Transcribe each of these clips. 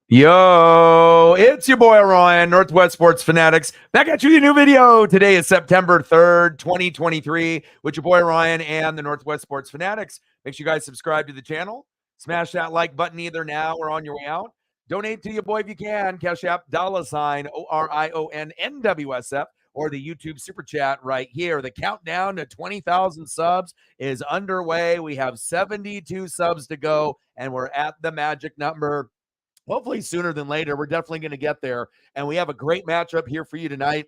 Yo, it's your boy Ryan, Northwest Sports Fanatics, back at you with a new video. Today is September 3rd, 2023, with your boy Ryan and the Northwest Sports Fanatics. Make sure you guys subscribe to the channel. Smash that like button either now or on your way out. Donate to your boy if you can. Cash App, $ ORIONNWSF, or the YouTube Super Chat right here. The countdown to 20,000 subs is underway. We have 72 subs to go, and we're at the magic number. Hopefully sooner than later. We're definitely going to get there. And we have a great matchup here for you tonight.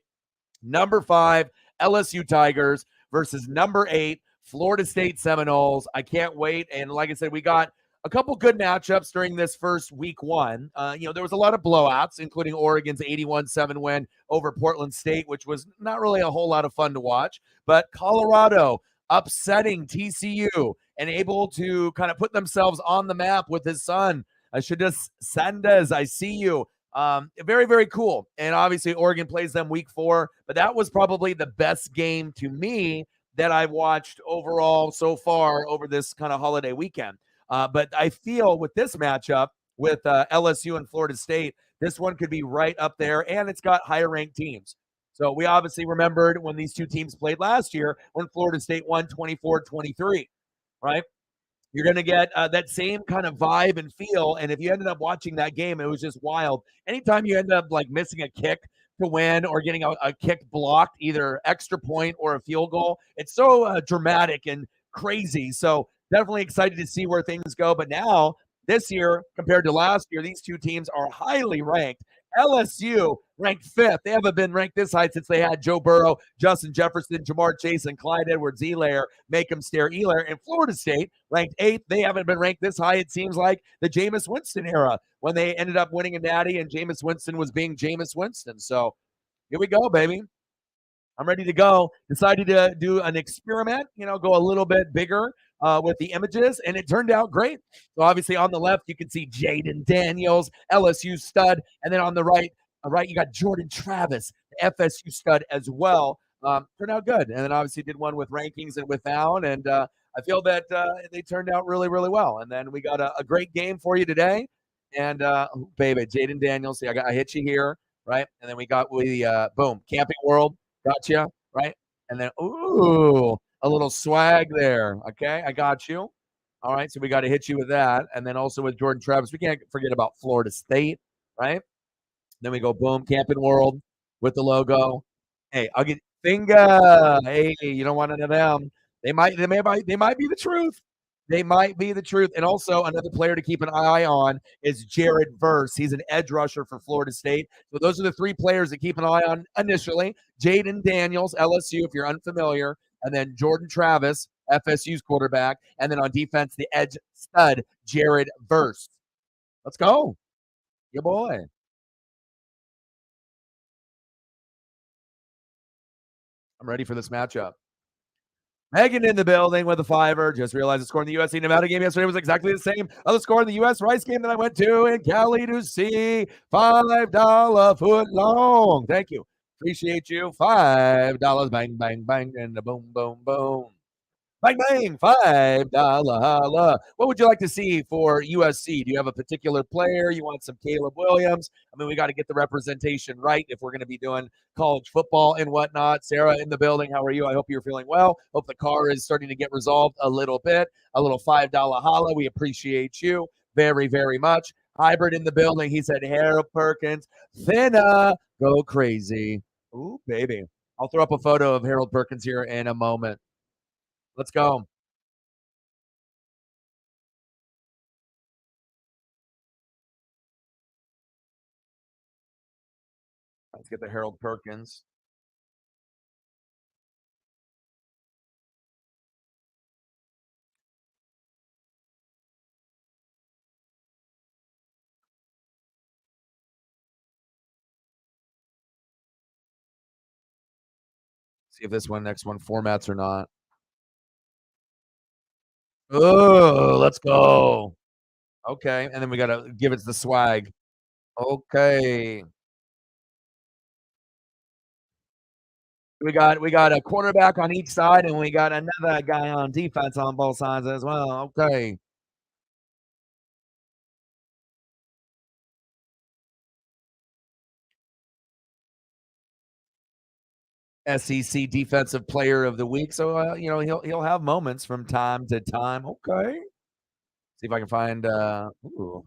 Number 5, LSU Tigers versus number 8, Florida State Seminoles. I can't wait. And like I said, we got a couple good matchups during this first week one. There was a lot of blowouts, including Oregon's 81-7 win over Portland State, which was not really a whole lot of fun to watch. But Colorado upsetting TCU and able to kind of put themselves on the map with his son, Shadis Sanders. I see you. Very, very cool. And obviously, Oregon plays them week 4, but that was probably the best game to me that I've watched overall so far over this kind of holiday weekend. But I feel with this matchup with LSU and Florida State, this one could be right up there, and it's got higher ranked teams. So we obviously remembered when these two teams played last year when Florida State won 24-23, right? You're going to get that same kind of vibe and feel. And if you ended up watching that game, it was just wild. Anytime you end up like missing a kick to win or getting a kick blocked, either extra point or a field goal, it's so dramatic and crazy. So definitely excited to see where things go. But now, this year compared to last year, these two teams are highly ranked. LSU ranked 5th. They haven't been ranked this high since they had Joe Burrow, Justin Jefferson, Jamar Chase, and Clyde Edwards-Helaire make them stare Helaire. And Florida State ranked 8th. They haven't been ranked this high, it seems like, the Jameis Winston era when they ended up winning a natty and Jameis Winston was being Jameis Winston. So here we go, baby. I'm ready to go. Decided to do an experiment, go a little bit bigger with the images, and it turned out great. So obviously on the left, you can see Jaden Daniels, LSU stud, and then on the right, you got Jordan Travis, the FSU stud as well. Turned out good, and then obviously did one with rankings and without, and I feel that they turned out really, really well. And then we got a great game for you today, and baby, Jaden Daniels, see, I hit you here, right? And then we got boom, Camping World. Gotcha, right? And then, ooh, a little swag there. Okay, I got you. All right, so we got to hit you with that. And then also with Jordan Travis, we can't forget about Florida State, right? Then we go, boom, Camping World with the logo. Hey, I'll get finger. Hey, you don't want none of them. They might be the truth. They might be the truth. And also another player to keep an eye on is Jared Verse. He's an edge rusher for Florida State. So those are the 3 players to keep an eye on initially. Jaden Daniels, LSU, if you're unfamiliar, and then Jordan Travis, FSU's quarterback, and then on defense, the edge stud, Jared Verse. Let's go. Your boy. I'm ready for this matchup. Megan in the building with a fiver. Just realized the score in the USC Nevada game yesterday was exactly the same as the score in the US Rice game that I went to in Cali to see. $5 foot long. Thank you. Appreciate you. $5. Bang, bang, bang, and the boom, boom, boom. Bang, bang, $5 holla. What would you like to see for USC? Do you have a particular player? You want some Caleb Williams? I mean, we got to get the representation right if we're going to be doing college football and whatnot. Sarah in the building, how are you? I hope you're feeling well. Hope the car is starting to get resolved a little bit. A little $5 holla. We appreciate you very, very much. Hybrid in the building. He said, Harold Perkins, thinner, go crazy. Ooh, baby. I'll throw up a photo of Harold Perkins here in a moment. Let's go. Let's get the Harold Perkins. See if this next one formats or not. Oh, let's go. Okay, and then we gotta give it the swag. Okay. We got a quarterback on each side, and we got another guy on defense on both sides as well. Okay. SEC Defensive Player of the Week. So he'll have moments from time to time. Okay, see if I can find. Ooh.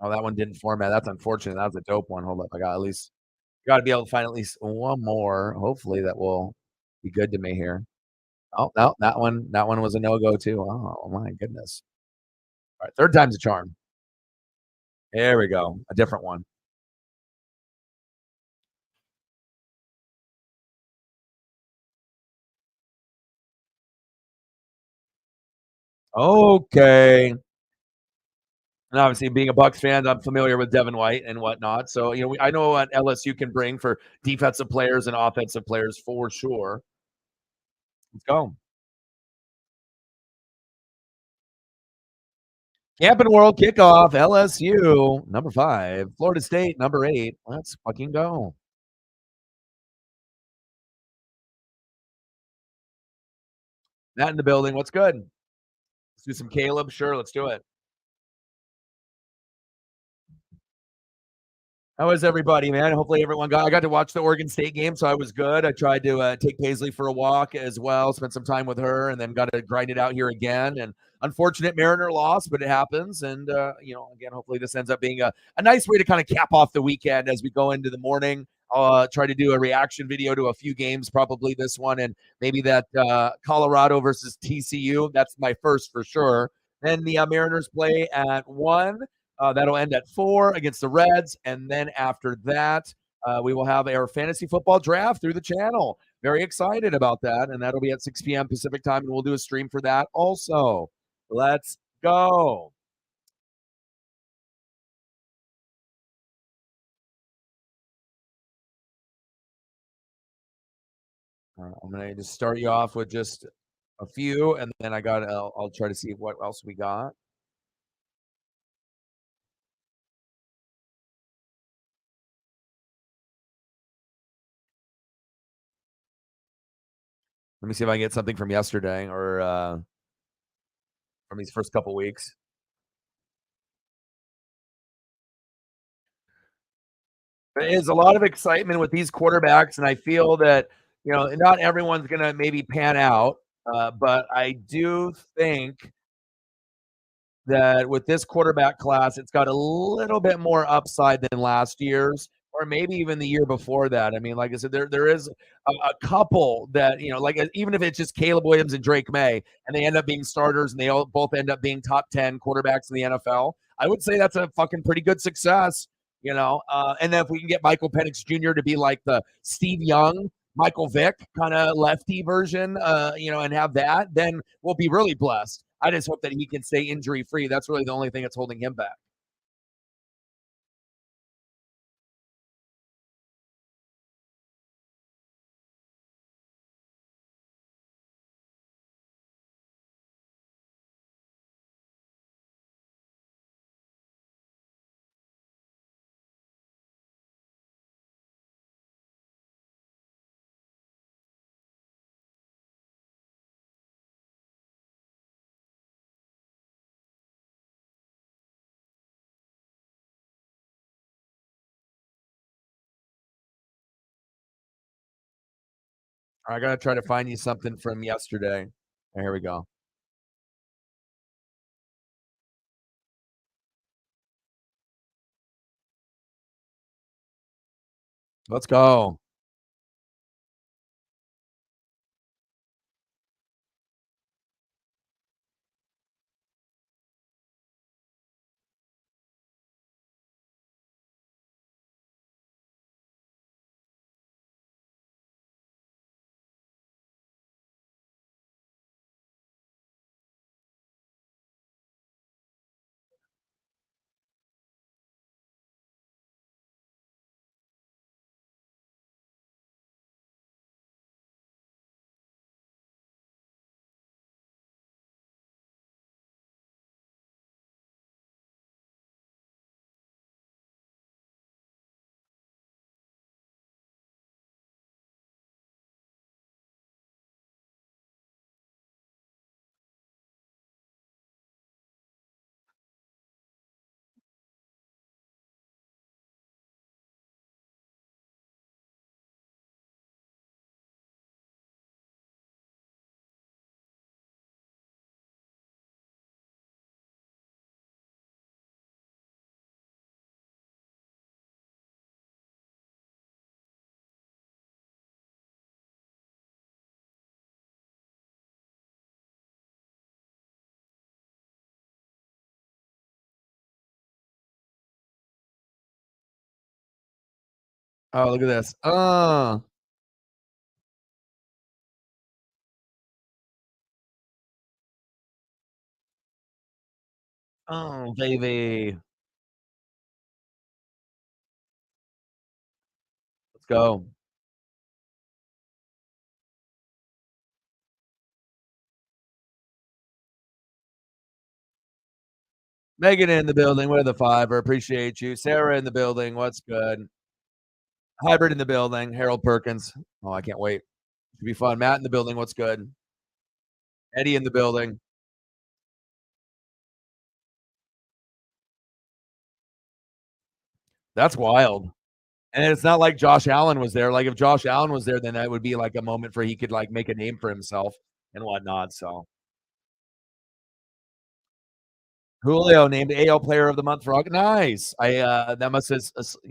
Oh, that one didn't format. That's unfortunate. That was a dope one. Hold up, I got at least got to be able to find at least one more. Hopefully, that will be good to me here. Oh no, that one was a no go too. Oh my goodness. All right, third time's a charm. There we go. A different one. Okay. And obviously, being a Bucks fan, I'm familiar with Devin White and whatnot. So I know what LSU can bring for defensive players and offensive players for sure. Let's go. Camping World kickoff, LSU, number 5, Florida State, number 8. Let's fucking go. That in the building. What's good? Let's do some Caleb. Sure, let's do it. How is everybody, man? Hopefully everyone I got to watch the Oregon State game, so I was good. I tried to take Paisley for a walk as well, spent some time with her, and then got to grind it out here again. And unfortunate Mariner loss, but it happens. And again, hopefully this ends up being a nice way to kind of cap off the weekend as we go into the morning. I'll try to do a reaction video to a few games, probably this one, and maybe that Colorado versus TCU. That's my first for sure. Then the Mariners play at 1. That'll end at 4 against the Reds. And then after that, we will have our fantasy football draft through the channel. Very excited about that. And that'll be at 6 p.m. Pacific time. And we'll do a stream for that also. Let's go. I'm going to just start you off with just a few. And then I'll try to see what else we got. Let me see if I can get something from yesterday or from these first couple weeks. There is a lot of excitement with these quarterbacks, and I feel that not everyone's going to maybe pan out, but I do think that with this quarterback class, it's got a little bit more upside than last year's, or maybe even the year before that. I mean, like I said, there is a couple that like even if it's just Caleb Williams and Drake May, and they end up being starters, and they all both end up being top 10 quarterbacks in the NFL. I would say that's a fucking pretty good success. And then if we can get Michael Penix Jr. to be like the Steve Young, Michael Vick kind of lefty version, and have that, then we'll be really blessed. I just hope that he can stay injury free. That's really the only thing that's holding him back. I gotta try to find you something from yesterday. Here we go. Let's go. Oh, look at this. Oh, baby. Let's go. Megan in the building with a fiver. Appreciate you. Sarah in the building. What's good? Hybrid in the building. Harold Perkins. Oh, I can't wait. Should be fun. Matt in the building. What's good? Eddie in the building. That's wild. And it's not like Josh Allen was there. Like if Josh Allen was there, then that would be like a moment for he could like make a name for himself and whatnot. So Julio named AL Player of the Month for August. Nice. I that must have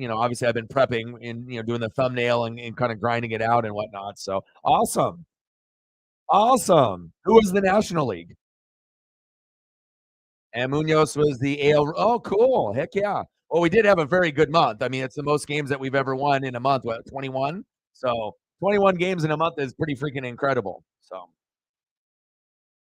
obviously I've been prepping and doing the thumbnail and kind of grinding it out and whatnot. So awesome, awesome. Who was the National League? And Munoz was the AL. Oh, cool. Heck yeah. Well, we did have a very good month. I mean, it's the most games that we've ever won in a month. What, 21? So 21 games in a month is pretty freaking incredible. So,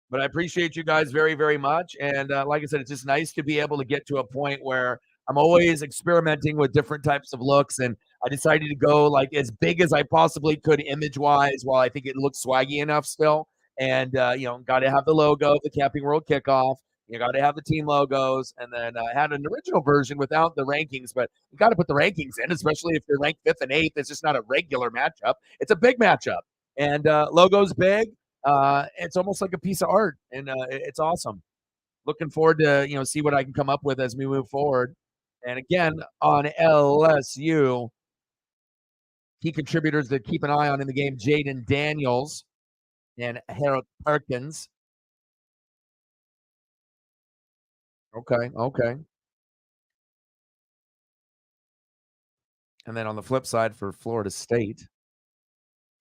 but I appreciate you guys very, very much. And like I said, it's just nice to be able to get to a point where I'm always experimenting with different types of looks. And I decided to go like as big as I possibly could image wise while I think it looks swaggy enough still. And, got to have the logo, the Camping World Kickoff. You got to have the team logos. And then I had an original version without the rankings, but you got to put the rankings in, especially if you're ranked fifth and eighth. It's just not a regular matchup, it's a big matchup. And logo's big. It's almost like a piece of art, and it's awesome. Looking forward to see what I can come up with as we move forward. And again, on LSU, key contributors to keep an eye on in the game: Jaden Daniels and Harold Perkins. Okay, okay. And then on the flip side for Florida State,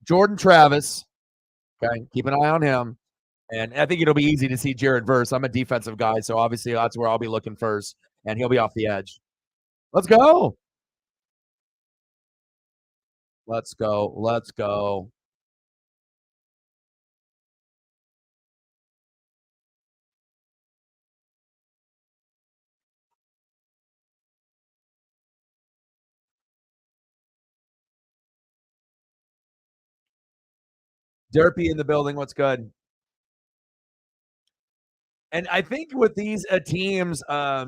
Jordan Travis. Okay, keep an eye on him. And I think it'll be easy to see Jared Verse. I'm a defensive guy, so obviously that's where I'll be looking first, and he'll be off the edge. Let's go. Let's go. Let's go. Derpy in the building. What's good? And I think with these teams, I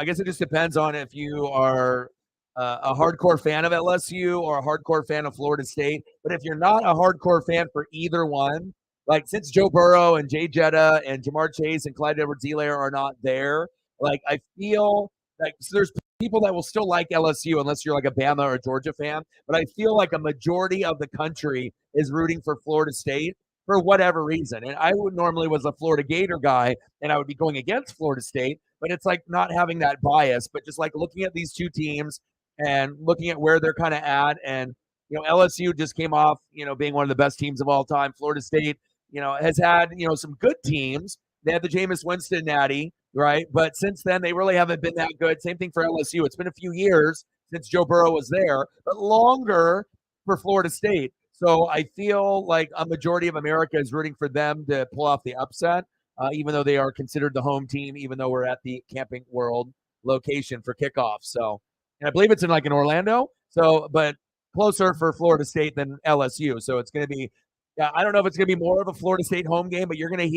guess it just depends on if you are a hardcore fan of LSU or a hardcore fan of Florida State. But if you're not a hardcore fan for either one, like since Joe Burrow and Jay Jetta and Jamar Chase and Clyde Edwards-Helaire are not there, like I feel like so there's people that will still like LSU unless you're like a Bama or Georgia fan. But I feel like a majority of the country is rooting for Florida State for whatever reason. And I would normally was a Florida Gator guy and I would be going against Florida State, but it's like not having that bias, but just like looking at these two teams and looking at where they're kind of at. And, LSU just came off, being one of the best teams of all time. Florida State, has had, some good teams. They had the Jameis Winston natty, right? But since then, they really haven't been that good. Same thing for LSU. It's been a few years since Joe Burrow was there, but longer for Florida State. So I feel like a majority of America is rooting for them to pull off the upset, even though they are considered the home team, even though we're at the Camping World location for kickoff. So, and I believe it's in like in Orlando. So, but closer for Florida State than LSU. So it's going to be, yeah, I don't know if it's going to be more of a Florida State home game, but you're going to,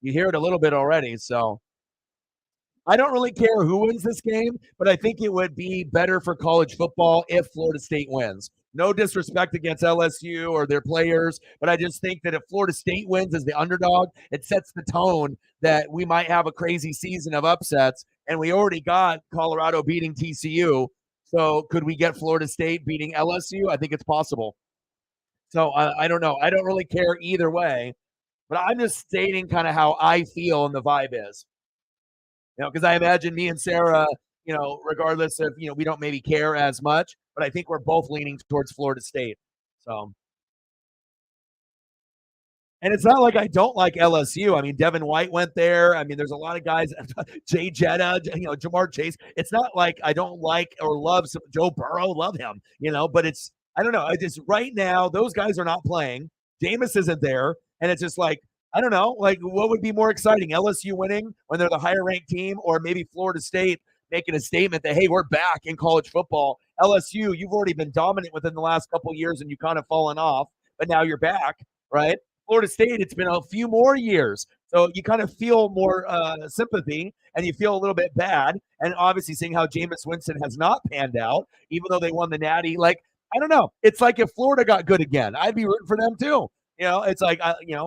you hear it a little bit already. So I don't really care who wins this game, but I think it would be better for college football if Florida State wins. No disrespect against LSU or their players, but I just think that if Florida State wins as the underdog, it sets the tone that we might have a crazy season of upsets. And we already got Colorado beating TCU. So could we get Florida State beating LSU? I think it's possible. So I don't know. I don't really care either way, but I'm just stating kind of how I feel and the vibe is. Because I imagine me and Sarah, regardless of, we don't maybe care as much, but I think we're both leaning towards Florida State. So And it's not like I don't like LSU. I mean, Devin White went there. I mean, there's a lot of guys, Jay Jetta, Jamar Chase. It's not like I don't like or love Joe Burrow, love him, but I don't know. I just right now, those guys are not playing. Jameis isn't there. And it's just like, I don't know, like what would be more exciting? LSU winning when they're the higher ranked team, or maybe Florida State making a statement that, hey, we're back in college football. LSU, you've already been dominant within the last couple of years and you kind of fallen off, but now you're back, right? Florida State, it's been a few more years. So you kind of feel more sympathy and you feel a little bit bad. And obviously, seeing how Jameis Winston has not panned out, even though they won the Natty, like, I don't know. It's like if Florida got good again, I'd be rooting for them too. It's like,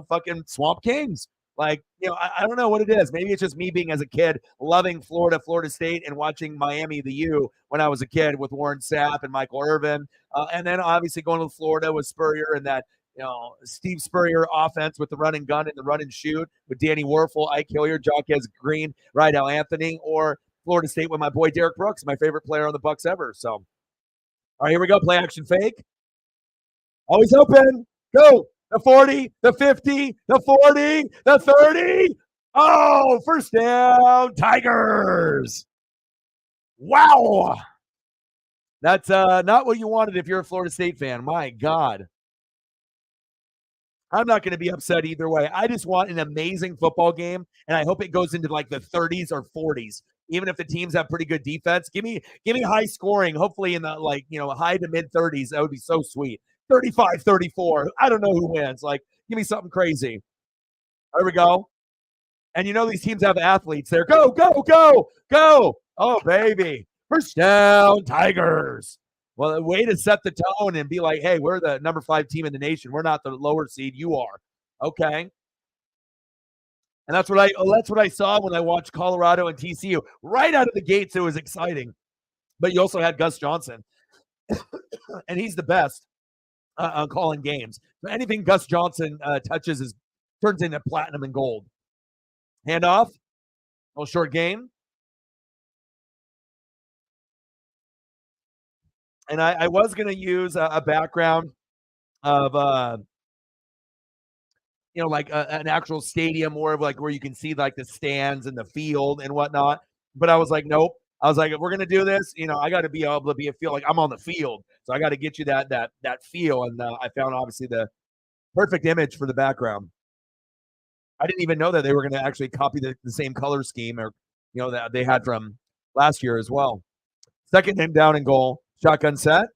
fucking Swamp Kings. Like, I don't know what it is. Maybe it's just me being as a kid loving Florida State, and watching Miami the U when I was a kid with Warren Sapp and Michael Irvin. And then obviously going to Florida with Spurrier and that Steve Spurrier offense with the run and gun and the run and shoot with Danny Werfel, Ike Hilliard, Jaquez Green, Rydell Anthony, or Florida State with my boy Derek Brooks, my favorite player on the Bucks ever. So, all right, here we go. Play action fake. Always open. Go. The 40, the 50, the 40, the 30. Oh, first down, Tigers. Wow. That's not what you wanted if you're a Florida State fan. My God. I'm not going to be upset either way. I just want an amazing football game, and I hope it goes into like the 30s or 40s. Even if the teams have pretty good defense, give me high scoring, hopefully in the high to mid 30s. That would be so sweet. 35-34. I don't know who wins. Like, give me something crazy. There we go. And these teams have athletes there. Go, go, go, go. Oh, baby. First down, Tigers. Well, a way to set the tone and be like, hey, we're the number 5 team in the nation. We're not the lower seed. You are. Okay. And that's what I saw when I watched Colorado and TCU. Right out of the gates, it was exciting. But you also had Gus Johnson. And he's the best on calling games. So anything Gus Johnson touches turns into platinum and gold. Handoff. Little short game. And I was going to use a background of, like an actual stadium, more of like where you can see like the stands and the field and whatnot. But I was like, nope. I was like, if we're going to do this, I got to be able to feel like I'm on the field. So I got to get you that feel. And I found obviously the perfect image for the background. I didn't even know that they were going to actually copy the same color scheme or, that they had from last year as well. Second and down and goal. Shotgun set.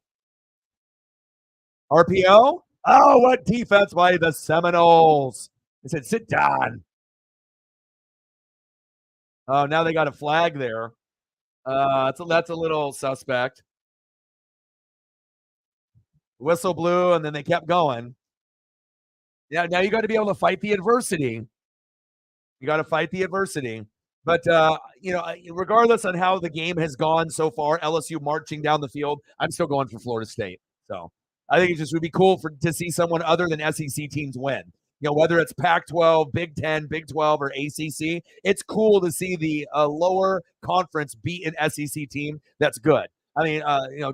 RPO. Oh, what defense by the Seminoles. They said, sit down. Oh, now they got a flag there. That's a little suspect. Whistle blew, and then they kept going. Yeah, now you got to be able to fight the adversity. You got to fight the adversity. But, regardless on how the game has gone so far, LSU marching down the field, I'm still going for Florida State. So I think it just would be cool to see someone other than SEC teams win. Whether it's Pac-12, Big 10, Big 12, or ACC, it's cool to see the lower conference beat an SEC team that's good. I mean,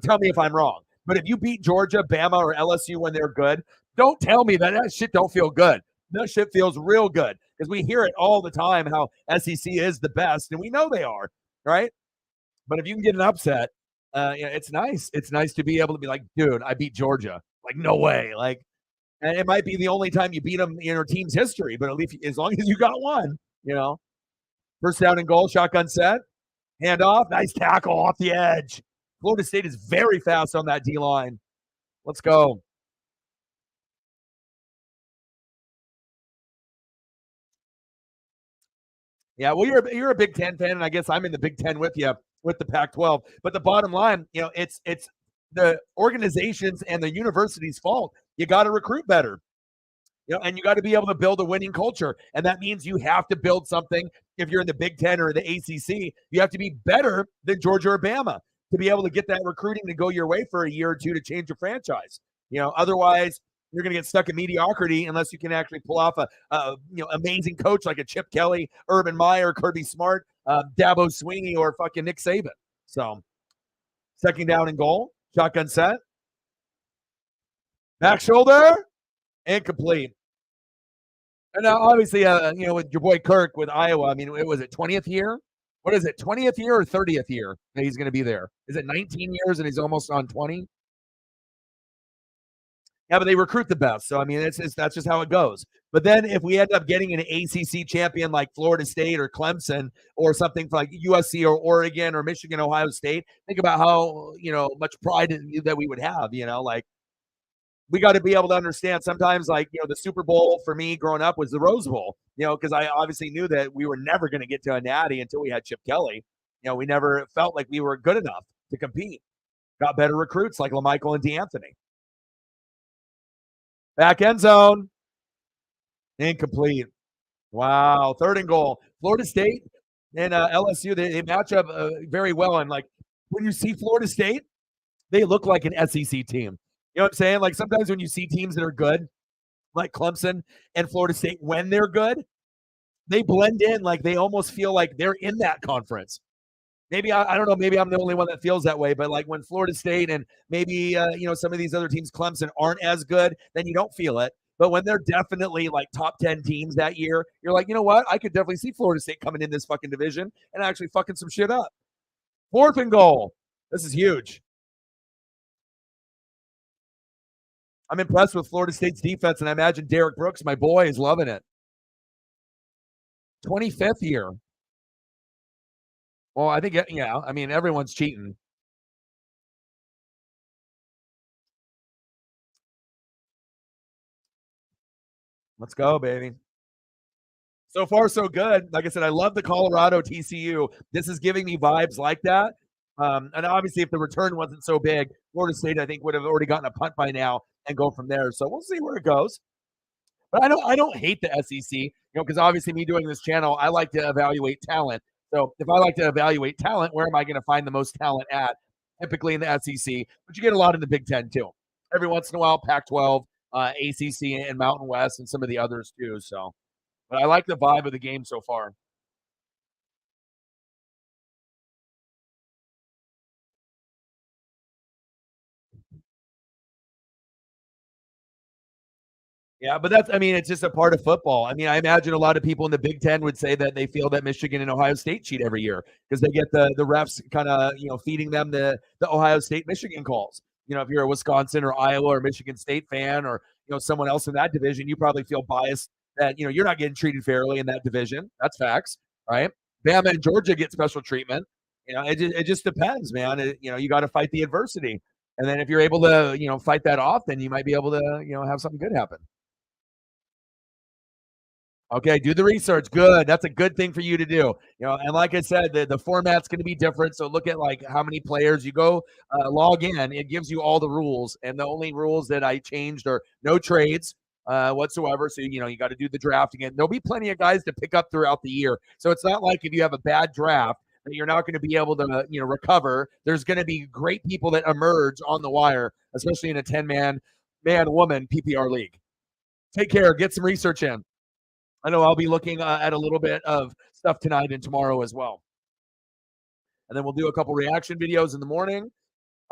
tell me if I'm wrong. But if you beat Georgia, Bama, or LSU when they're good, don't tell me that shit don't feel good. That shit feels real good because we hear it all the time how SEC is the best, and we know they are, right? But if you can get an upset, it's nice. It's nice to be able to be like, dude, I beat Georgia. Like, no way. Like, and it might be the only time you beat them in your team's history, but at least as long as you got one, First down and goal, shotgun set, handoff, nice tackle off the edge. Florida State is very fast on that D-line. Let's go. Yeah, well, you're a Big Ten fan, and I guess I'm in the Big Ten with you with the Pac-12. But the bottom line, it's the organizations and the university's fault. You got to recruit better, and you got to be able to build a winning culture, and that means you have to build something. If you're in the Big Ten or the ACC, you have to be better than Georgia or Bama to be able to get that recruiting to go your way for a year or two to change your franchise. Otherwise, you're going to get stuck in mediocrity unless you can actually pull off a amazing coach like a Chip Kelly, Urban Meyer, Kirby Smart, Dabo Sweeney, or fucking Nick Saban. So, second down and goal, shotgun set, back shoulder, incomplete. And now, obviously, with your boy Kirk with Iowa, I mean, it was it 20th year? What is it, 20th year or 30th year that he's going to be there? Is it 19 years and he's almost on 20? Yeah, but they recruit the best. So, I mean, that's just how it goes. But then if we end up getting an ACC champion like Florida State or Clemson or something like USC or Oregon or Michigan, Ohio State, think about how, much pride that we would have, like we got to be able to understand sometimes, like, the Super Bowl for me growing up was the Rose Bowl, because I obviously knew that we were never going to get to a natty until we had Chip Kelly. We never felt like we were good enough to compete. Got better recruits like LaMichael and DeAnthony. Back end zone. Incomplete. Wow. 3rd and goal. Florida State and LSU, they match up very well. And like when you see Florida State, they look like an SEC team. You know what I'm saying? Like sometimes when you see teams that are good, like Clemson and Florida State, when they're good, they blend in like they almost feel like they're in that conference. Maybe I don't know. Maybe I'm the only one that feels that way. But like when Florida State and maybe some of these other teams, Clemson, aren't as good, then you don't feel it. But when they're definitely like top 10 teams that year, you're like, you know what? I could definitely see Florida State coming in this fucking division and actually fucking some shit up. 4th and goal. This is huge. I'm impressed with Florida State's defense, and I imagine Derek Brooks, my boy, is loving it. 25th year. Well, I think, yeah, I mean, everyone's cheating. Let's go, baby. So far, so good. Like I said, I love the Colorado TCU. This is giving me vibes like that. And obviously, if the return wasn't so big, Florida State, I think, would have already gotten a punt by now and go from there. So we'll see where it goes. But I don't hate the SEC, because obviously me doing this channel, I like to evaluate talent. So if I like to evaluate talent, where am I going to find the most talent at? Typically in the SEC, but you get a lot in the Big Ten too. Every once in a while, Pac-12, ACC, and Mountain West, and some of the others too. So, but I like the vibe of the game so far. Yeah, but I mean, it's just a part of football. I mean, I imagine a lot of people in the Big Ten would say that they feel that Michigan and Ohio State cheat every year because they get the refs kind of, feeding them the Ohio State Michigan calls. If you're a Wisconsin or Iowa or Michigan State fan or, someone else in that division, you probably feel biased that, you're not getting treated fairly in that division. That's facts, right? Bama and Georgia get special treatment. It just depends, man. You got to fight the adversity. And then if you're able to, fight that off, then you might be able to, have something good happen. Okay, do the research. Good. That's a good thing for you to do. And like I said, the format's going to be different. So look at like how many players you go log in. It gives you all the rules, and the only rules that I changed are no trades whatsoever. So you got to do the draft again. There'll be plenty of guys to pick up throughout the year. So it's not like if you have a bad draft that you're not going to be able to recover. There's going to be great people that emerge on the wire, especially in a 10-man woman PPR league. Take care. Get some research in. I know I'll be looking at a little bit of stuff tonight and tomorrow as well. And then we'll do a couple reaction videos in the morning.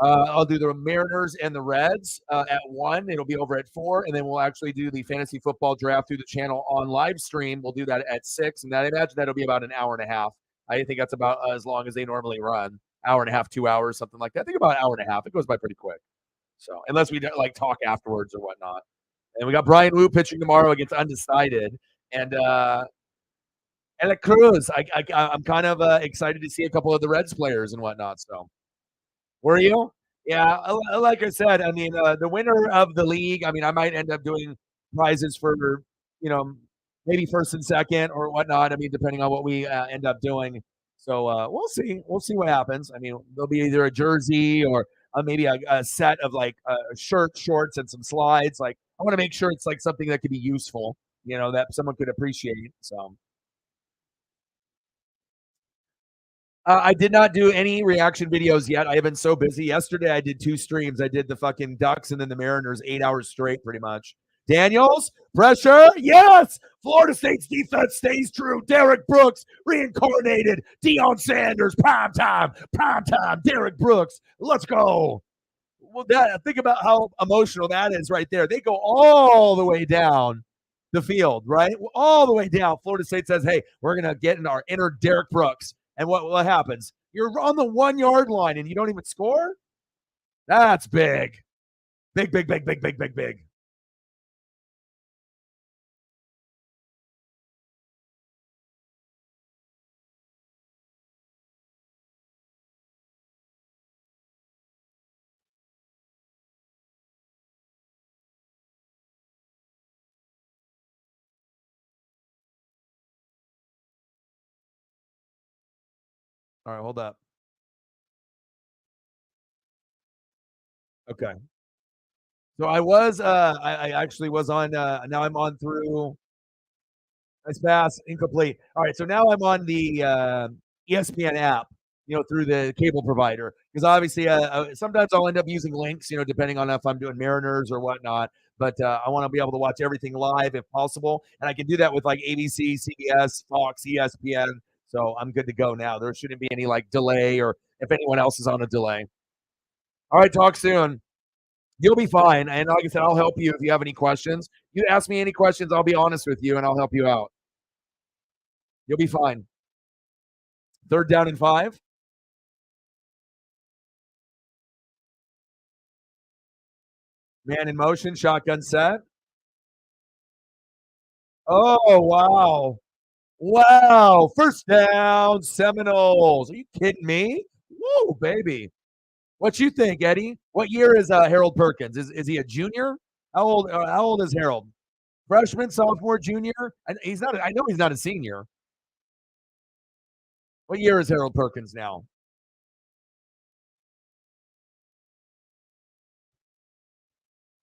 I'll do the Mariners and the Reds at 1. It'll be over at 4. And then we'll actually do the fantasy football draft through the channel on live stream. We'll do that at 6. And I imagine that'll be about an hour and a half. I think that's about as long as they normally run. Hour and a half, 2 hours, something like that. I think about an hour and a half. It goes by pretty quick. So unless we like talk afterwards or whatnot. And we got Brian Wu pitching tomorrow against Undecided. And the Cruz, I'm kind of excited to see a couple of the Reds players and whatnot. So, were you? Yeah, like I said, I mean, the winner of the league. I mean, I might end up doing prizes for, maybe first and second or whatnot. I mean, depending on what we end up doing. So we'll see. We'll see what happens. I mean, there'll be either a jersey or maybe a set of like shirt, shorts, and some slides. Like, I want to make sure it's like something that could be useful. That someone could appreciate. So I did not do any reaction videos yet. I have been so busy. Yesterday, I did 2 streams. I did the fucking Ducks and then the Mariners 8 hours straight, pretty much. Daniels, pressure. Yes. Florida State's defense stays true. Derek Brooks, reincarnated. Deion Sanders, prime time. Derek Brooks. Let's go. Well, think about how emotional that is right there. They go all the way down. the field, right? All the way down. Florida State says, hey, we're going to get in our inner Derek Brooks. And what happens? You're on the 1 yard line and you don't even score? That's big. Big, big, big, big, big, big, big. All right, hold up. Okay. So I actually was on, now I'm on through. Nice pass, incomplete. All right, so now I'm on the ESPN app, through the cable provider, because obviously, sometimes I'll end up using links, depending on if I'm doing Mariners or whatnot. But I want to be able to watch everything live if possible, and I can do that with like ABC, CBS, Fox, ESPN. So I'm good to go now. There shouldn't be any like delay, or if anyone else is on a delay. All right, talk soon. You'll be fine. And like I said, I'll help you if you have any questions. You ask me any questions, I'll be honest with you, and I'll help you out. You'll be fine. 3rd down and 5. Man in motion, shotgun set. Oh, wow. Wow. First down, Seminoles. Are you kidding me? Woo, baby. What you think, Eddie? What year is Harold Perkins? Is he a junior? How old is Harold? Freshman, sophomore, junior? And he's not. I know he's not a senior. What year is Harold Perkins now?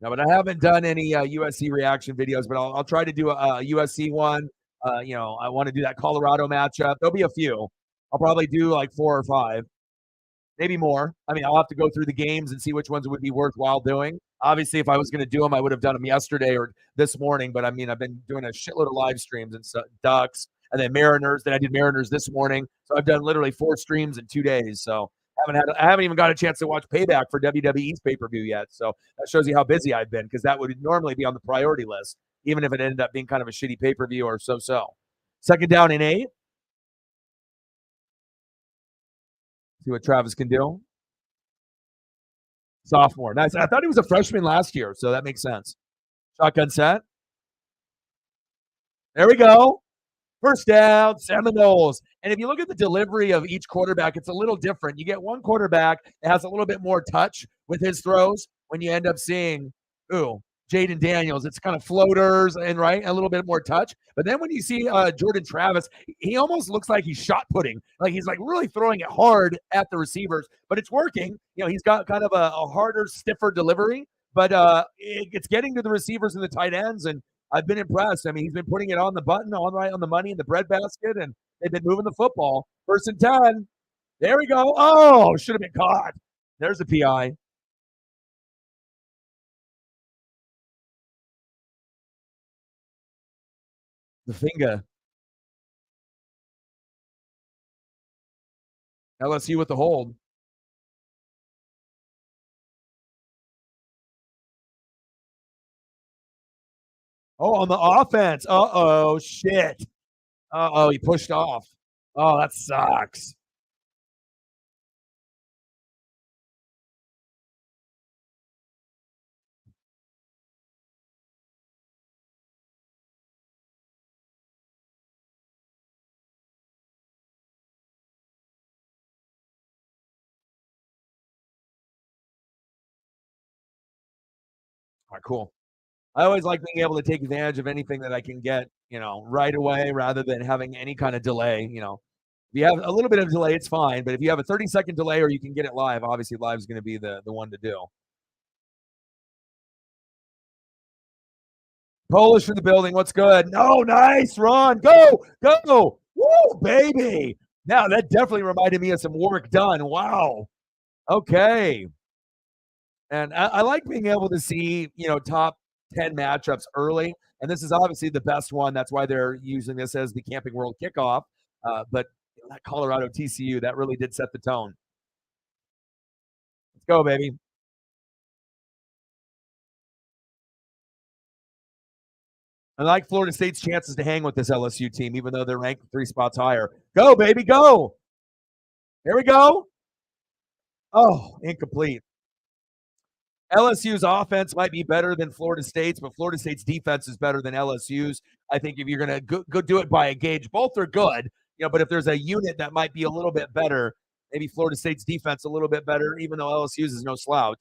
No, but I haven't done any USC reaction videos, but I'll try to do a USC one. I want to do that Colorado matchup. There'll be a few. I'll probably do like 4 or 5, maybe more. I mean, I'll have to go through the games and see which ones would be worthwhile doing. Obviously, if I was going to do them, I would have done them yesterday or this morning. But I mean, I've been doing a shitload of live streams and Ducks, and then Mariners. Then I did Mariners this morning, so I've done literally 4 streams in 2 days. So I haven't even got a chance to watch Payback for WWE's pay per view yet. So that shows you how busy I've been, because that would normally be on the priority list, even if it ended up being kind of a shitty pay per view or so. 2nd down and 8. See what Travis can do. Sophomore. Nice. I thought he was a freshman last year, so that makes sense. Shotgun set. There we go. First down, Seminoles. And if you look at the delivery of each quarterback, it's a little different. You get one quarterback that has a little bit more touch with his throws when you end up seeing, Jaden Daniels. It's kind of floaters and right, a little bit more touch. But then when you see Jordan Travis, he almost looks like he's shot putting. Like he's like really throwing it hard at the receivers, but it's working. He's got kind of a harder, stiffer delivery, but it's getting to the receivers and the tight ends, and I've been impressed. I mean, he's been putting it on the button, on right on the money in the breadbasket, and they've been moving the football. 1st and 10. There we go. Oh, should have been caught. There's a PI. The finger. LSU with the hold. Oh, on the offense. Uh-oh, shit. Uh-oh, he pushed off. Oh, that sucks. All right, cool. I always like being able to take advantage of anything that I can get, right away, rather than having any kind of delay. If you have a little bit of delay, it's fine. But if you have a 30-second delay or you can get it live, obviously live is going to be the one to do. Polish in the building. What's good? No, nice run. Go. Woo, baby. Now that definitely reminded me of some work done. Wow. Okay. And I like being able to see, top 10 matchups early. And this is obviously the best one. That's why they're using this as the Camping World kickoff. But that Colorado TCU, that really did set the tone. Let's go, baby. I like Florida State's chances to hang with this LSU team, even though they're ranked 3 spots higher. Go, baby, go. Here we go. Oh, incomplete. LSU's offense might be better than Florida State's, but Florida State's defense is better than LSU's. I think if you're going to go do it by a gauge, both are good, but if there's a unit that might be a little bit better, maybe Florida State's defense a little bit better, even though LSU's is no slouch.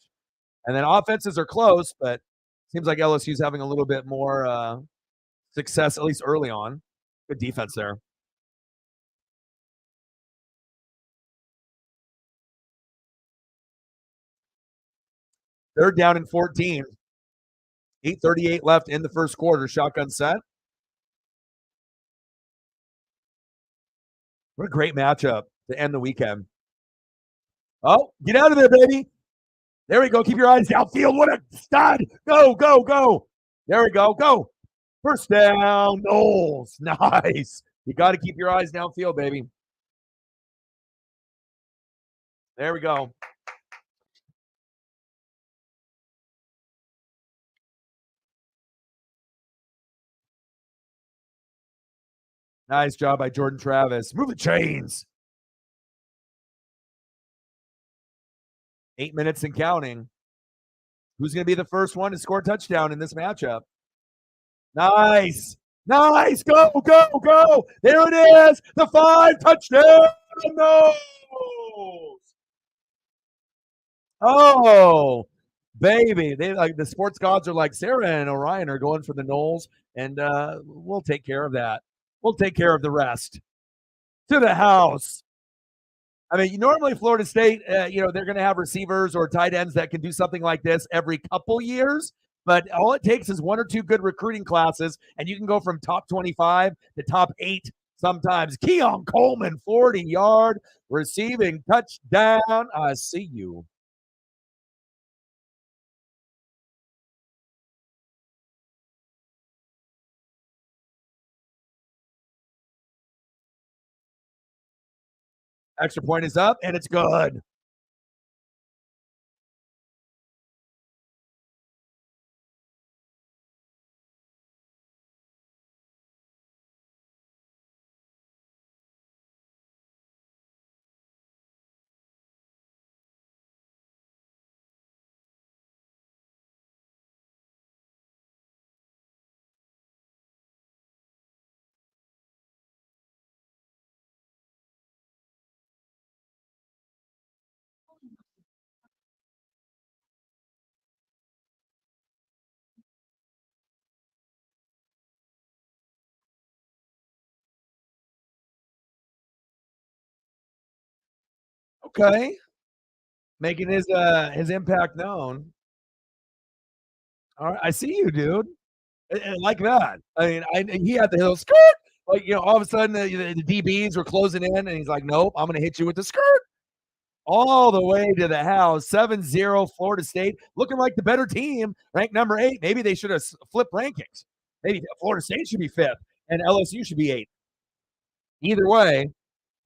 And then offenses are close, but seems like LSU's having a little bit more success, at least early on. Good defense there. They're down in 14. 8:38 left in the first quarter. Shotgun set. What a great matchup to end the weekend. Oh, get out of there, baby. There we go. Keep your eyes downfield. What a stud. Go, go, go. There we go. Go. First down. Knowles. Nice. You got to keep your eyes downfield, baby. There we go. Nice job by Jordan Travis. Move the chains. 8 minutes and counting. Who's going to be the first one to score a touchdown in this matchup? Nice. Nice. Go, go, go. There it is. The 5 touchdown. No. Oh, baby. They like the sports gods are like Sarah and Orion are going for the Knowles, and we'll take care of that. We'll take care of the rest. To the house. I mean, normally Florida State, they're going to have receivers or tight ends that can do something like this every couple years. But all it takes is 1 or 2 good recruiting classes, and you can go from top 25 to top 8 sometimes. Keon Coleman, 40-yard receiving touchdown. I see you. Extra point is up, and it's good. Okay. Making his impact known. All right, I see you, dude. And like that. I mean, he had the hill skirt. Like, all of a sudden the DBs were closing in, and he's like, nope, I'm going to hit you with the skirt. All the way to the house. 7-0 Florida State. Looking like the better team, ranked number 8. Maybe they should have flipped rankings. Maybe Florida State should be 5th, and LSU should be 8th. Either way,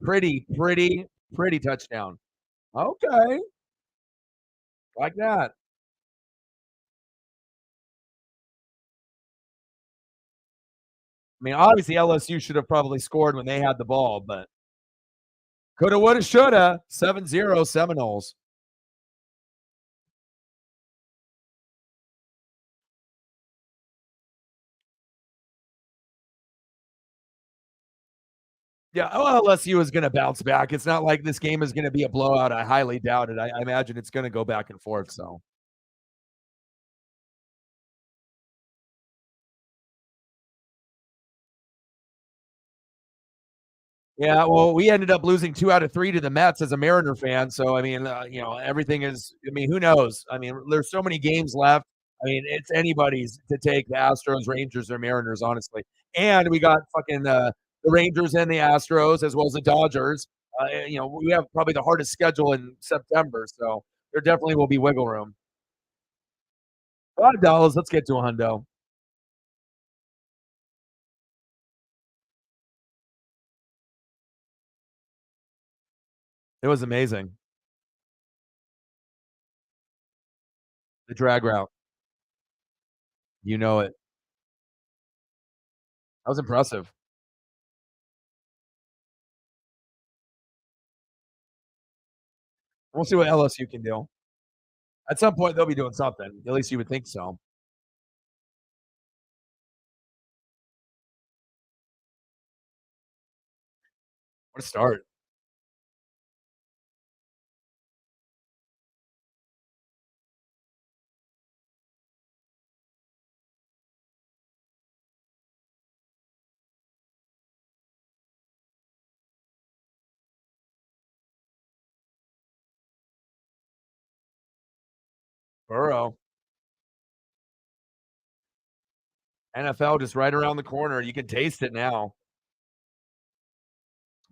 pretty, pretty, pretty touchdown. Okay. Like that. I mean, obviously LSU should have probably scored when they had the ball, but coulda, woulda, shoulda. 7-0 Seminoles. Yeah, LSU is going to bounce back. It's not like this game is going to be a blowout. I highly doubt it. I imagine it's going to go back and forth. So, yeah, well, we ended up losing 2 out of 3 to the Mets as a Mariner fan. So, I mean, everything is. I mean, who knows? I mean, there's so many games left. I mean, it's anybody's to take the Astros, Rangers, or Mariners, honestly. And we got fucking the Rangers and the Astros as well as the Dodgers. We have probably the hardest schedule in September, so there definitely will be wiggle room. $5. Let's get to a hundo. It was amazing. The drag route. You know it. was impressive. We'll see what LSU can do. At some point, they'll be doing something. At least you would think so. What a start. Burrow. NFL just right around the corner. You can taste it now.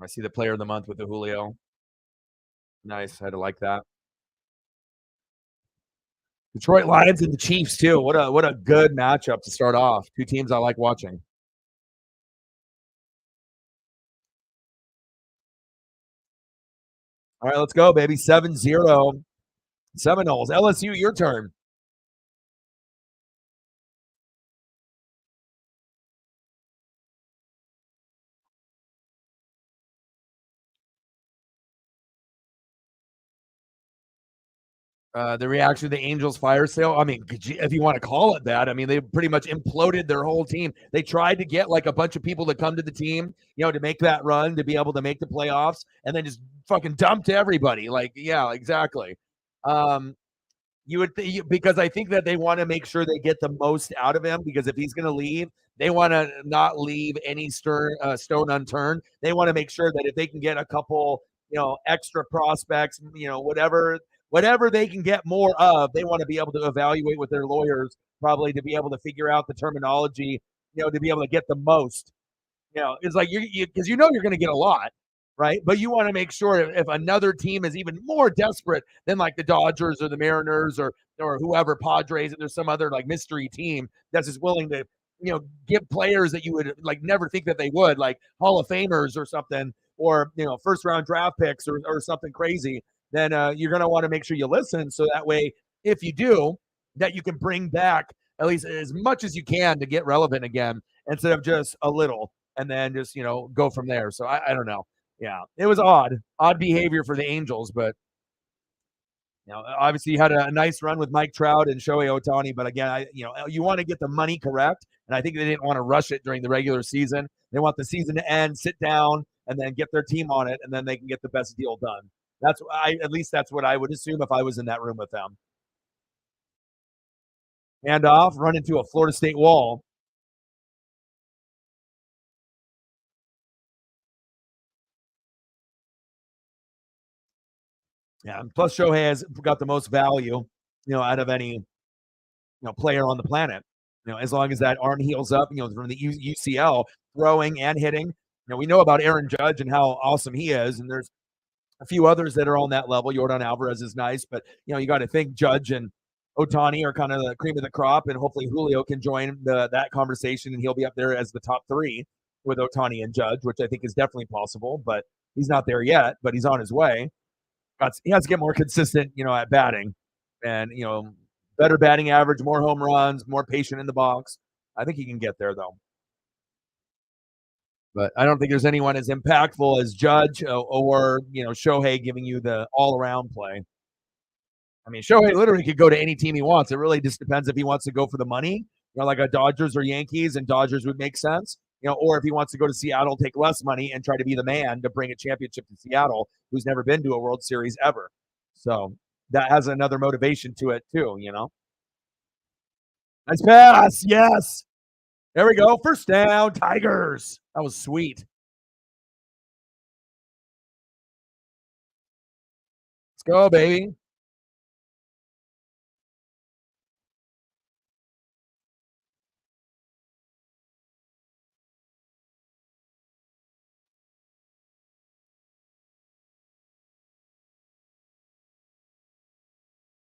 I see the player of the month with the Julio. Nice. I had to like that. Detroit Lions and the Chiefs too. What a good matchup to start off. Two teams I like watching. All right, let's go, baby. 7-0. Seminoles. LSU, your turn. The reaction to the Angels fire sale. I mean, if you want to call it that, I mean, they pretty much imploded their whole team. They tried to get like a bunch of people to come to the team, to make that run, to be able to make the playoffs, and then just fucking dumped everybody. Like, yeah, exactly. Um, you would because I think that they want to make sure they get the most out of him because if he's going to leave, they want to not leave any stone unturned. They want to make sure that if they can get a couple, extra prospects, whatever they can get more of, they want to be able to evaluate with their lawyers probably to be able to figure out the terminology, to be able to get the most. It's like because you're going to get a lot, right? But you want to make sure if another team is even more desperate than like the Dodgers or the Mariners or whoever, Padres, and there's some other like mystery team that's just willing to, give players that you would like never think that they would, like Hall of Famers or something, or first round draft picks or something crazy, then you're going to want to make sure you listen. So that way, if you do, that you can bring back at least as much as you can to get relevant again instead of just a little and then just go from there. So I don't know. Yeah, it was odd behavior for the Angels, but obviously you had a nice run with Mike Trout and Shohei Ohtani. But again, you want to get the money correct, and I think they didn't want to rush it during the regular season. They want the season to end, sit down, and then get their team on it, and then they can get the best deal done. At least that's what I would assume if I was in that room with them. Hand off, run into a Florida State wall. Yeah, and plus Shohei has got the most value, out of any player on the planet. As long as that arm heals up, from the UCL, throwing and hitting. We know about Aaron Judge and how awesome he is, and there's a few others that are on that level. Jordan Alvarez is nice, but you got to think Judge and Ohtani are kind of the cream of the crop, and hopefully Julio can join that conversation, and he'll be up there as the top three with Ohtani and Judge, which I think is definitely possible, but he's not there yet, but he's on his way. He has to get more consistent, at batting, and better batting average, more home runs, more patient in the box. I think he can get there though. But I don't think there's anyone as impactful as Judge or Shohei giving you the all around play. I mean, Shohei literally could go to any team he wants. It really just depends if he wants to go for the money, like a Dodgers or Yankees, and Dodgers would make sense. Or if he wants to go to Seattle, take less money, and try to be the man to bring a championship to Seattle, who's never been to a World Series ever. So that has another motivation to it too. Nice pass. Yes. There we go. First down, Tigers. That was sweet. Let's go, baby.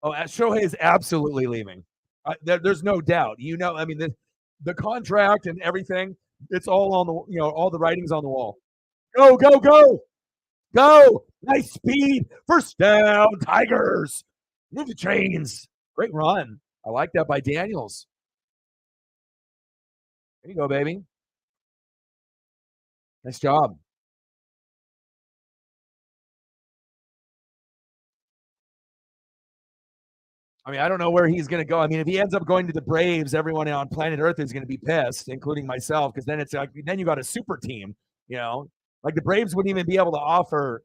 Oh, Shohei is absolutely leaving. There's no doubt. I mean, the contract and everything, it's all on all the writings on the wall. Go, go, go, go. Nice speed. First down, Tigers. Move the chains. Great run. I like that by Daniels. There you go, baby. Nice job. I mean, I don't know where he's going to go. I mean, if he ends up going to the Braves, everyone on planet Earth is going to be pissed, including myself, because then it's like then you got a super team. You know, like the Braves wouldn't even be able to offer,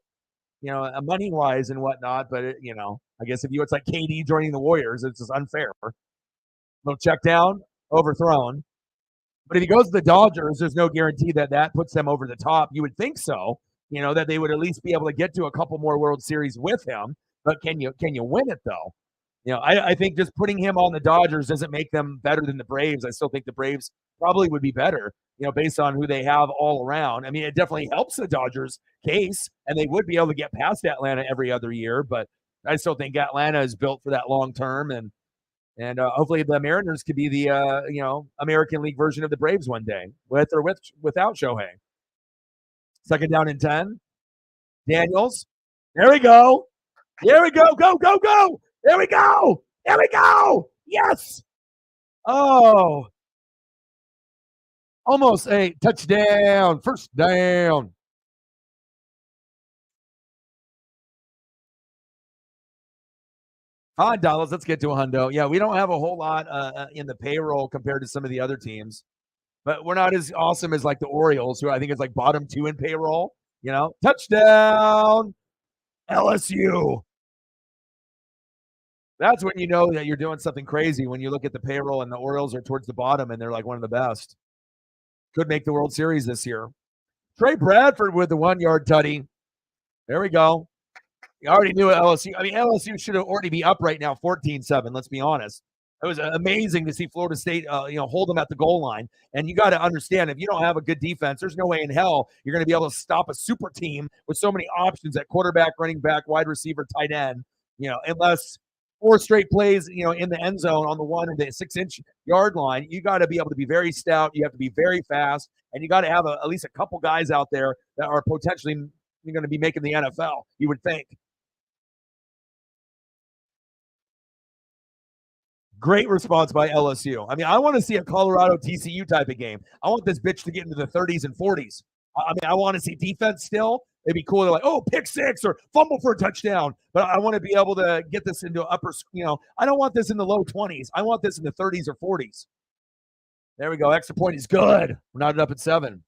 a money wise and whatnot. But I guess if it's like KD joining the Warriors, it's just unfair. No check down, overthrown. But if he goes to the Dodgers, there's no guarantee that that puts them over the top. You would think so, that they would at least be able to get to a couple more World Series with him. But can you win it though? I think just putting him on the Dodgers doesn't make them better than the Braves. I still think the Braves probably would be better, based on who they have all around. I mean, it definitely helps the Dodgers case, and they would be able to get past Atlanta every other year. But I still think Atlanta is built for that long term, and hopefully the Mariners could be the American League version of the Braves one day, with or without Shohei. Second down and 10. Daniels. There we go. There we go. Go, go, go. There we go. There we go. Yes. Oh, almost a touchdown. First down. $5. Let's get to a hundo. Yeah, we don't have a whole lot in the payroll compared to some of the other teams, but we're not as awesome as like the Orioles, who I think is like bottom 2 in payroll. Touchdown, LSU. That's when you know that you're doing something crazy, when you look at the payroll and the Orioles are towards the bottom and they're like one of the best. Could make the World Series this year. Trey Bradford with the 1-yard tutty. There we go. You already knew LSU. I mean, LSU should have already be up right now, 14-7. Let's be honest. It was amazing to see Florida State, hold them at the goal line. And you got to understand, if you don't have a good defense, there's no way in hell you're going to be able to stop a super team with so many options at quarterback, running back, wide receiver, tight end. Unless 4 straight plays, in the end zone on the 1 and the 6-inch yard line, you got to be able to be very stout. You have to be very fast, and you got to have at least a couple guys out there that are potentially going to be making the NFL. You would think. Great response by LSU. I mean, I want to see a Colorado TCU type of game. I want this bitch to get into the 30s and 40s. I mean, I want to see defense still. It'd be cool. They're like, oh, pick 6 or fumble for a touchdown. But I want to be able to get this into upper, I don't want this in the low 20s. I want this in the 30s or 40s. There we go. Extra point is good. We're not up at 7.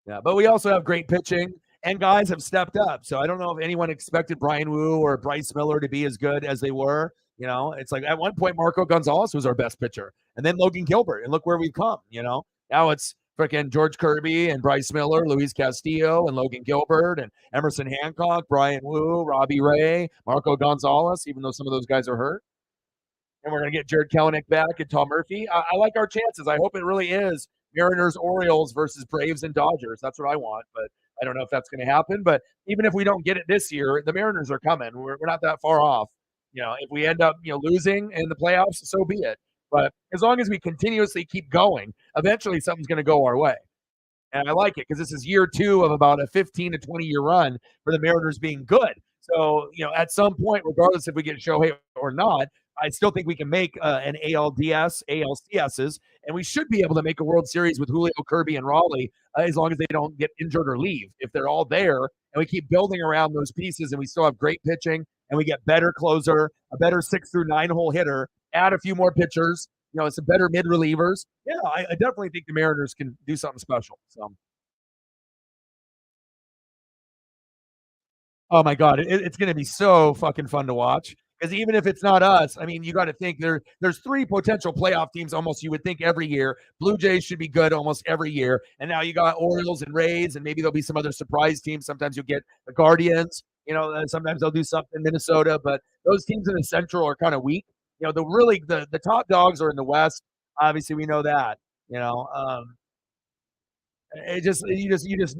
Yeah, but we also have great pitching, and guys have stepped up. So I don't know if anyone expected Brian Wu or Bryce Miller to be as good as they were. It's like at one point Marco Gonzalez was our best pitcher, and then Logan Gilbert, and look where we've come. Now it's freaking George Kirby and Bryce Miller, Luis Castillo and Logan Gilbert and Emerson Hancock, Brian Wu, Robbie Ray, Marco Gonzalez, even though some of those guys are hurt. And we're going to get Jared Kelenic back and Tom Murphy. I like our chances. I hope it really is Mariners, Orioles versus Braves and Dodgers. That's what I want, but I don't know if that's going to happen. But even if we don't get it this year, the Mariners are coming. We're not that far off. If we end up losing in the playoffs, so be it. But as long as we continuously keep going, eventually something's going to go our way. And I like it because this is year 2 of about a 15 to 20-year run for the Mariners being good. So, at some point, regardless if we get Shohei or not, I still think we can make an ALDS, ALCSs, and we should be able to make a World Series with Julio, Kirby, and Raleigh as long as they don't get injured or leave. If they're all there and we keep building around those pieces and we still have great pitching and we get better closer, a better 6 through 9 hole hitter, add a few more pitchers, some better mid relievers. Yeah, I definitely think the Mariners can do something special. So. Oh my God, it's going to be so fucking fun to watch. Because even if it's not us, I mean, you got to think there's 3 potential playoff teams almost you would think every year. Blue Jays should be good almost every year. And now you got Orioles and Rays, and maybe there'll be some other surprise teams. Sometimes you'll get the Guardians, sometimes they'll do something in Minnesota. But those teams in the Central are kind of weak. The top dogs are in the West. Obviously, we know that. You just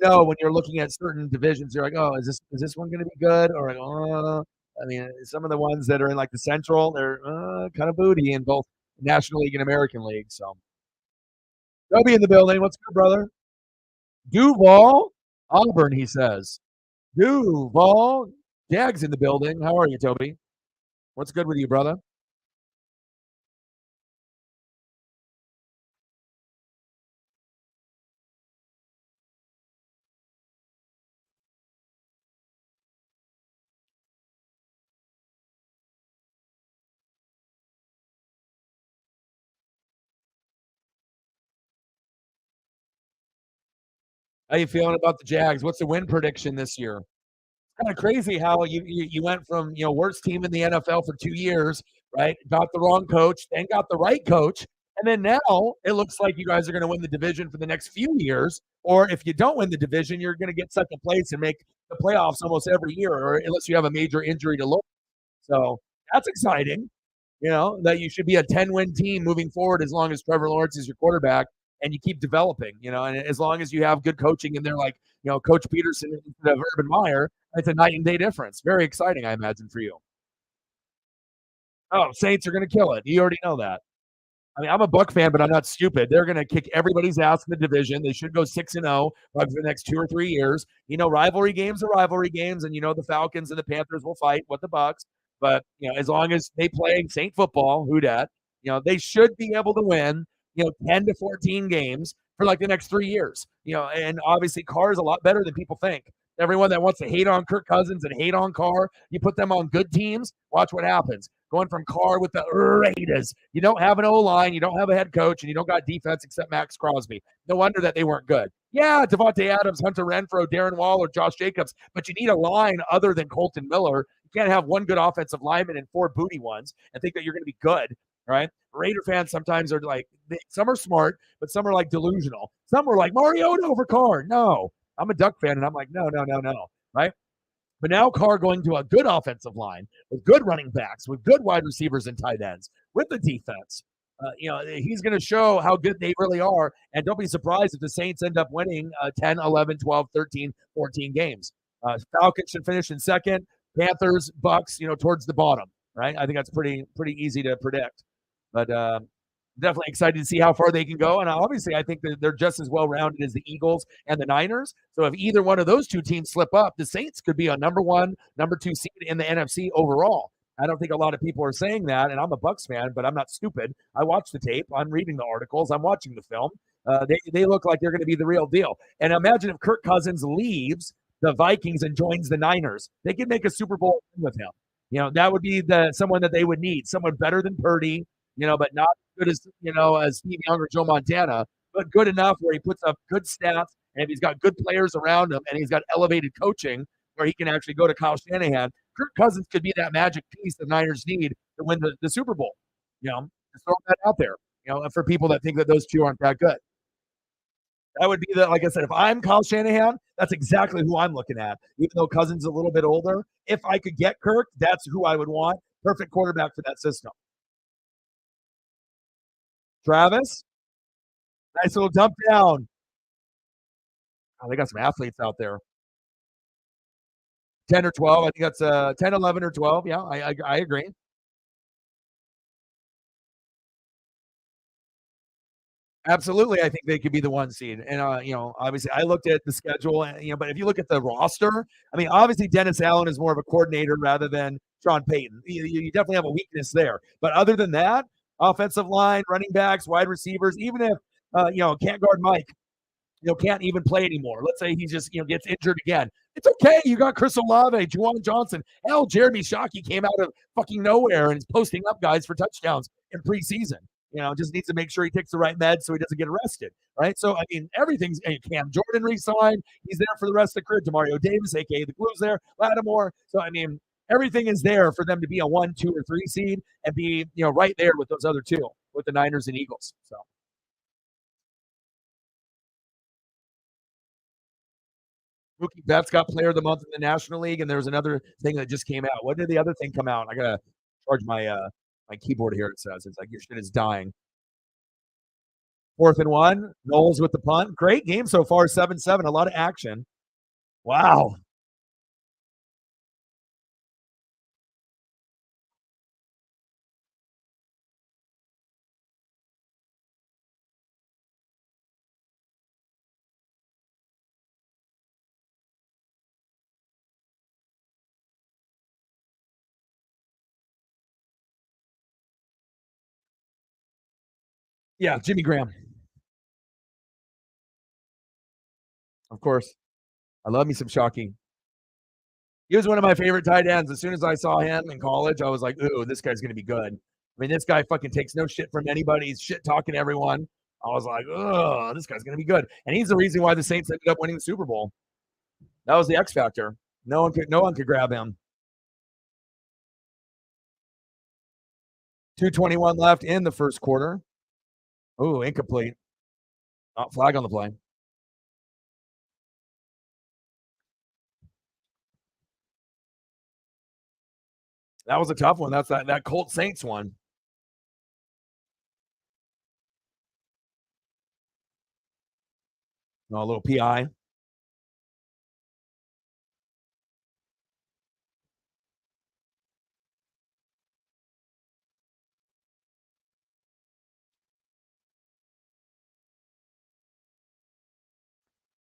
know when you're looking at certain divisions, you're like, oh, is this one going to be good? Or like, oh, I mean, some of the ones that are in like the Central, they're kind of booty in both National League and American League. So, Toby in the building. What's good, brother? Duval, Auburn. He says, Duval, Jags in the building. How are you, Toby? What's good with you, brother? How you feeling about the Jags? What's the win prediction this year? Kind of crazy how you went from worst team in the NFL for 2 years, right? Got the wrong coach, then got the right coach, and then now it looks like you guys are going to win the division for the next few years. Or if you don't win the division, you're going to get second place and make the playoffs almost every year, or unless you have a major injury to look. So that's exciting. That you should be a 10-win team moving forward as long as Trevor Lawrence is your quarterback and you keep developing, and as long as you have good coaching and they're like, Coach Peterson instead of Urban Meyer, it's a night and day difference. Very exciting, I imagine, for you. Oh, Saints are going to kill it. You already know that. I mean, I'm a Buck fan, but I'm not stupid. They're going to kick everybody's ass in the division. They should go 6-0 for the next 2 or 3 years. Rivalry games are rivalry games, and the Falcons and the Panthers will fight with the Bucks. But as long as they play Saint football, who dat, they should be able to win 10 to 14 games for like the next 3 years. And obviously Carr is a lot better than people think. Everyone that wants to hate on Kirk Cousins and hate on Carr, you put them on good teams, watch what happens. Going from Carr with the Raiders, you don't have an O-line, you don't have a head coach, and you don't got defense except Max Crosby. No wonder that they weren't good. Yeah, Devontae Adams, Hunter Renfrow, Darren Waller, Josh Jacobs, but you need a line other than Colton Miller. You can't have one good offensive lineman and 4 booty ones and think that you're going to be good, right? Raider fans sometimes are like, some are smart, but some are like delusional. Some are like Mariota over Carr. No, I'm a Duck fan, and I'm like, no, right? But now Carr going to a good offensive line with good running backs, with good wide receivers and tight ends, with the defense. He's going to show how good they really are. And don't be surprised if the Saints end up winning 10, 11, 12, 13, 14 games. Falcons should finish in second. Panthers, Bucks, towards the bottom, right? I think that's pretty easy to predict. But definitely excited to see how far they can go. And obviously, I think that they're just as well-rounded as the Eagles and the Niners. So if either one of those two teams slip up, the Saints could be a number 1, number 2 seed in the NFC overall. I don't think a lot of people are saying that, and I'm a Bucs fan, but I'm not stupid. I watch the tape. I'm reading the articles. I'm watching the film. They look like they're going to be the real deal. And imagine if Kirk Cousins leaves the Vikings and joins the Niners. They could make a Super Bowl with him. That would be someone that they would need, someone better than Purdy, but not good as Steve Young or Joe Montana, but good enough where he puts up good stats, and if he's got good players around him and he's got elevated coaching where he can actually go to Kyle Shanahan, Kirk Cousins could be that magic piece the Niners need to win the Super Bowl. Just throw that out there, for people that think that those two aren't that good. That would be like I said, if I'm Kyle Shanahan, that's exactly who I'm looking at. Even though Cousins is a little bit older, if I could get Kirk, that's who I would want. Perfect quarterback for that system. Travis, nice little dump down. Oh, they got some athletes out there. 10 or 12. I think that's 10, 11, or 12. Yeah, I agree. Absolutely, I think they could be the 1 seed. And obviously, I looked at the schedule, and but if you look at the roster, I mean, obviously Dennis Allen is more of a coordinator rather than Sean Payton. You definitely have a weakness there. But other than that, offensive line, running backs, wide receivers, even if can't guard Mike, can't even play anymore. Let's say he just gets injured again. It's okay. You got Chris Olave, Juwan Johnson. Hell, Jeremy Shockey came out of fucking nowhere and is posting up guys for touchdowns in preseason. Just needs to make sure he takes the right meds so he doesn't get arrested, right? So, I mean, everything's Cam Jordan re-signed. He's there for the rest of the career. Demario Davis, a.k.a. the Blues there. Lattimore. So, I mean, everything is there for them to be a 1, 2, or 3 seed and be, right there with those other two, with the Niners and Eagles. So. Mookie Betts got Player of the Month in the National League, and there was another thing that just came out. What did the other thing come out? I gotta charge my keyboard here. It says it's like your shit is dying. 4th and 1. Knowles with the punt. Great game so far. 7-7. A lot of action. Wow. Yeah, Jimmy Graham. Of course. I love me some Shockey. He was one of my favorite tight ends. As soon as I saw him in college, I was like, ooh, this guy's going to be good. I mean, this guy fucking takes no shit from anybody. He's shit talking everyone. I was like, oh, this guy's going to be good. And he's the reason why the Saints ended up winning the Super Bowl. That was the X factor. No one could grab him. 2:21 left in the first quarter. Oh, incomplete. Not flag on the play. That was a tough one. That's that Colt Saints one. A little PI.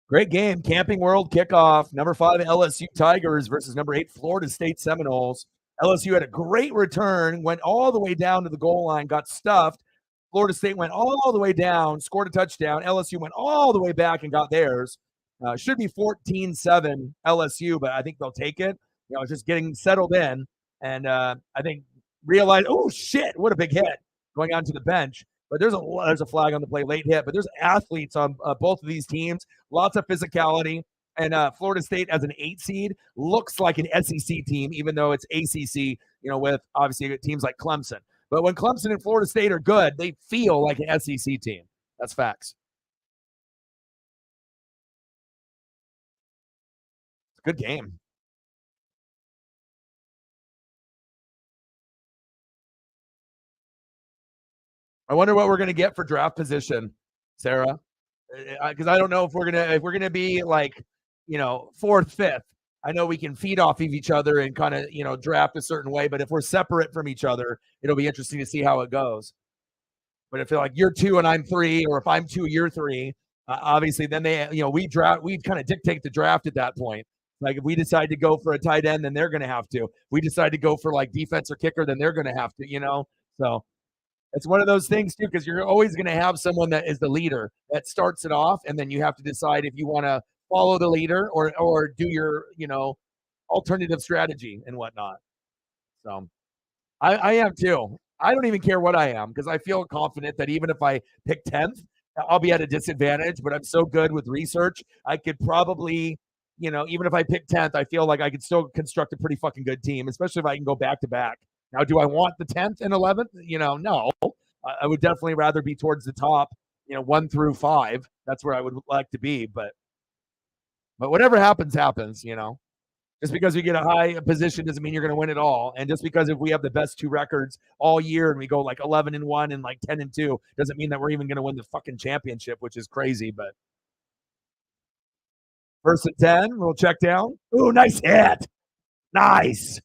Great game. Camping World kickoff. Number 5 LSU Tigers versus number 8 Florida State Seminoles. LSU had a great return, went all the way down to the goal line, got stuffed. Florida State went all the way down, scored a touchdown. LSU went all the way back and got theirs. Should be 14-7 LSU, but I think they'll take it. Just getting settled in. And I think realized, oh, shit, what a big hit going on to the bench. But there's a flag on the play, late hit. But there's athletes on both of these teams, lots of physicality. And Florida State as an 8 seed looks like an SEC team, even though it's ACC, with obviously teams like Clemson. But when Clemson and Florida State are good, they feel like an SEC team. That's facts. It's a good game. I wonder what we're going to get for draft position, Sarah, because I don't know if we're gonna be like, 4th, 5th. I know we can feed off of each other and kind of draft a certain way, but if we're separate from each other, it'll be interesting to see how it goes. But if like you're 2 and I'm 3, or if I'm 2, you're 3, obviously then we kind of dictate the draft at that point. Like if we decide to go for a tight end, then they're going to have to. If we decide to go for like defense or kicker, then they're going to have to. So it's one of those things too, because you're always going to have someone that is the leader that starts it off, and then you have to decide if you want to follow the leader or do your alternative strategy and whatnot. So I am too. I don't even care what I am, because I feel confident that even if I pick 10th, I'll be at a disadvantage. But I'm so good with research, I could probably, even if I pick 10th, I feel like I could still construct a pretty fucking good team, especially if I can go back to back. Now, do I want the 10th and 11th? No. I would definitely rather be towards the top, 1 through 5. That's where I would like to be. But whatever happens, happens, Just because we get a high position doesn't mean you're going to win it all. And just because if we have the best 2 records all year and we go like 11-1 and like 10-2, doesn't mean that we're even going to win the fucking championship, which is crazy. But 1st and 10, we'll check down. Ooh, nice hit. Nice.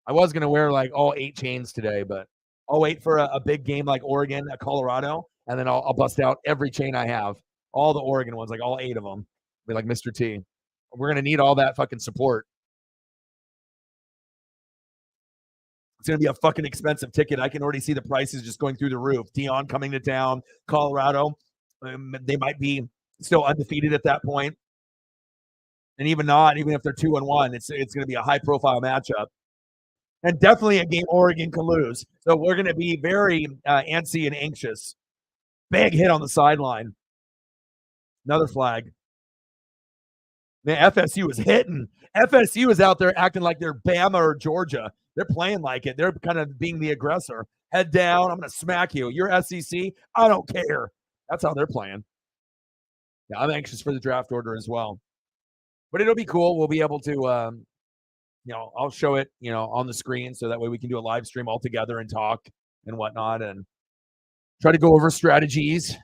I was going to wear like all 8 chains today, but I'll wait for a big game like Oregon at Colorado, and then I'll bust out every chain I have. All the Oregon ones, like all 8 of them. Be like Mr. T. We're going to need all that fucking support. It's going to be a fucking expensive ticket. I can already see the prices just going through the roof. Dion coming to town, Colorado. They might be still undefeated at that point. And even if they're 2-1, it's going to be a high-profile matchup. And definitely a game Oregon can lose. So we're going to be very antsy and anxious. Big hit on the sideline. Another flag. Man, FSU is hitting. FSU is out there acting like they're Bama or Georgia. They're playing like it. They're kind of being the aggressor. Head down. I'm going to smack you. You're SEC. I don't care. That's how they're playing. Yeah, I'm anxious for the draft order as well. But it'll be cool. We'll be able to I'll show it, on the screen, so that way we can do a live stream all together and talk and whatnot and try to go over strategies.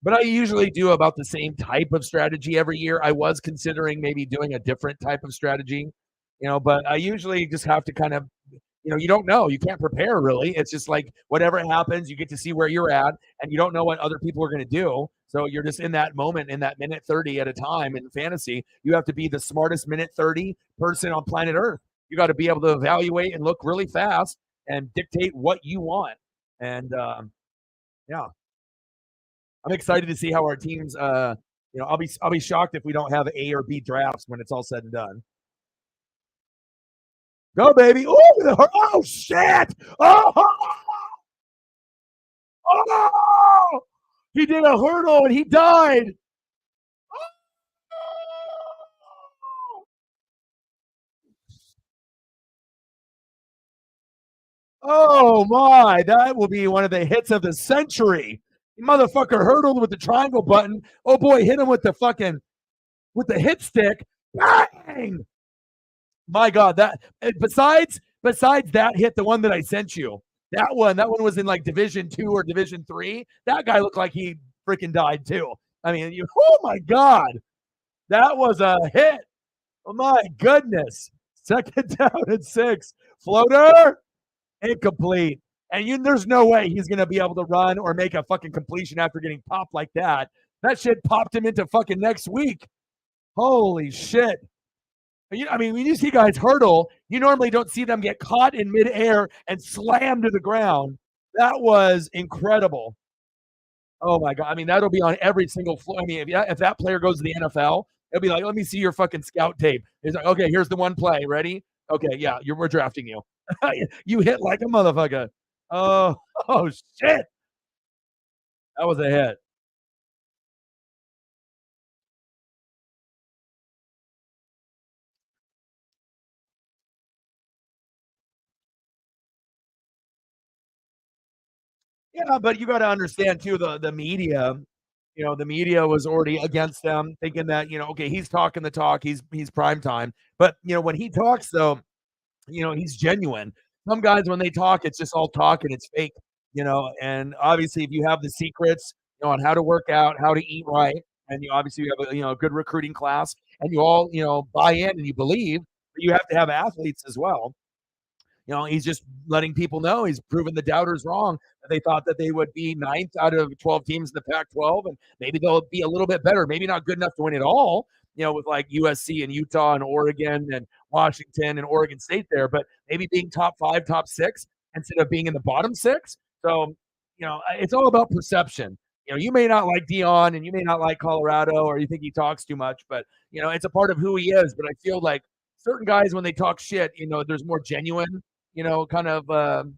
But I usually do about the same type of strategy every year. I was considering maybe doing a different type of strategy, but I usually just have to kind of, you don't know. You can't prepare, really. It's just like whatever happens, you get to see where you're at, and you don't know what other people are going to do. So you're just in that moment, in that minute 30 at a time in fantasy. You have to be the smartest minute 30 person on planet Earth. You got to be able to evaluate and look really fast and dictate what you want. And yeah, I'm excited to see how our teams. I'll be shocked if we don't have A or B drafts when it's all said and done. Go, baby. Oh, Oh shit! Oh, oh! He did a hurdle and he died. Oh my, that will be one of the hits of the century. Motherfucker hurdled with the triangle button. Oh boy, hit him with the fucking with the hit stick. Bang! My God, that besides that hit, the one that I sent you, that one was in like Division 2 or Division 3. That guy looked like he freaking died too. I mean, oh my God, that was a hit. Oh my goodness. Second down and 6. Floater, incomplete. And there's no way he's going to be able to run or make a fucking completion after getting popped like that. That shit popped him into fucking next week. Holy shit. I mean, when you see guys hurdle, you normally don't see them get caught in midair and slammed to the ground. That was incredible. Oh my God. I mean, that'll be on every single floor. I mean, if that player goes to the NFL, it'll be like, let me see your fucking scout tape. It's like, okay, here's the one play. Ready? Okay, yeah, we're drafting you. You hit like a motherfucker. Oh, oh shit. That was a hit. Yeah, but you got to understand too the media. The media was already against them, thinking that okay, he's talking the talk, he's prime time. But when he talks, though, he's genuine. Some guys, when they talk, it's just all talk and it's fake. And obviously, if you have the secrets, on how to work out, how to eat right, and obviously you have a good recruiting class, and you all buy in and you believe, but you have to have athletes as well. He's just letting people know he's proven the doubters wrong. They thought that they would be ninth out of 12 teams in the Pac-12, and maybe they'll be a little bit better. Maybe not good enough to win it all, with like USC and Utah and Oregon and Washington and Oregon State there, but maybe being top 5, top 6 instead of being in the bottom 6. So, it's all about perception. You may not like Dion and you may not like Colorado or you think he talks too much, but it's a part of who he is. But I feel like certain guys, when they talk shit, there's more genuine kind of,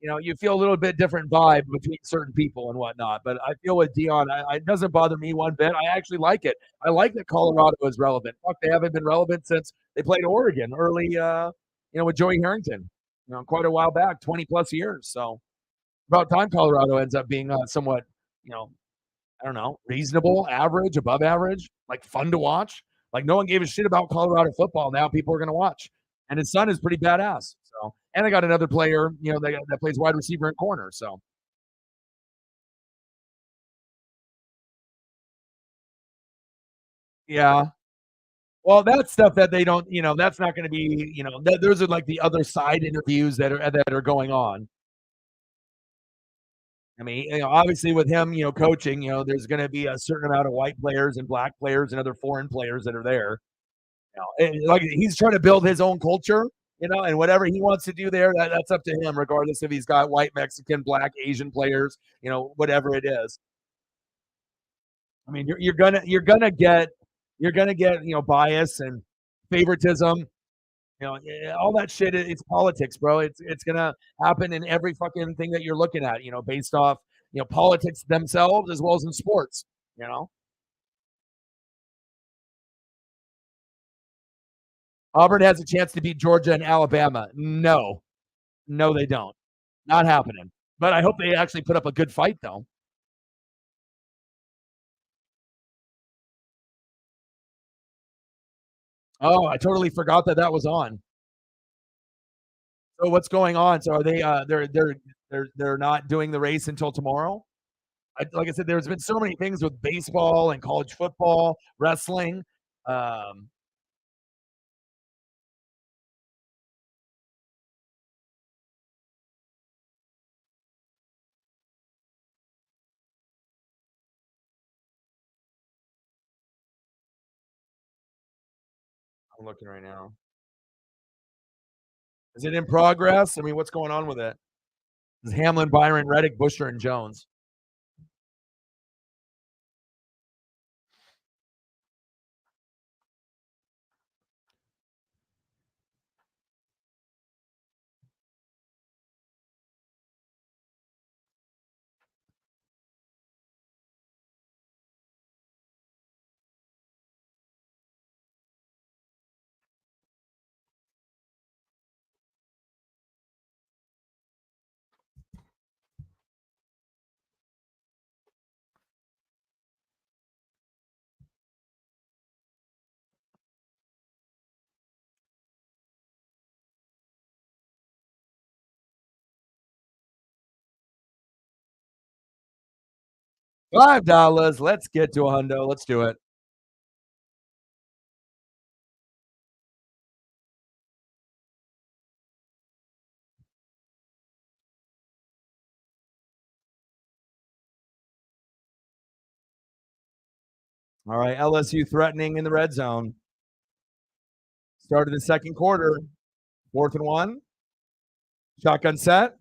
you feel a little bit different vibe between certain people and whatnot. But I feel with Dion, it doesn't bother me one bit. I actually like it. I like that Colorado is relevant. Fuck, they haven't been relevant since they played Oregon early, with Joey Harrington, quite a while back, 20 plus years. So about time Colorado ends up being somewhat, you know, I don't know, reasonable, average, above average, like fun to watch. Like no one gave a shit about Colorado football. Now people are going to watch, and his son is pretty badass. So, and I got another player, that plays wide receiver and corner. So, yeah. Well, that's stuff that they don't, that's not going to be, those are like the other side interviews that are going on. I mean, obviously with him, coaching, there's going to be a certain amount of white players and black players and other foreign players that are there. Like he's trying to build his own culture, and whatever he wants to do there, that's up to him, regardless if he's got white, Mexican, black, Asian players, whatever it is. I mean, you're gonna get bias and favoritism. All that shit. It's politics, bro. It's gonna happen in every fucking thing that you're looking at. Based off politics themselves as well as in sports. You know, Auburn has a chance to beat Georgia and Alabama. No, no, they don't. Not happening. But I hope they actually put up a good fight, though. Oh, I totally forgot that was on. So what's going on? So are they? They're not doing the race until tomorrow. Like I said, there's been so many things with baseball and college football, wrestling. Um, I'm looking right now. Is it in progress? I mean, what's going on with it? Is Hamlin, Byron, Reddick, Busher, and Jones? $5. Let's get to a hundo. Let's do it. All right, LSU threatening in the red zone. Started the second quarter. 4th and 1. Shotgun set.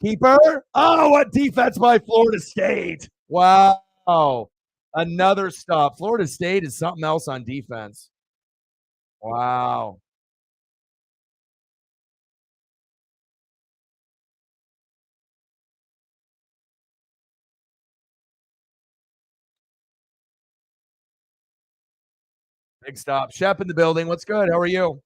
Keeper. Oh, what defense by Florida State. Wow. Another stop. Florida State is something else on defense. Wow. Big stop. Shep in the building. What's good? How are you?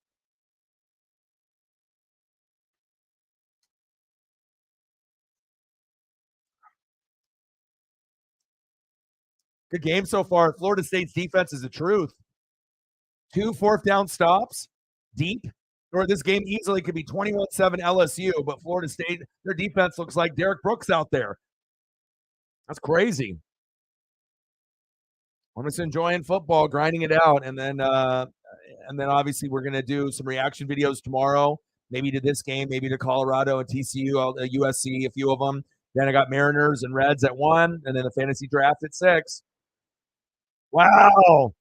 Good game so far. Florida State's defense is the truth. 2 fourth down stops deep. Or this game easily could be 21-7 LSU, but Florida State, their defense looks like Derek Brooks out there. That's crazy. I'm just enjoying football, grinding it out, and then obviously we're gonna do some reaction videos tomorrow. Maybe to this game, maybe to Colorado and TCU, USC, a few of them. Then I got Mariners and Reds at 1, and then the fantasy draft at 6. Wow,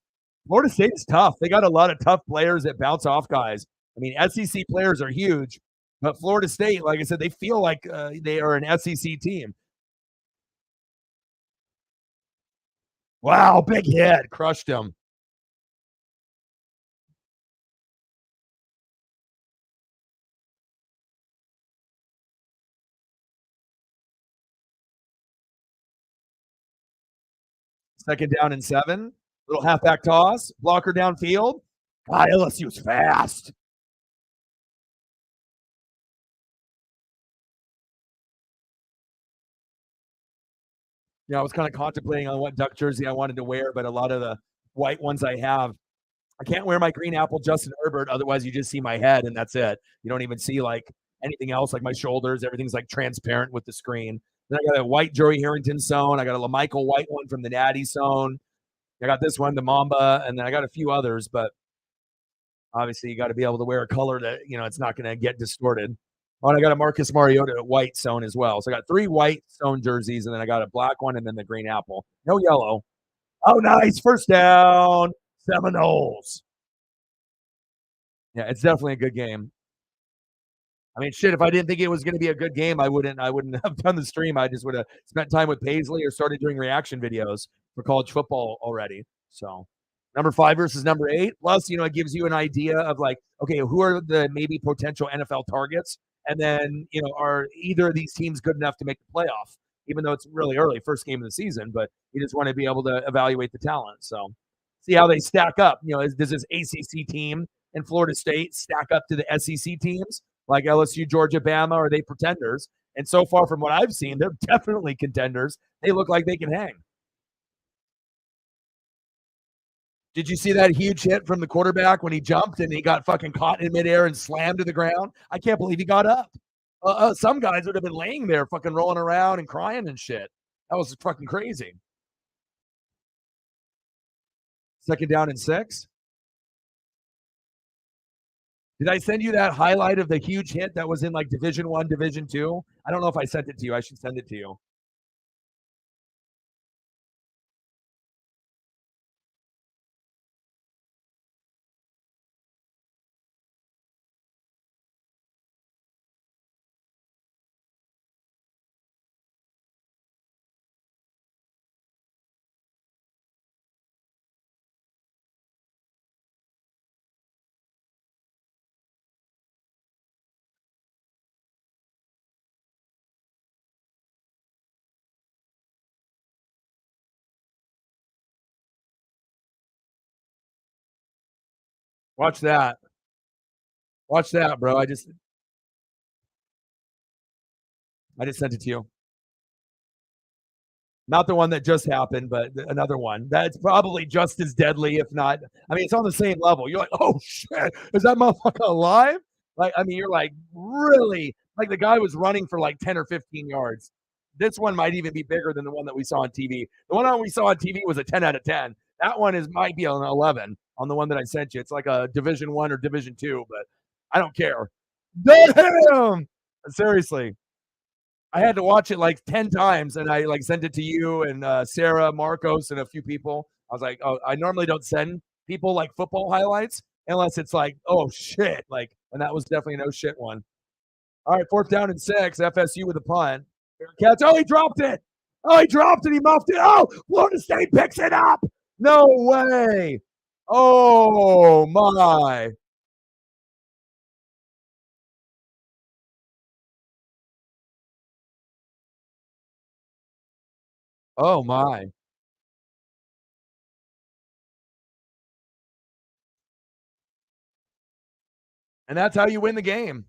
Florida State is tough. They got a lot of tough players that bounce off guys. I mean, SEC players are huge, but Florida State, like I said, they feel like they are an SEC team. Wow, big hit, crushed him. Second down and 7. Little halfback toss, blocker downfield. God, LSU's fast. Yeah, I was kind of contemplating on what duck jersey I wanted to wear, but a lot of the white ones I have, I can't wear my green apple Justin Herbert. Otherwise, you just see my head and that's it. You don't even see like anything else, like my shoulders. Everything's like transparent with the screen. Then I got a white Joey Harrington sewn. I got a LaMichael White one from the Natty sewn. I got this one, the Mamba, and then I got a few others, but obviously you got to be able to wear a color that, it's not going to get distorted. Oh, and I got a Marcus Mariota white sewn as well. So I got 3 white sewn jerseys, and then I got a black one and then the green apple. No yellow. Oh, nice. First down. Seminoles. Yeah, it's definitely a good game. I mean, shit, if I didn't think it was going to be a good game, I wouldn't have done the stream. I just would have spent time with Paisley or started doing reaction videos for college football already. So number 5 versus number 8. Plus, it gives you an idea of like, okay, who are the maybe potential NFL targets? And then, are either of these teams good enough to make the playoff? Even though it's really early, first game of the season, but you just want to be able to evaluate the talent. So see how they stack up. Does this ACC team and Florida State stack up to the SEC teams like LSU, Georgia, Bama? Are they pretenders? And so far from what I've seen, they're definitely contenders. They look like they can hang. Did you see that huge hit from the quarterback when he jumped and he got fucking caught in midair and slammed to the ground? I can't believe he got up. Some guys would have been laying there fucking rolling around and crying and shit. That was fucking crazy. Second down and 6. Did I send you that highlight of the huge hit that was in like Division 1, Division 2? I don't know if I sent it to you. I should send it to you. Watch that. Watch that, bro. I just sent it to you. Not the one that just happened, but another one that's probably just as deadly, if not. I mean, it's on the same level. You're like, oh shit, is that motherfucker alive? Like, I mean, you're like, really? Like the guy was running for like 10 or 15 yards. This one might even be bigger than the one that we saw on TV. The one we saw on TV was a 10 out of 10. That one might be an 11 on the one that I sent you. It's like a Division 1 or Division 2, but I don't care. Damn! Seriously. I had to watch it like 10 times, and I like sent it to you and Sarah, Marcos, and a few people. I was like, oh, I normally don't send people like football highlights unless it's like, oh shit, like, and that was definitely no shit one. All right, 4th down and 6. FSU with a punt. Catch. Oh, he dropped it. Oh, he dropped it. He muffed it. Oh, Florida State picks it up. No way. Oh my. Oh my. And that's how you win the game.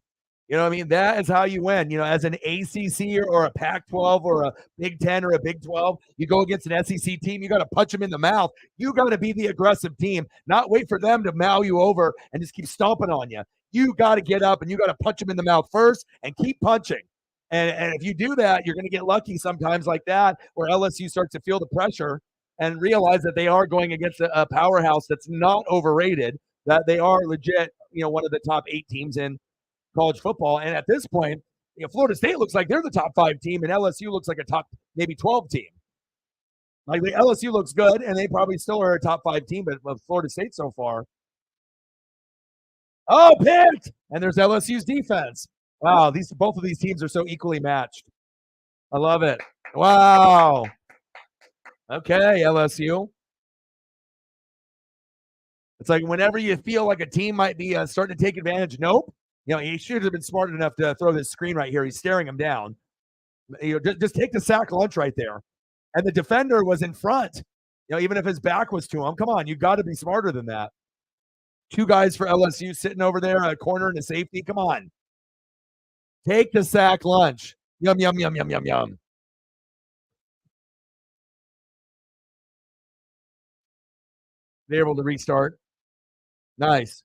You know what I mean? That is how you win. You know, as an ACC or a Pac 12 or a Big 10 or a Big 12, you go against an SEC team, you got to punch them in the mouth. You got to be the aggressive team, not wait for them to mow you over and just keep stomping on you. You got to get up and you got to punch them in the mouth first and keep punching. And if you do that, you're going to get lucky sometimes like that, where LSU starts to feel the pressure and realize that they are going against a powerhouse that's not overrated, that they are legit, you know, one of the top 8 teams in college football. And at this point, you know, Florida State looks like they're the top 5 team, and LSU looks like a top maybe 12 team. Like the LSU looks good, and they probably still are a top 5 team, but Florida State so far. Oh, picked! And there's LSU's defense. Wow, both of these teams are so equally matched. I love it. Wow. Okay, LSU. It's like whenever you feel like a team might be starting to take advantage, nope. You know, he should have been smart enough to throw this screen right here. He's staring him down. You know, just take the sack lunch right there. And the defender was in front. You know, even if his back was to him, come on, you got to be smarter than that. 2 guys for LSU sitting over there, a corner and a safety. Come on, take the sack lunch. Yum yum yum yum yum yum. They're able to restart. Nice.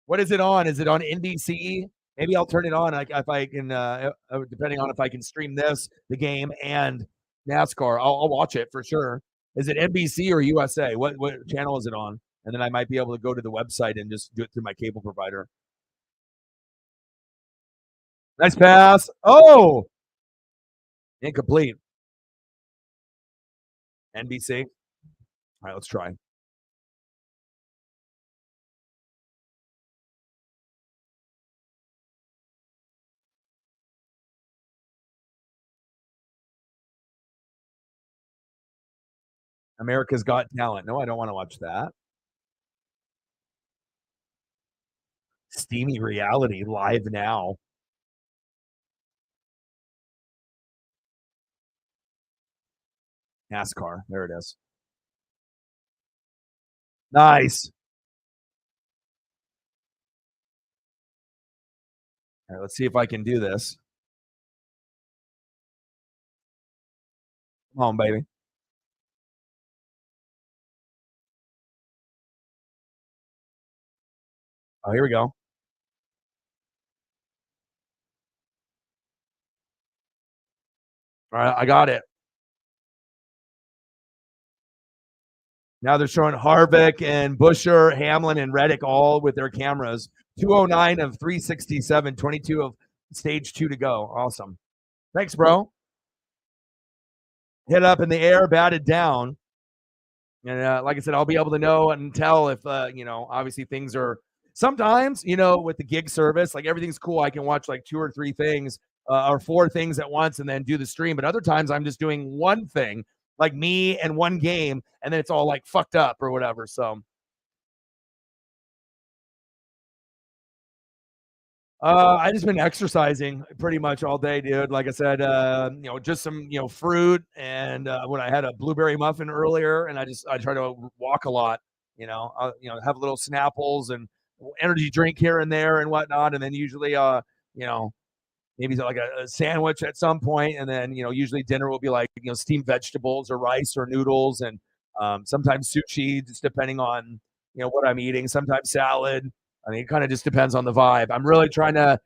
What is it on? Is it on NBC? Maybe I'll turn it on if I can, depending on if I can stream the game, and NASCAR. I'll watch it for sure. Is it NBC or USA? What channel is it on? And then I might be able to go to the website and just do it through my cable provider. Nice pass. Oh, incomplete. NBC. All right, let's try. America's Got Talent. No, I don't want to watch that. Steamy Reality live now. NASCAR. There it is. Nice. All right, let's see if I can do this. Come on, baby. Oh, here we go. All right, I got it. Now they're showing Harvick and Busher, Hamlin, and Reddick all with their cameras. 209 of 367, 22 of stage 2 to go. Awesome. Thanks, bro. Hit up in the air, batted down. And like I said, I'll be able to know and tell if, you know, obviously things are sometimes, you know, with the gig service, like everything's cool. I can watch like 2 or 3 things or 4 things at once and then do the stream. But other times I'm just doing one thing, like me and one game, and then it's all like fucked up or whatever. So I just been exercising pretty much all day, dude. Like I said, you know, just some, you know, fruit, and when I had a blueberry muffin earlier, and I try to walk a lot, you know, have little Snapples and energy drink here and there and whatnot, and then usually, you know, maybe like a sandwich at some point, and then you know, usually dinner will be like, you know, steamed vegetables or rice or noodles, and sometimes sushi, just depending on, you know, what I'm eating. Sometimes salad. I mean, it kind of just depends on the vibe. I'm really trying to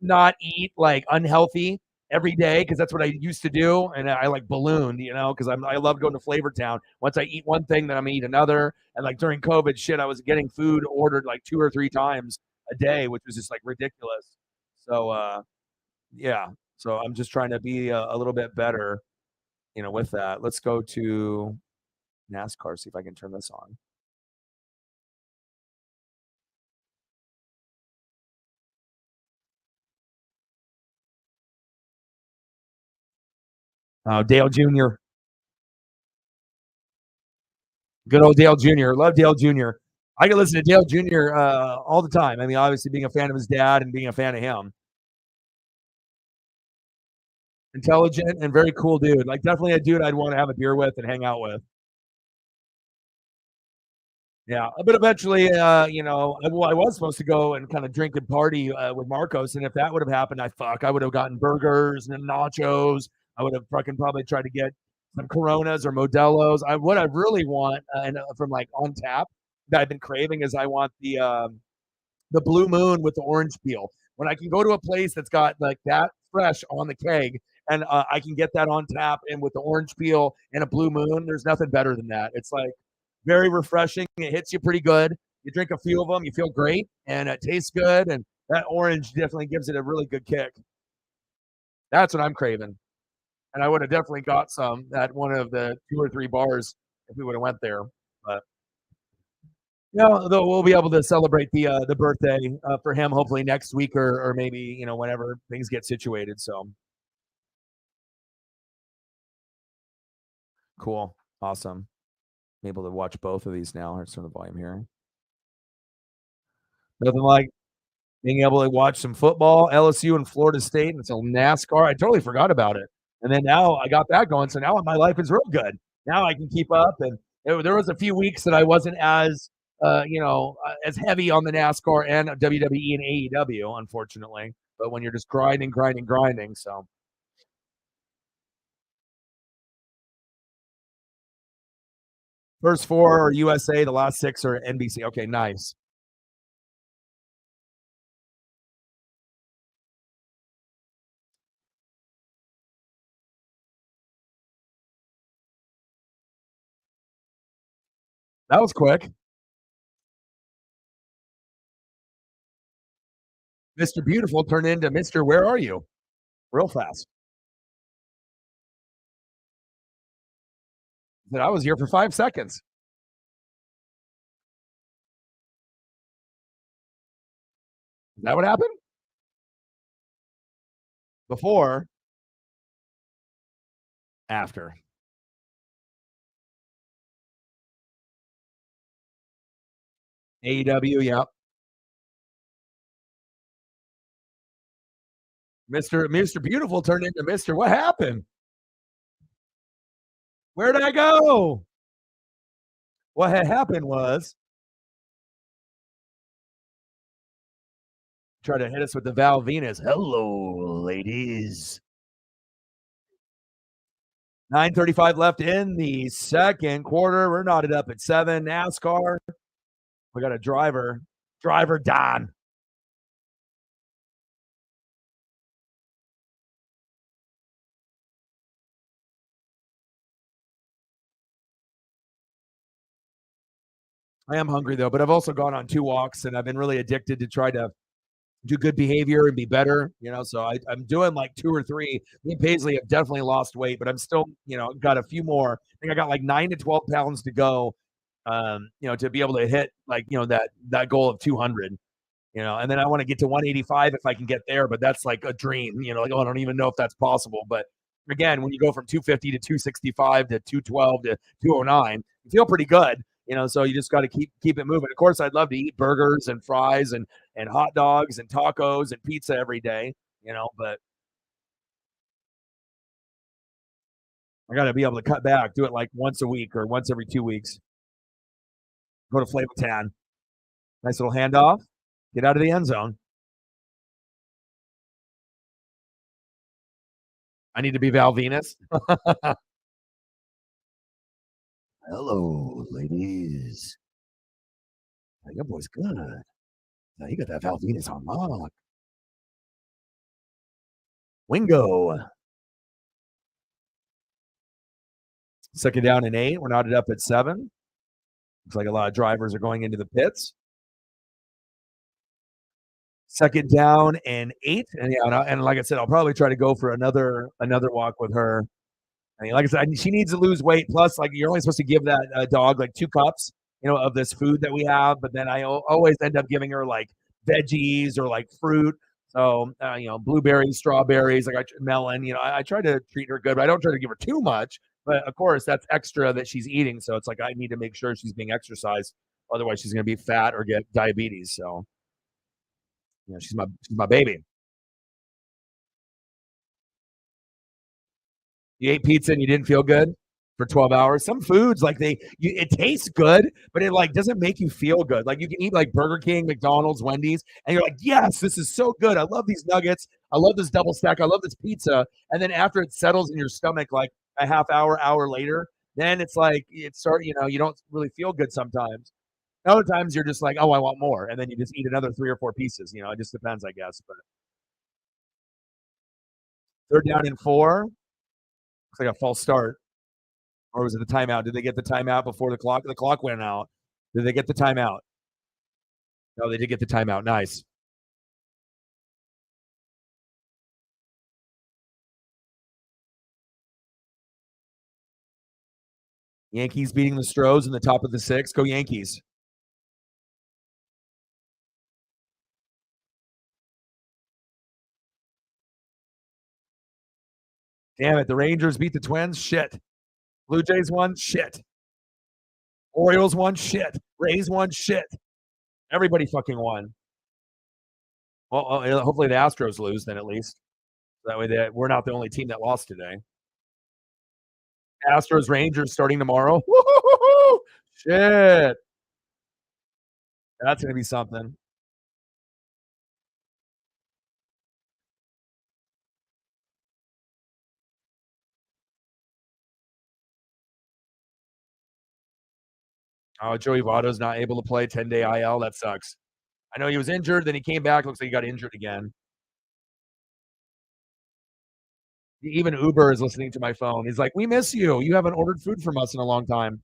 not eat like unhealthy, every day because that's what I used to do, and I like ballooned, because I love going to Flavor Town. Once I eat one thing, then I'm gonna eat another. And like during COVID, shit, I was getting food ordered like 2 or 3 times a day, which was just like ridiculous. So yeah, so I'm just trying to be a little bit better, with that. Let's go to NASCAR. See if I can turn this on. Dale Jr. Good old Dale Jr. Love Dale Jr. I can listen to Dale Jr. All the time. I mean, obviously being a fan of his dad and being a fan of him. Intelligent and very cool dude. Like definitely a dude I'd want to have a beer with and hang out with. Yeah, but eventually, I was supposed to go and kind of drink and party with Marcos, and if that would have happened, I would have gotten burgers and nachos. I would have fucking probably tried to get some Coronas or Modelo's. What I really want, and from like on tap that I've been craving is I want the Blue Moon with the orange peel. When I can go to a place that's got like that fresh on the keg, and I can get that on tap and with the orange peel and a Blue Moon, there's nothing better than that. It's like very refreshing. It hits you pretty good. You drink a few of them, you feel great, and it tastes good. And that orange definitely gives it a really good kick. That's what I'm craving. And I would have definitely got some at one of the 2 or 3 bars if we would have went there. But though we'll be able to celebrate the birthday for him hopefully next week or maybe whenever things get situated. So cool, awesome. I'm able to watch both of these now. Let's turn the volume here. Nothing like being able to watch some football, LSU and Florida State, and some NASCAR. I totally forgot about it, and then now I got that going. So now my life is real good. Now I can keep up, and there was a few weeks that I wasn't as heavy on the NASCAR and WWE and AEW, unfortunately. But when you're just grinding, grinding, grinding, so first 4 are USA, the last 6 are NBC. Okay, nice. That was quick. Mr. Beautiful turned into Mr. Where Are You? Real fast. That I was here for 5 seconds. Is that what happened? Before, after. AEW, yep. Mr. Beautiful turned into Mr. What happened? Where did I go? What had happened was try to hit us with the Val Venus. Hello, ladies. 9:35 left in the second quarter. We're knotted up at 7. NASCAR. We got a driver. Driver Don. I am hungry though, but I've also gone on 2 walks and I've been really addicted to try to do good behavior and be better, So I'm doing like 2 or 3. Me and Paisley have definitely lost weight, but I'm still, got a few more. I think I got like 9 to 12 pounds to go, to be able to hit like, that goal of 200, and then I want to get to 185 if I can get there, but that's like a dream, like, I don't even know if that's possible. But again, when you go from 250 to 265 to 212 to 209, you feel pretty good, so you just got to keep it moving. Of course, I'd love to eat burgers and fries and hot dogs and tacos and pizza every day, but I got to be able to cut back, do it like once a week or once every 2 weeks. Go to Flavor Town. Nice little handoff. Get out of the end zone. I need to be Val Venus. Hello, ladies. Your boy's good. Now you got that Val Venus on lock. Wingo. Second down and 8. We're knotted up at 7. Looks like a lot of drivers are going into the pits. Second down and 8. And yeah, and like I said, I'll probably try to go for another walk with her. I mean, like I said, she needs to lose weight. Plus, like you're only supposed to give that dog like 2 cups, of this food that we have. But then I always end up giving her like veggies or like fruit. So blueberries, strawberries, like melon. I try to treat her good, but I don't try to give her too much. But of course, that's extra that she's eating. So it's like I need to make sure she's being exercised. Otherwise, she's going to be fat or get diabetes. So she's my baby. You ate pizza and you didn't feel good for 12 hours. Some foods like it tastes good, but it like doesn't make you feel good. Like you can eat like Burger King, McDonald's, Wendy's, and you're like, yes, this is so good. I love these nuggets. I love this double stack. I love this pizza. And then after it settles in your stomach, like a half hour later, then it's like you don't really feel good sometimes. Other times you're just like, oh, I want more, and then you just eat another 3 or 4 pieces. It just depends, I guess. But third down and 4. Looks like a false start. Or was it the timeout? Did they get the timeout before the clock? The clock went out. Did they get the timeout? No, they did get the timeout. Nice. Yankees beating the Stros in the top of the 6th. Go Yankees. Damn it. The Rangers beat the Twins. Shit. Blue Jays won. Shit. Orioles won. Shit. Rays won. Shit. Everybody fucking won. Well, hopefully the Astros lose then at least. That way we're not the only team that lost today. Astros Rangers starting tomorrow. Woo-hoo-hoo-hoo! Shit. That's going to be something. Oh, Joey Votto's not able to play 10-day IL. That sucks. I know he was injured, then he came back. Looks like he got injured again. Even Uber is listening to my phone. He's like, we miss you. You haven't ordered food from us in a long time.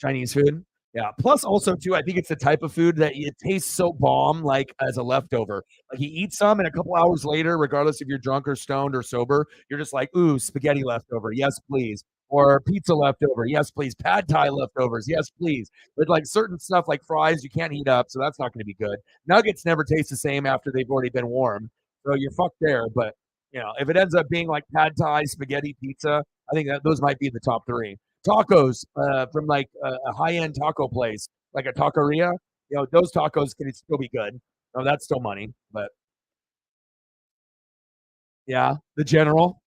Chinese food. Yeah. Plus, also too, I think it's the type of food that it tastes so bomb, like as a leftover. Like you eat some, and a couple hours later, regardless if you're drunk or stoned or sober, you're just like, ooh, spaghetti leftover, yes please, or pizza leftover, yes please, pad thai leftovers, yes please. But like certain stuff like fries, you can't heat up, so that's not going to be good. Nuggets never taste the same after they've already been warm, so you're fucked there. But if it ends up being like pad thai, spaghetti, pizza, I think that those might be the top 3 tacos from like a high-end taco place, like a taqueria. Those tacos can still be good. Oh, that's still money, but yeah, the general.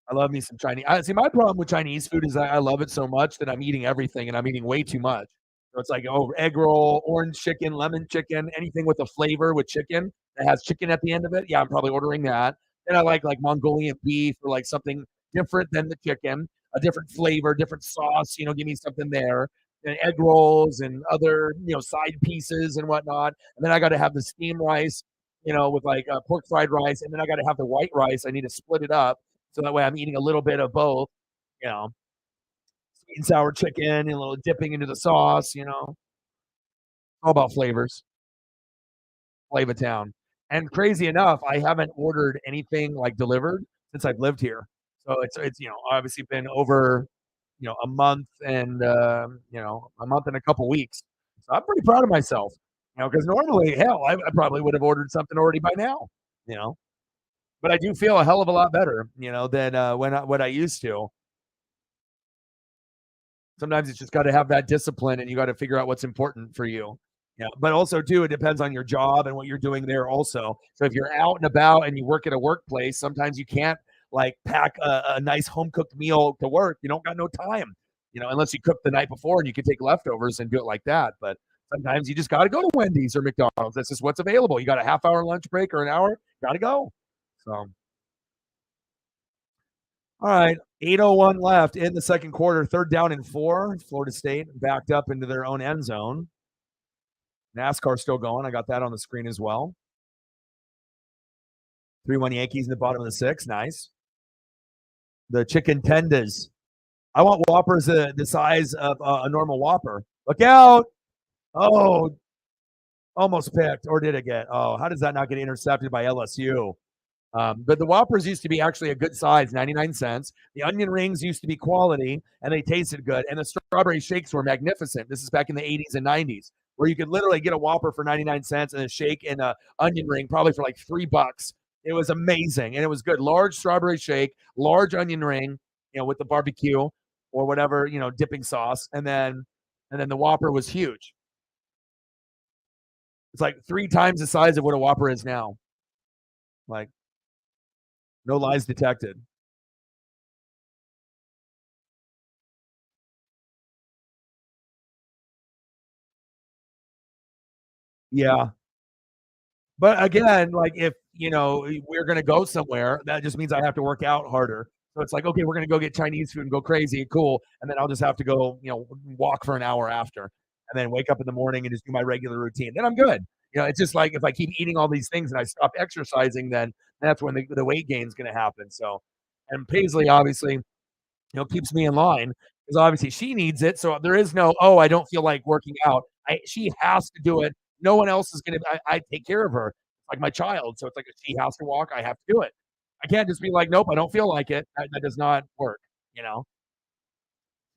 I love me some Chinese. See, my problem with Chinese food is I love it so much that I'm eating everything, and I'm eating way too much. So it's like, egg roll, orange chicken, lemon chicken, anything with a flavor with chicken that has chicken at the end of it. Yeah, I'm probably ordering that. Then I like Mongolian beef or like something different than the chicken, a different flavor, different sauce. Give me something there. And egg rolls and other side pieces and whatnot. And then I got to have the steamed rice, with like pork fried rice, and then I got to have the white rice. I need to split it up so that way I'm eating a little bit of both. You know, sweet and sour chicken and a little dipping into the sauce. All about flavors. Flavor Town. And crazy enough, I haven't ordered anything like delivered since I've lived here. So it's obviously been over a month and a month and a couple weeks. So I'm pretty proud of myself. Because normally, hell, I probably would have ordered something already by now. You know, but I do feel a hell of a lot better. Than when I used to. Sometimes it's just got to have that discipline, and you got to figure out what's important for you. Yeah, but also too, it depends on your job and what you're doing there. Also, so if you're out and about and you work at a workplace, sometimes you can't like pack a nice home cooked meal to work. You don't got no time, unless you cook the night before and you can take leftovers and do it like that. But sometimes you just got to go to Wendy's or McDonald's. That's just what's available. You got a half-hour lunch break or an hour, got to go. So. All right, 8:01 left in the second quarter, third down and 4. Florida State backed up into their own end zone. NASCAR still going. I got that on the screen as well. 3-1 Yankees in the bottom of the sixth. Nice. The chicken tenders. I want Whoppers the size of a normal Whopper. Look out. Oh, almost picked. Or did it get? Oh, how does that not get intercepted by LSU? But the Whoppers used to be actually a good size, 99 cents. The onion rings used to be quality, and they tasted good. And the strawberry shakes were magnificent. This is back in the 80s and 90s, where you could literally get a Whopper for 99 cents and a shake and a onion ring probably for like $3. It was amazing, and it was good. Large strawberry shake, large onion ring, with the barbecue or whatever, dipping sauce, and then the Whopper was huge. It's like 3 times the size of what a Whopper is now. Like, no lies detected. Yeah. But again, like if, we're going to go somewhere, that just means I have to work out harder. So it's like, okay, we're going to go get Chinese food and go crazy. Cool. And then I'll just have to go, walk for an hour after and then wake up in the morning and just do my regular routine. Then I'm good. It's just like if I keep eating all these things and I stop exercising, then that's when the weight gain is going to happen. So, and Paisley obviously keeps me in line because obviously she needs it. So there is no, oh, I don't feel like working out. She has to do it. No one else is going to, I take care of her. It's like my child. So it's like if she has to walk, I have to do it. I can't just be like, nope, I don't feel like it. That does not work. You know,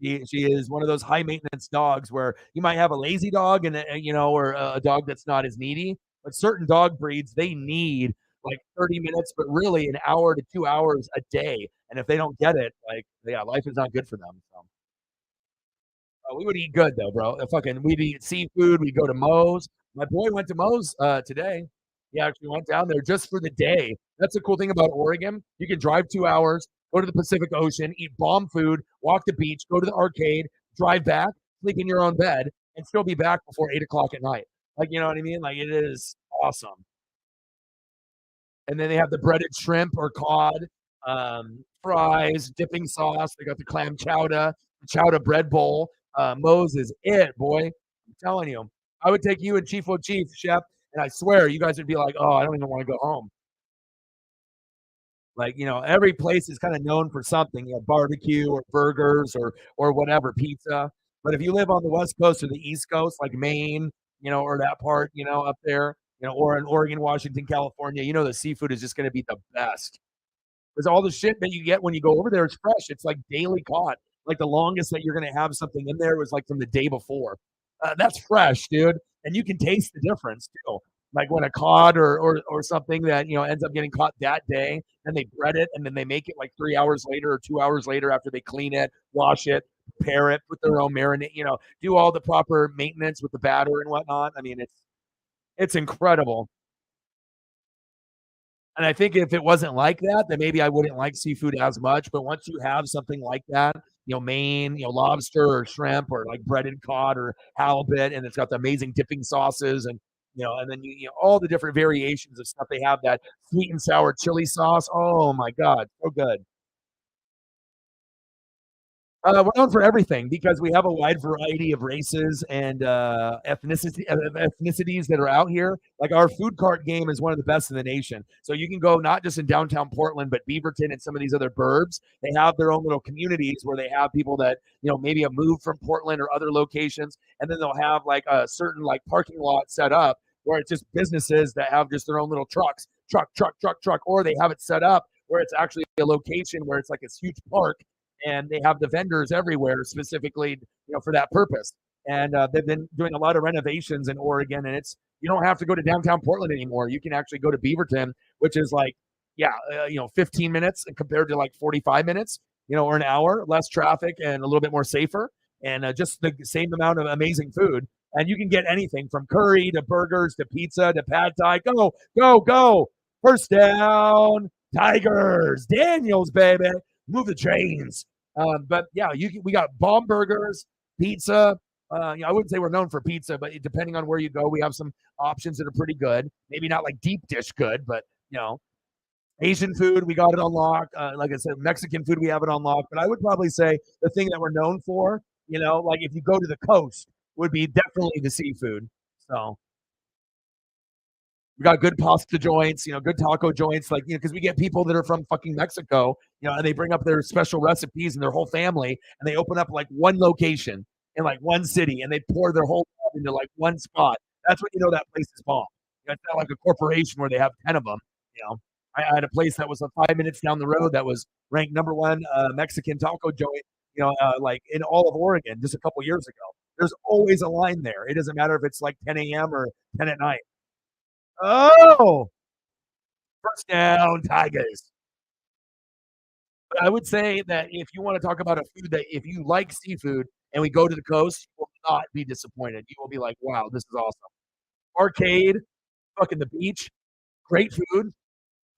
she is one of those high maintenance dogs where you might have a lazy dog and, or a dog that's not as needy. But certain dog breeds, they need like 30 minutes, but really an hour to 2 hours a day. And if they don't get it, like, yeah, life is not good for them. So. We would eat good though, bro. We'd eat seafood. We'd go to Moe's. My boy went to Moe's today. He actually went down there just for the day. That's the cool thing about Oregon. You can drive 2 hours, go to the Pacific Ocean, eat bomb food, walk the beach, go to the arcade, drive back, sleep in your own bed, and still be back before 8 o'clock at night. Like, you know what I mean? Like, it is awesome. And then they have the breaded shrimp or cod, fries, dipping sauce. They got the clam chowder, the chowder bread bowl. Moe's is it, boy. I'm telling you. I would take you and Chief O'Chief, Chef, and I swear you guys would be like, oh, I don't even want to go home. Like, every place is kind of known for something, barbecue or burgers or whatever, pizza. But if you live on the West Coast or the East Coast, like Maine, or that part, up there, or in Oregon, Washington, California, the seafood is just going to be the best. Because all the shit that you get when you go over there is fresh. It's like daily caught. Like the longest that you're going to have something in there was like from the day before. That's fresh, dude. And you can taste the difference too. Like when a cod or something that ends up getting caught that day, and they bread it, and then they make it like 3 hours later or 2 hours later after they clean it, wash it, prepare it, put their own marinade, do all the proper maintenance with the batter and whatnot. I mean, it's incredible. And I think if it wasn't like that, then maybe I wouldn't like seafood as much. But once you have something like that, Maine, lobster or shrimp or like breaded cod or halibut, and it's got the amazing dipping sauces and then all the different variations of stuff they have, that sweet and sour chili sauce. Oh my God, so good. We're known for everything because we have a wide variety of races and ethnicities that are out here. Like our food cart game is one of the best in the nation. So you can go not just in downtown Portland, but Beaverton and some of these other burbs. They have their own little communities where they have people that maybe have moved from Portland or other locations, and then they'll have like a certain like parking lot set up where it's just businesses that have just their own little trucks, truck, or they have it set up where it's actually a location where it's like a huge park and they have the vendors everywhere specifically, for that purpose. And they've been doing a lot of renovations in Oregon, and you don't have to go to downtown Portland anymore. You can actually go to Beaverton, which is like, 15 minutes compared to like 45 minutes, or an hour, less traffic and a little bit more safer, and just the same amount of amazing food. And you can get anything from curry to burgers to pizza to pad thai. Go, go, go! First down, Tigers, Daniels, baby. Move the chains. But yeah, we got bomb burgers, pizza. I wouldn't say we're known for pizza, but depending on where you go, we have some options that are pretty good. Maybe not like deep dish good, but Asian food, we got it on lock. Like I said, Mexican food, we have it on lock. But I would probably say the thing that we're known for, like if you go to the coast, would be definitely the seafood. So We got good pasta joints, good taco joints, like, because we get people that are from fucking Mexico, and they bring up their special recipes and their whole family, and they open up like one location in like one city, and they pour their whole love into like one spot. That's when you know that place is bomb. It's not like a corporation where they have 10 of them. You know, I had a place that was 5 minutes down the road that was ranked number one Mexican taco joint, like in all of Oregon just a couple years ago. There's always a line there. It doesn't matter if it's like 10 a.m. or 10 at night. Oh, first down, Tigers. But I would say that if you want to talk about a food that if you like seafood and we go to the coast, you will not be disappointed. You will be like, wow, this is awesome. Arcade, fucking the beach, great food.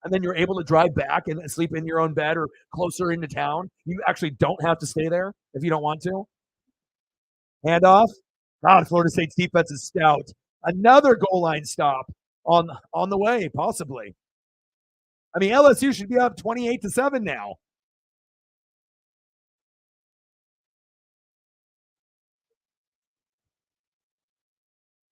And then you're able to drive back and sleep in your own bed or closer into town. You actually don't have to stay there if you don't want to. Handoff. God, Florida State's defense is stout. Another goal line stop on the way, possibly. I mean, LSU should be up 28-7 now.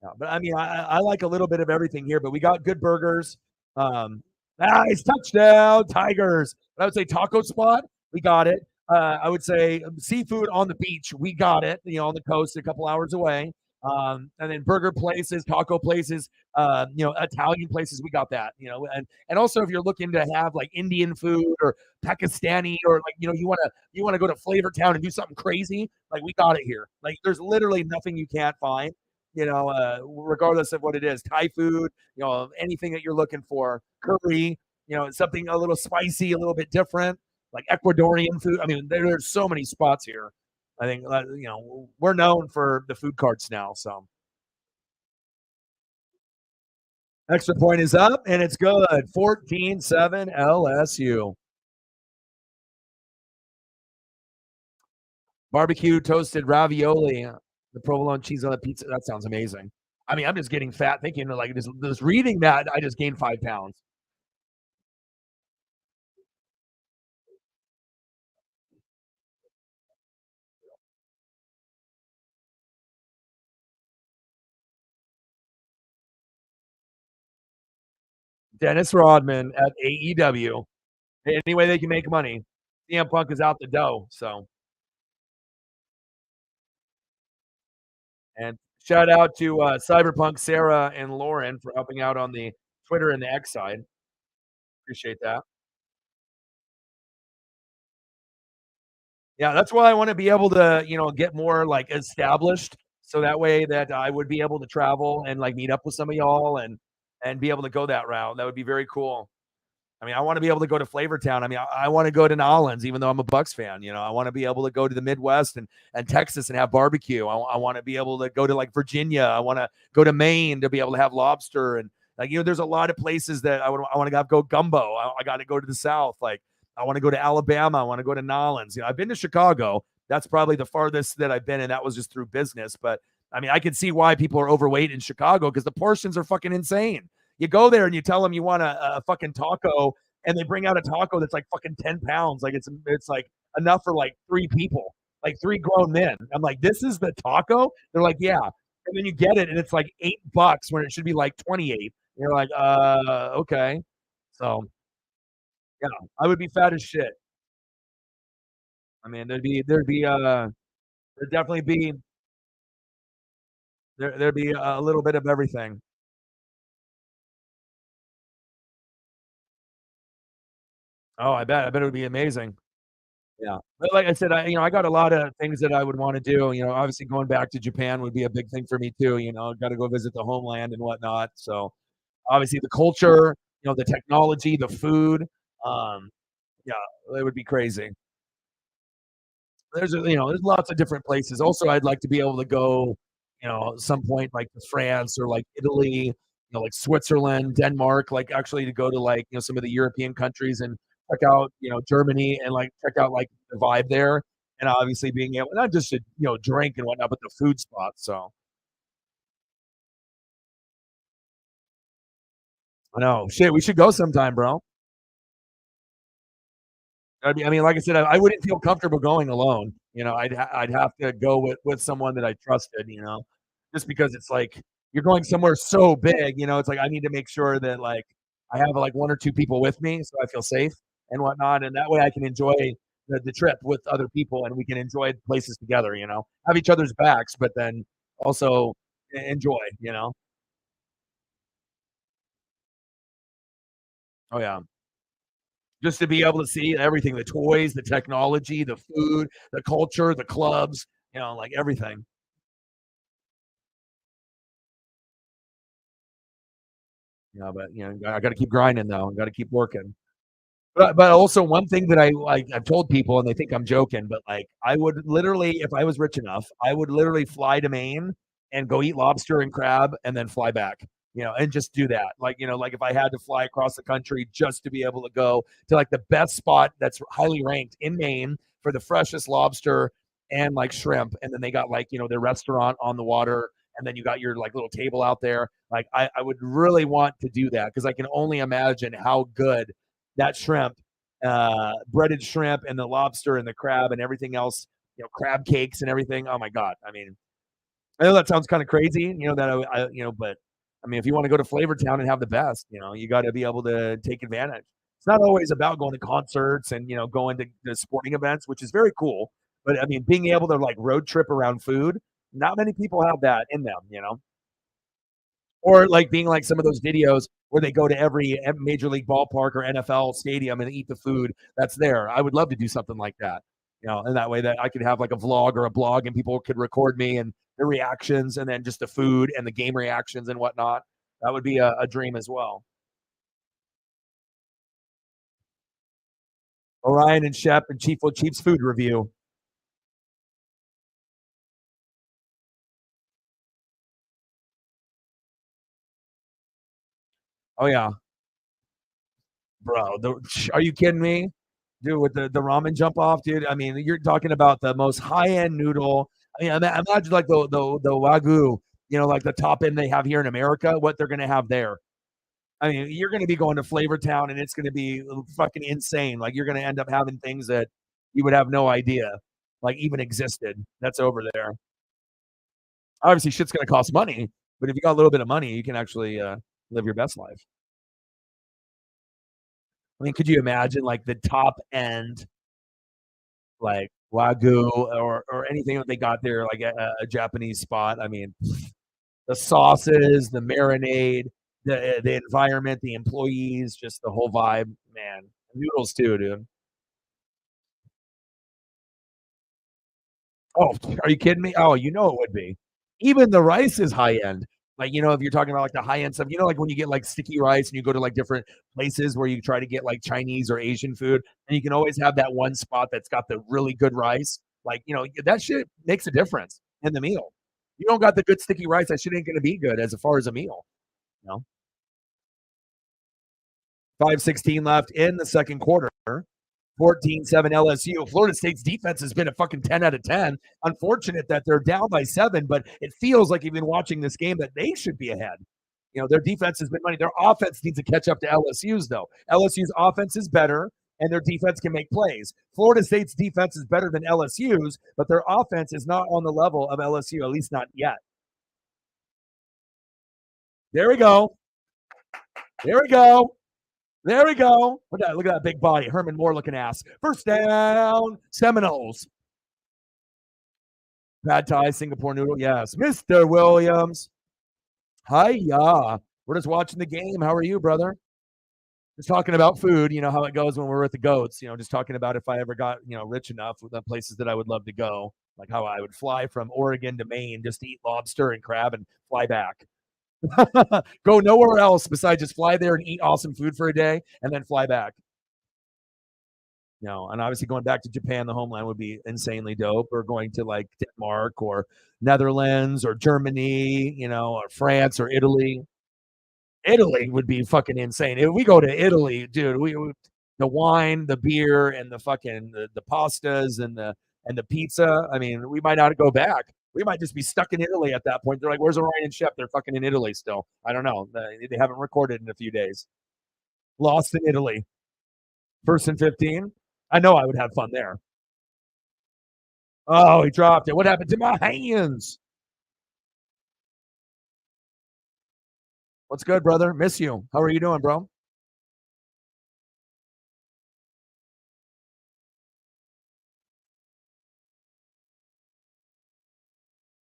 Yeah, but I mean, I like a little bit of everything here, but we got good burgers. Nice touchdown, Tigers. I would say taco spot, we got it. I would say seafood on the beach, we got it. On the coast, a couple hours away. And then burger places, taco places, Italian places, we got that. And also if you're looking to have like Indian food or Pakistani or like you want to go to Flavor Town and do something crazy, like we got it here. Like there's literally nothing you can't find. Regardless of what it is, Thai food, anything that you're looking for, curry, something a little spicy, a little bit different, like Ecuadorian food. I mean, there's so many spots here. I think, we're known for the food carts now. So, extra point is up and it's good. 14-7 LSU. Barbecue toasted ravioli, the provolone cheese on the pizza. That sounds amazing. I mean, I'm just getting fat thinking like just reading that. I just gained 5 pounds. Dennis Rodman at AEW. Any way they can make money. CM Punk is out the dough. So, and shout out to Cyberpunk, Sarah, and Lauren for helping out on the Twitter and the X side. Appreciate that. Yeah, that's why I want to be able to, get more like established, so that way that I would be able to travel and like meet up with some of y'all and be able to go that route. That would be very cool. I mean, I want to be able to go to Flavortown. I mean, I want to go to Nolans, even though I'm a Bucks fan. I want to be able to go to the Midwest and Texas and have barbecue. I want to be able to go to like Virginia. I want to go to Maine to be able to have lobster and like there's a lot of places that I want to go gumbo. I got to go to the South. Like I want to go to Alabama. I want to go to Nolans. I've been to Chicago. That's probably the farthest that I've been, and that was just through business. But I mean, I can see why people are overweight in Chicago because the portions are fucking insane. You go there and you tell them you want a fucking taco, and they bring out a taco that's like fucking 10 pounds. Like it's like enough for like three people, like three grown men. I'm like, this is the taco? They're like, yeah. And then you get it, and it's like $8 when it should be like 28. You're like, okay. So yeah, I would be fat as shit. I mean, there'd definitely be there'd be a little bit of everything. Oh, I bet it would be amazing. Yeah. But like I said, I got a lot of things that I would want to do. Obviously going back to Japan would be a big thing for me too. Got to go visit the homeland and whatnot. So obviously the culture, the technology, the food. Um, yeah, it would be crazy. There's lots of different places. Also, I'd like to be able to go, some point like to France or like Italy, like Switzerland, Denmark, like actually to go to like, some of the European countries and check out, Germany and like check out like the vibe there. And obviously being able not just to, drink and whatnot, but the food spots. So I know shit, we should go sometime, bro. I mean, like I said, I wouldn't feel comfortable going alone. I'd have to go with someone that I trusted. Just because it's like you're going somewhere so big, it's like I need to make sure that like I have like one or two people with me so I feel safe and whatnot. And that way I can enjoy the trip with other people and we can enjoy places together, have each other's backs, but then also enjoy. Oh yeah. Just to be able to see everything, the toys, the technology, the food, the culture, the clubs, like everything. But I got to keep grinding though. I got to keep working. But also one thing that I've told people and they think I'm joking, but like I would literally, if I was rich enough, I would literally fly to Maine and go eat lobster and crab and then fly back. And just do that. Like, like if I had to fly across the country just to be able to go to like the best spot that's highly ranked in Maine for the freshest lobster and like shrimp. And then they got like, their restaurant on the water. And then you got your like little table out there. Like I would really want to do that because I can only imagine how good that shrimp, breaded shrimp, and the lobster and the crab and everything else, crab cakes and everything. Oh my god! I mean, I know that sounds kind of crazy, but I mean, if you want to go to Flavor Town and have the best, you got to be able to take advantage. It's not always about going to concerts and going to sporting events, which is very cool. But I mean, being able to like road trip around food, not many people have that in them. Or like being like some of those videos where they go to every major league ballpark or NFL stadium and eat the food that's there. I would love to do something like that, and that way that I could have like a vlog or a blog and people could record me and the reactions and then just the food and the game reactions and whatnot. That would be a dream as well. Orion and Shep and Chief's food review. Oh yeah, bro. Are you kidding me? Dude, with the ramen jump off, dude. I mean, you're talking about the most high end noodle. I mean, imagine like the wagyu, like the top end they have here in America. What they're gonna have there. I mean, you're gonna be going to Flavor Town, and it's gonna be fucking insane. Like you're gonna end up having things that you would have no idea, like even existed. That's over there. Obviously, shit's gonna cost money, but if you got a little bit of money, you can actually live your best life. I mean, could you imagine like the top end like wagyu or anything that they got there, like a Japanese spot. I mean, the sauces, the marinade, the environment, the employees, just the whole vibe, man. Noodles too, dude. Oh, are you kidding me? Oh, it would be. Even the rice is high end. Like, if you're talking about like the high end stuff, like when you get like sticky rice and you go to like different places where you try to get like Chinese or Asian food, and you can always have that one spot that's got the really good rice. Like, that shit makes a difference in the meal. You don't got the good sticky rice, that shit ain't gonna be good as far as a meal. You know, 5:16 left in the second quarter. 14-7 LSU. Florida State's defense has been a fucking 10 out of 10. Unfortunate that they're down by 7, but it feels like even watching this game that they should be ahead. Their defense has been money. Their offense needs to catch up to LSU's, though. LSU's offense is better, and their defense can make plays. Florida State's defense is better than LSU's, but their offense is not on the level of LSU, at least not yet. There we go. There we go. There we go. Look at that big body. Herman Moore looking ass. First down, Seminoles. Pad Thai, Singapore noodle. Yes. Mr. Williams. Hiya. We're just watching the game. How are you, brother? Just talking about food. You know how it goes when we're with the goats. Just talking about if I ever got, rich enough with the places that I would love to go. Like how I would fly from Oregon to Maine just to eat lobster and crab and fly back. Go nowhere else besides just fly there and eat awesome food for a day and then fly back. And obviously going back to Japan, the homeland would be insanely dope. Or going to like Denmark or Netherlands or Germany, or France or Italy. Italy would be fucking insane. If we go to Italy, dude, the wine, the beer, and the fucking the pastas and the pizza. I mean, we might not go back. We might just be stuck in Italy at that point. They're like, "Where's Orion and Shep?" They're fucking in Italy still. I don't know. They haven't recorded in a few days. Lost in Italy. 1st and 15. I know I would have fun there. Oh, he dropped it. What happened to my hands? What's good, brother? Miss you. How are you doing, bro?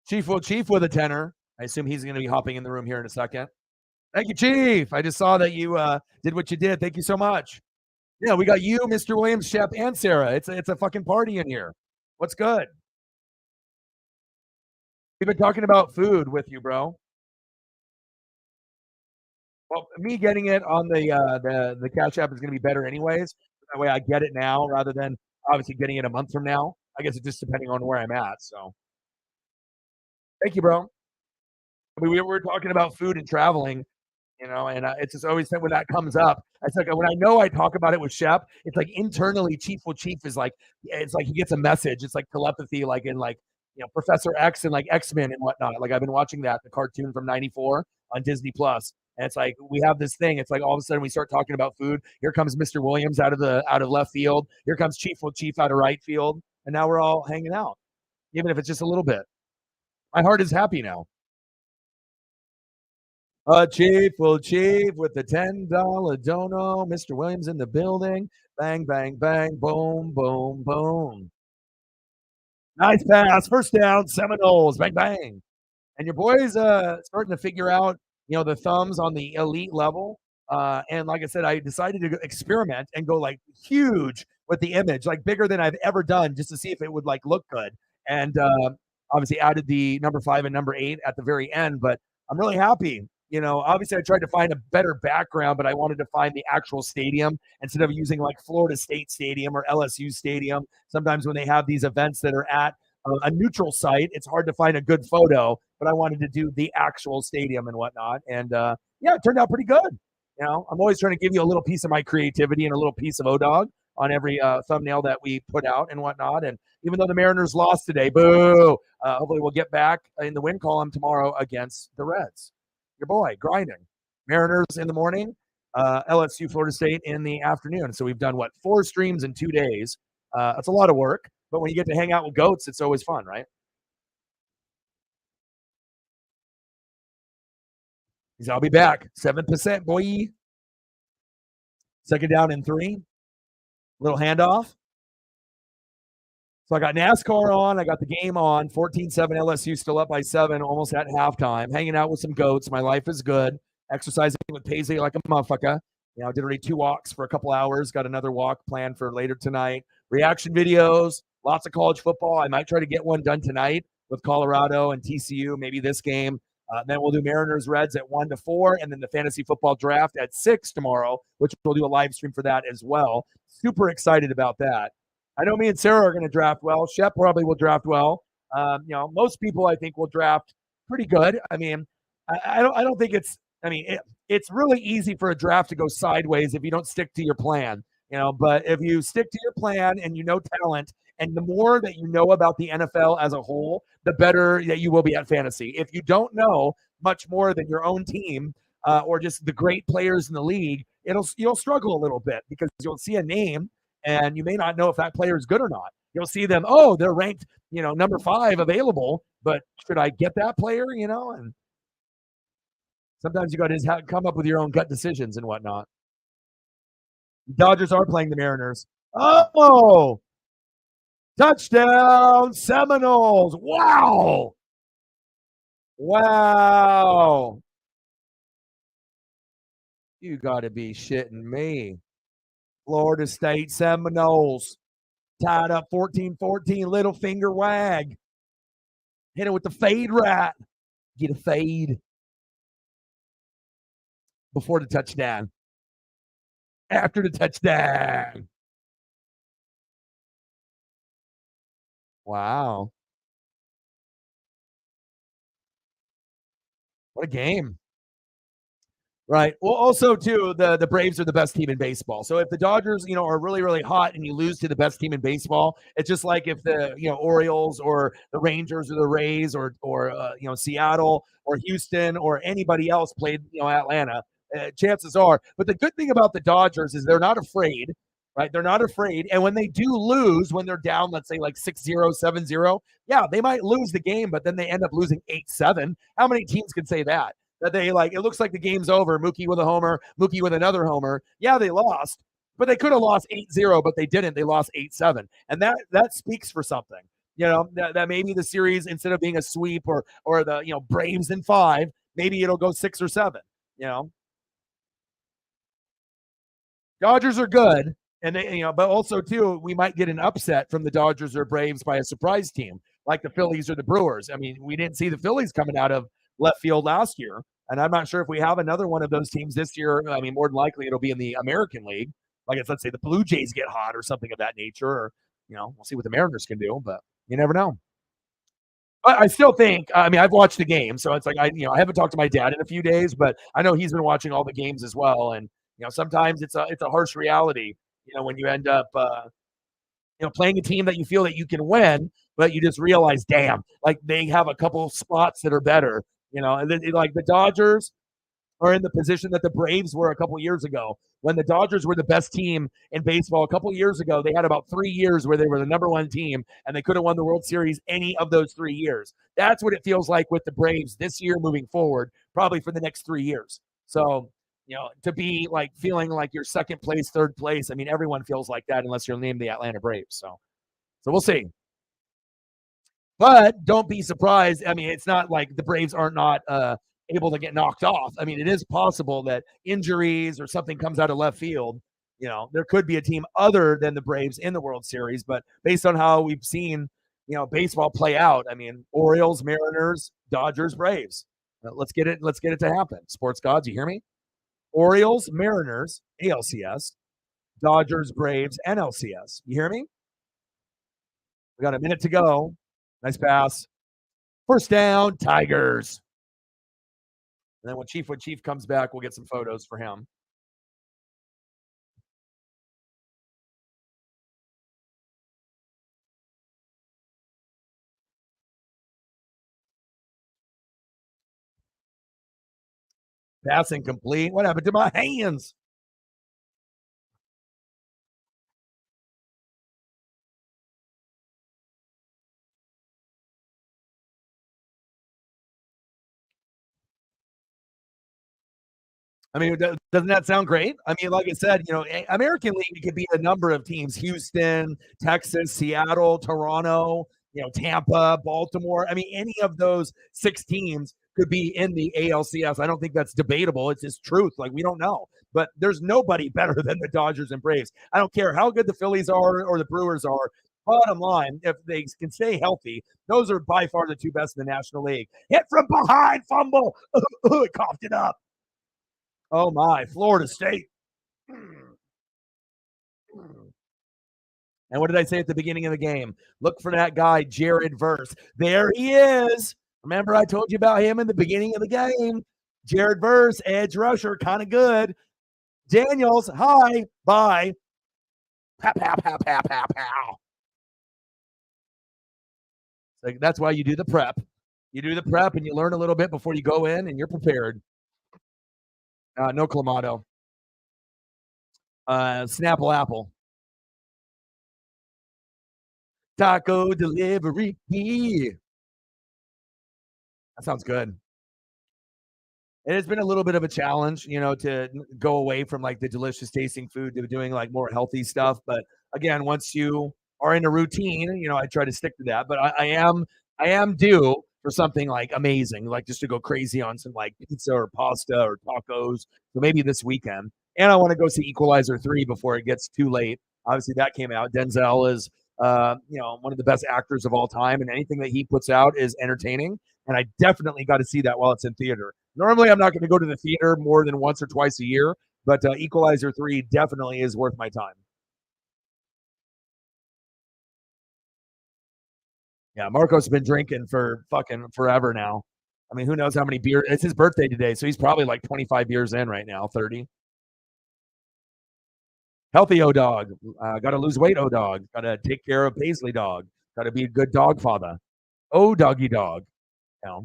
Chief will Chief with a tenor. I assume he's going to be hopping in the room here in a second. Thank you, Chief. I just saw that you did what you did. Thank you so much. Yeah, we got you, Mr. Williams, Shep, and Sarah. It's a fucking party in here. What's good? We've been talking about food with you, bro. Well, me getting it on the Cash App is going to be better anyways. That way, I get it now rather than obviously getting it a month from now. I guess it's just depending on where I'm at. So, thank you, bro. I mean, we were talking about food and traveling, and it's just always when that comes up. It's like when I know I talk about it with Shep, it's like internally, Chief is like, it's like he gets a message. It's like telepathy, like in like Professor X and like X-Men and whatnot. Like I've been watching the cartoon from '94 on Disney Plus, and it's like we have this thing. It's like all of a sudden we start talking about food. Here comes Mr. Williams out of left field. Here comes Chief out of right field, and now we're all hanging out, even if it's just a little bit. My heart is happy now. Chief with the $10 dono. Mr. Williams in the building. Bang, bang, bang. Boom, boom, boom. Nice pass. First down. Seminoles. Bang, bang. And your boy's starting to figure out, the thumbs on the elite level. And like I said, I decided to experiment and go like huge with the image, like bigger than I've ever done, just to see if it would like look good. And obviously added the number 5 and number 8 at the very end. But I'm really happy. Obviously I tried to find a better background, but I wanted to find the actual stadium instead of using like Florida State Stadium or LSU Stadium. Sometimes when they have these events that are at a neutral site, it's hard to find a good photo, but I wanted to do the actual stadium and whatnot. And yeah, it turned out pretty good. I'm always trying to give you a little piece of my creativity and a little piece of ODog on every thumbnail that we put out and whatnot. And even though the Mariners lost today, boo, hopefully we'll get back in the win column tomorrow against the Reds. Your boy grinding. Mariners in the morning, LSU Florida State in the afternoon. So we've done 4 streams in 2 days. That's a lot of work, but when you get to hang out with goats, it's always fun, right? I'll be back. 7%, boy. Second down and 3. Little handoff. So I got NASCAR on. I got the game on. 14-7 LSU still up by 7, almost at halftime. Hanging out with some goats. My life is good. Exercising with Paisley like a motherfucker. Did already 2 walks for a couple hours. Got another walk planned for later tonight. Reaction videos. Lots of college football. I might try to get one done tonight with Colorado and TCU. Maybe this game. Then we'll do Mariners Reds at 1-4, and then the fantasy football draft at 6 tomorrow, which we'll do a live stream for that as well. Super excited about that. I know me and Sarah are going to draft well. Shep probably will draft well. Most people I think will draft pretty good. I mean, I don't think it's. I mean, it's really easy for a draft to go sideways if you don't stick to your plan. But if you stick to your plan and talent, and the more that you know about the NFL as a whole, the better that you will be at fantasy. If you don't know much more than your own team or just the great players in the league, you'll struggle a little bit because you'll see a name and you may not know if that player is good or not. You'll see them, oh, they're ranked, number 5 available, but should I get that player? And sometimes you got to come up with your own gut decisions and whatnot. Dodgers are playing the Mariners. Oh, touchdown Seminoles. Wow. Wow. You got to be shitting me. Florida State Seminoles tied up 14-14, little finger wag. Hit it with the fade right. Get a fade before the touchdown. After the touchdown. Wow. What a game. Right. Well, also too, the Braves are the best team in baseball. So if the Dodgers, are really, really hot and you lose to the best team in baseball, it's just like if the Orioles or the Rangers or the Rays or Seattle or Houston or anybody else played Atlanta. Chances are. But the good thing about the Dodgers is they're not afraid. Right. They're not afraid. And when they do lose, when they're down, let's say like 6-0, 7-0, yeah, they might lose the game, but then they end up losing 8-7. How many teams can say that? that they like. It looks like the game's over. Mookie with a homer, Mookie with another homer. Yeah, they lost, but they could have lost 8-0, but they didn't. They lost 8-7, and that speaks for something. That maybe the series, instead of being a sweep or the Braves in 5, maybe it'll go 6 or 7. You know, Dodgers are good, and but also too, we might get an upset from the Dodgers or Braves by a surprise team like the Phillies or the Brewers. I mean, we didn't see the Phillies coming out of left field last year, and I'm not sure if we have another one of those teams this year. I mean, more than likely it'll be in the American League. Like, let's say the Blue Jays get hot or something of that nature, or we'll see what the Mariners can do, but you never know. But I still think, I mean, I've watched the game, so it's like I haven't talked to my dad in a few days, but I know he's been watching all the games as well. And sometimes it's a harsh reality. When you end up playing a team that you feel that you can win, but you just realize, damn, like they have a couple spots that are better. And then, like the Dodgers are in the position that the Braves were a couple years ago. When the Dodgers were the best team in baseball a couple years ago, they had about 3 years where they were the number one team, and they could have won the World Series any of those 3 years. That's what it feels like with the Braves this year moving forward, probably for the next 3 years. So, to be like feeling like you're second place, third place, I mean, everyone feels like that unless you're named the Atlanta Braves. So we'll see. But don't be surprised. I mean, it's not like the Braves are not able to get knocked off. I mean, it is possible that injuries or something comes out of left field. There could be a team other than the Braves in the World Series, but based on how we've seen, baseball play out, I mean, Orioles, Mariners, Dodgers, Braves. Let's get it to happen. Sports gods, you hear me? Orioles, Mariners, ALCS, Dodgers, Braves, NLCS. You hear me? We got a minute to go. Nice pass. First down, Tigers. And then when Chief comes back, we'll get some photos for him. Pass incomplete. What happened to my hands? I mean, doesn't that sound great? I mean, like I said, American League could be a number of teams: Houston, Texas, Seattle, Toronto, Tampa, Baltimore. I mean, any of those 6 teams could be in the ALCS. I don't think that's debatable. It's just truth. Like, we don't know, but there's nobody better than the Dodgers and Braves. I don't care how good the Phillies are or the Brewers are. Bottom line, if they can stay healthy, those are by far the 2 best in the National League. Hit from behind, fumble. It coughed it up. Oh my, Florida State. And what did I say at the beginning of the game? Look for that guy, Jared Verse. There he is. Remember, I told you about him in the beginning of the game. Jared Verse, edge rusher, kind of good. Daniels, hi, bye. Pow, pow, pow, pow, pow, pow. So that's why you do the prep. You do the prep and you learn a little bit before you go in, and you're prepared. No Clamato. Snapple Apple. Taco delivery. That sounds good. It has been a little bit of a challenge, to go away from like the delicious tasting food to doing like more healthy stuff. But again, once you are in a routine, I try to stick to that. But I am due for something like amazing, like just to go crazy on some like pizza or pasta or tacos. So maybe this weekend. And I want to go see Equalizer 3 before it gets too late. Obviously, that came out. Denzel is, one of the best actors of all time, and anything that he puts out is entertaining. And I definitely got to see that while it's in theater. Normally, I'm not going to go to the theater more than once or twice a year, but Equalizer 3 definitely is worth my time. Yeah, Marco's been drinking for fucking forever now. I mean, who knows how many beers? It's his birthday today, so he's probably like 25 beers in right now, 30. Healthy O dog. Got to lose weight, O dog. Got to take care of Paisley dog. Got to be a good dog father. Oh, doggy dog. I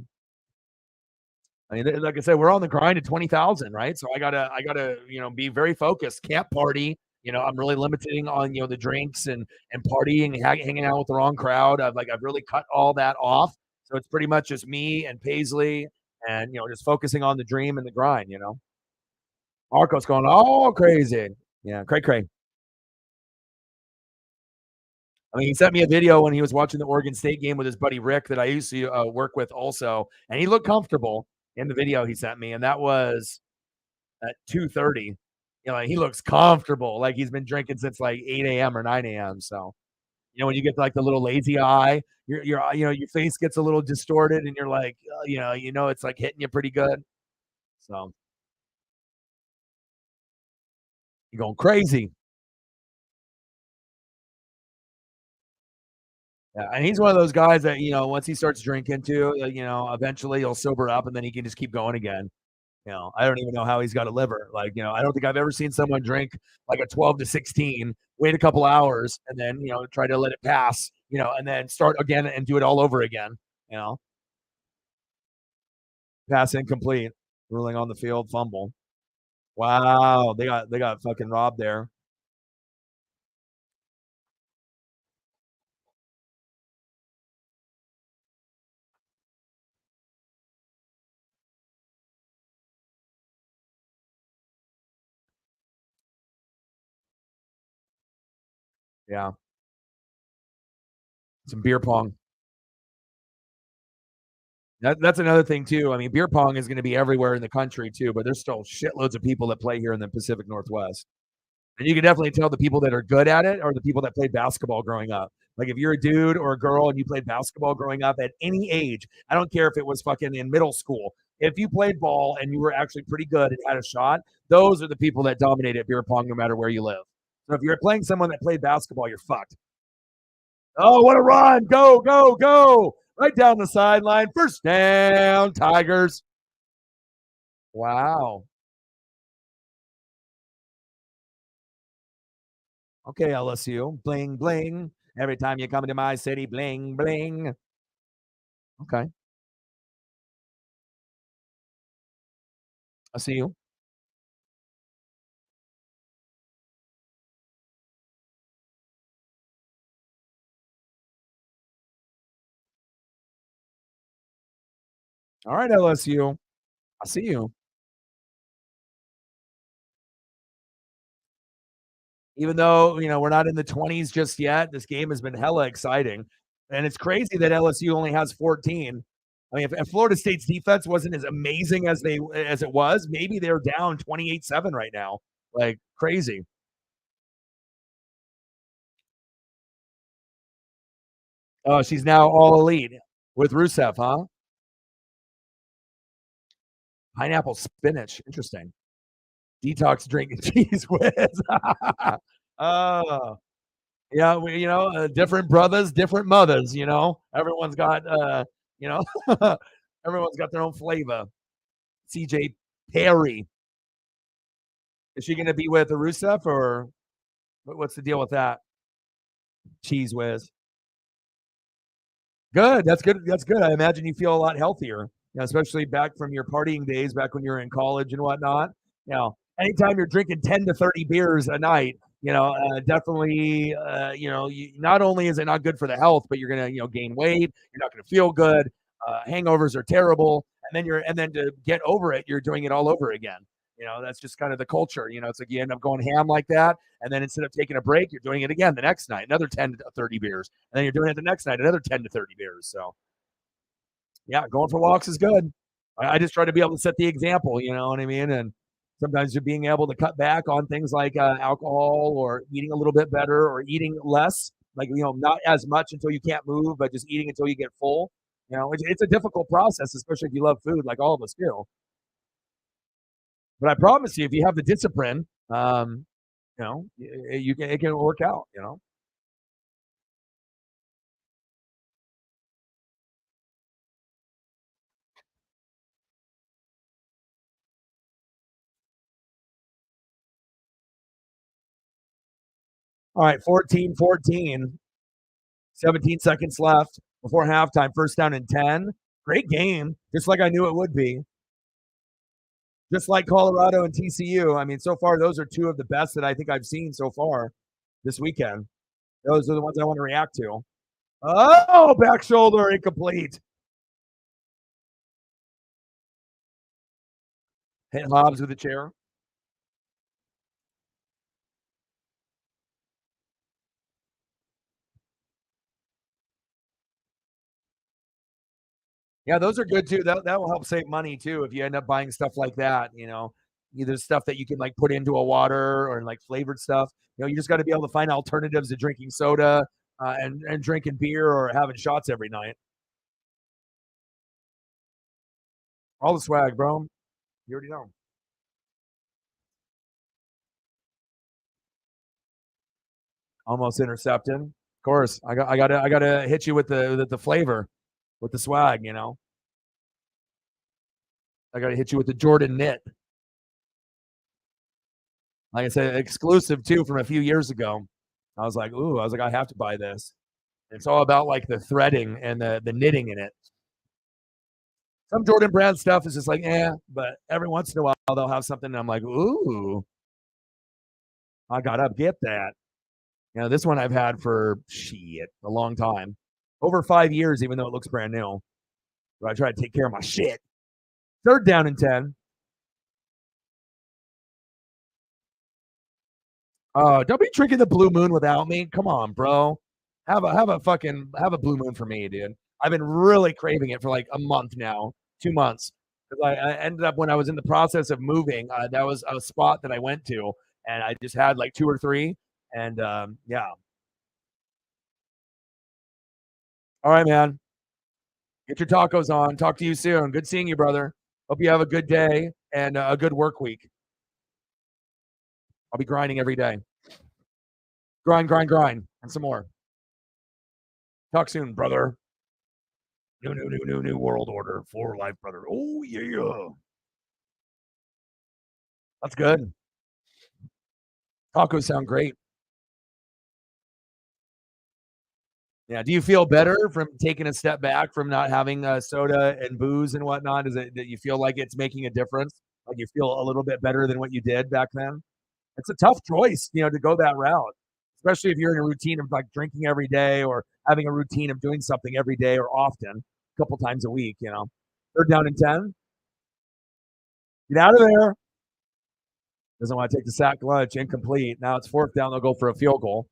mean, like I said, we're on the grind at 20,000, right? So I gotta, be very focused. Camp party. I'm really limiting on, the drinks and partying and hanging out with the wrong crowd. I've really cut all that off. So it's pretty much just me and Paisley and just focusing on the dream and the grind. Marco's going all crazy. Yeah, cray cray. I mean, he sent me a video when he was watching the Oregon State game with his buddy Rick that I used to work with also, and he looked comfortable in the video he sent me, and that was at 2:30. He looks comfortable, like he's been drinking since like 8 a.m. or 9 a.m. So, when you get like the little lazy eye, your face gets a little distorted, and you're like, it's like hitting you pretty good. So you're going crazy. Yeah, and he's one of those guys that once he starts drinking too, eventually he'll sober up, and then he can just keep going again. I don't even know how he's got a liver. Like, I don't think I've ever seen someone drink like a 12 to 16, wait a couple hours, and then try to let it pass, and then start again and do it all over again. You know, Pass incomplete, ruling on the field, fumble. Wow, they got fucking robbed there. Yeah, some beer pong. That's another thing too. I mean, beer pong is going to be everywhere in the country too, but there's still shitloads of people that play here in the Pacific Northwest. And you can definitely tell the people that are good at it are the people that played basketball growing up. Like if you're a dude or a girl and you played basketball growing up at any age, I don't care if it was fucking in middle school. If you played ball and you were actually pretty good and had a shot, those are the people that dominate at beer pong no matter where you live. So if you're playing someone that played basketball, you're fucked. Oh, what a run. Go, go, go. Right down the sideline. First down, Tigers. Wow. Okay, LSU. Bling, bling. Every time you come into my city, bling, bling. Okay. I see you. All right, LSU. I see you. Even though, we're not in the 20s just yet, this game has been hella exciting. And it's crazy that LSU only has 14. I mean, if Florida State's defense wasn't as amazing as it was, maybe they're down 28-7 right now. Like crazy. Oh, she's now all elite with Rusev, huh? Pineapple spinach. Interesting. Detox drinking cheese whiz. Oh, yeah, different brothers, different mothers. You know, everyone's got their own flavor. CJ Perry. Is she going to be with Rusev or what's the deal with that? Cheese whiz. Good. That's good. That's good. I imagine you feel a lot healthier, especially back from your partying days, back when you were in college and whatnot. Anytime you're drinking 10 to 30 beers a night, definitely, not only is it not good for the health, but you're going to, gain weight. You're not going to feel good. Hangovers are terrible. And then to get over it, you're doing it all over again. That's just kind of the culture. It's like you end up going ham like that. And then instead of taking a break, you're doing it again the next night, another 10 to 30 beers. And then you're doing it the next night, another 10 to 30 beers. So, yeah, going for walks is good. I just try to be able to set the example, you know what I mean? And sometimes you're being able to cut back on things like alcohol or eating a little bit better or eating less, like, not as much until you can't move, but just eating until you get full. It's a difficult process, especially if you love food like all of us do. But I promise you, if you have the discipline, it can work out. All right, 14-14, 17 seconds left before halftime, first down and 10. Great game, just like I knew it would be. Just like Colorado and TCU. I mean, so far, those are two of the best that I think I've seen so far this weekend. Those are the ones I want to react to. Oh, back shoulder incomplete. Hit Hobbs with a chair. Yeah, those are good too. That will help save money too if you end up buying stuff like that. Either stuff that you can like put into a water or like flavored stuff. You just got to be able to find alternatives to drinking soda and drinking beer or having shots every night. All the swag, bro. You already know. Almost intercepting. Of course, I gotta hit you with the flavor, with the swag. I gotta hit you with the Jordan knit. Like I said, exclusive too from a few years ago. I was like, ooh, I was like, I have to buy this. It's all about like the threading and the knitting in it. Some Jordan brand stuff is just like, but every once in a while they'll have something and I'm like, ooh, I gotta get that. This one I've had for a long time. Over 5 years, even though it looks brand new. But I try to take care of my shit. Third down and 10. Don't be drinking the blue moon without me. Come on, bro. Have a blue moon for me, dude. I've been really craving it for like a month now, 2 months. Because I ended up when I was in the process of moving, that was a spot that I went to, and I just had like two or three, and yeah. All right, man. Get your tacos on. Talk to you soon. Good seeing you, brother. Hope you have a good day and a good work week. I'll be grinding every day. Grind, grind, grind, and some more. Talk soon, brother. New world order for life, brother. Oh yeah, that's good. Tacos sound great. Yeah. Do you feel better from taking a step back from not having soda and booze and whatnot? Is it that you feel like it's making a difference? Like you feel a little bit better than what you did back then? It's a tough choice, to go that route, especially if you're in a routine of like drinking every day or having a routine of doing something every day or often, a couple times a week. Third down and 10. Get out of there. Doesn't want to take the sack lunch. Incomplete. Now it's fourth down. They'll go for a field goal.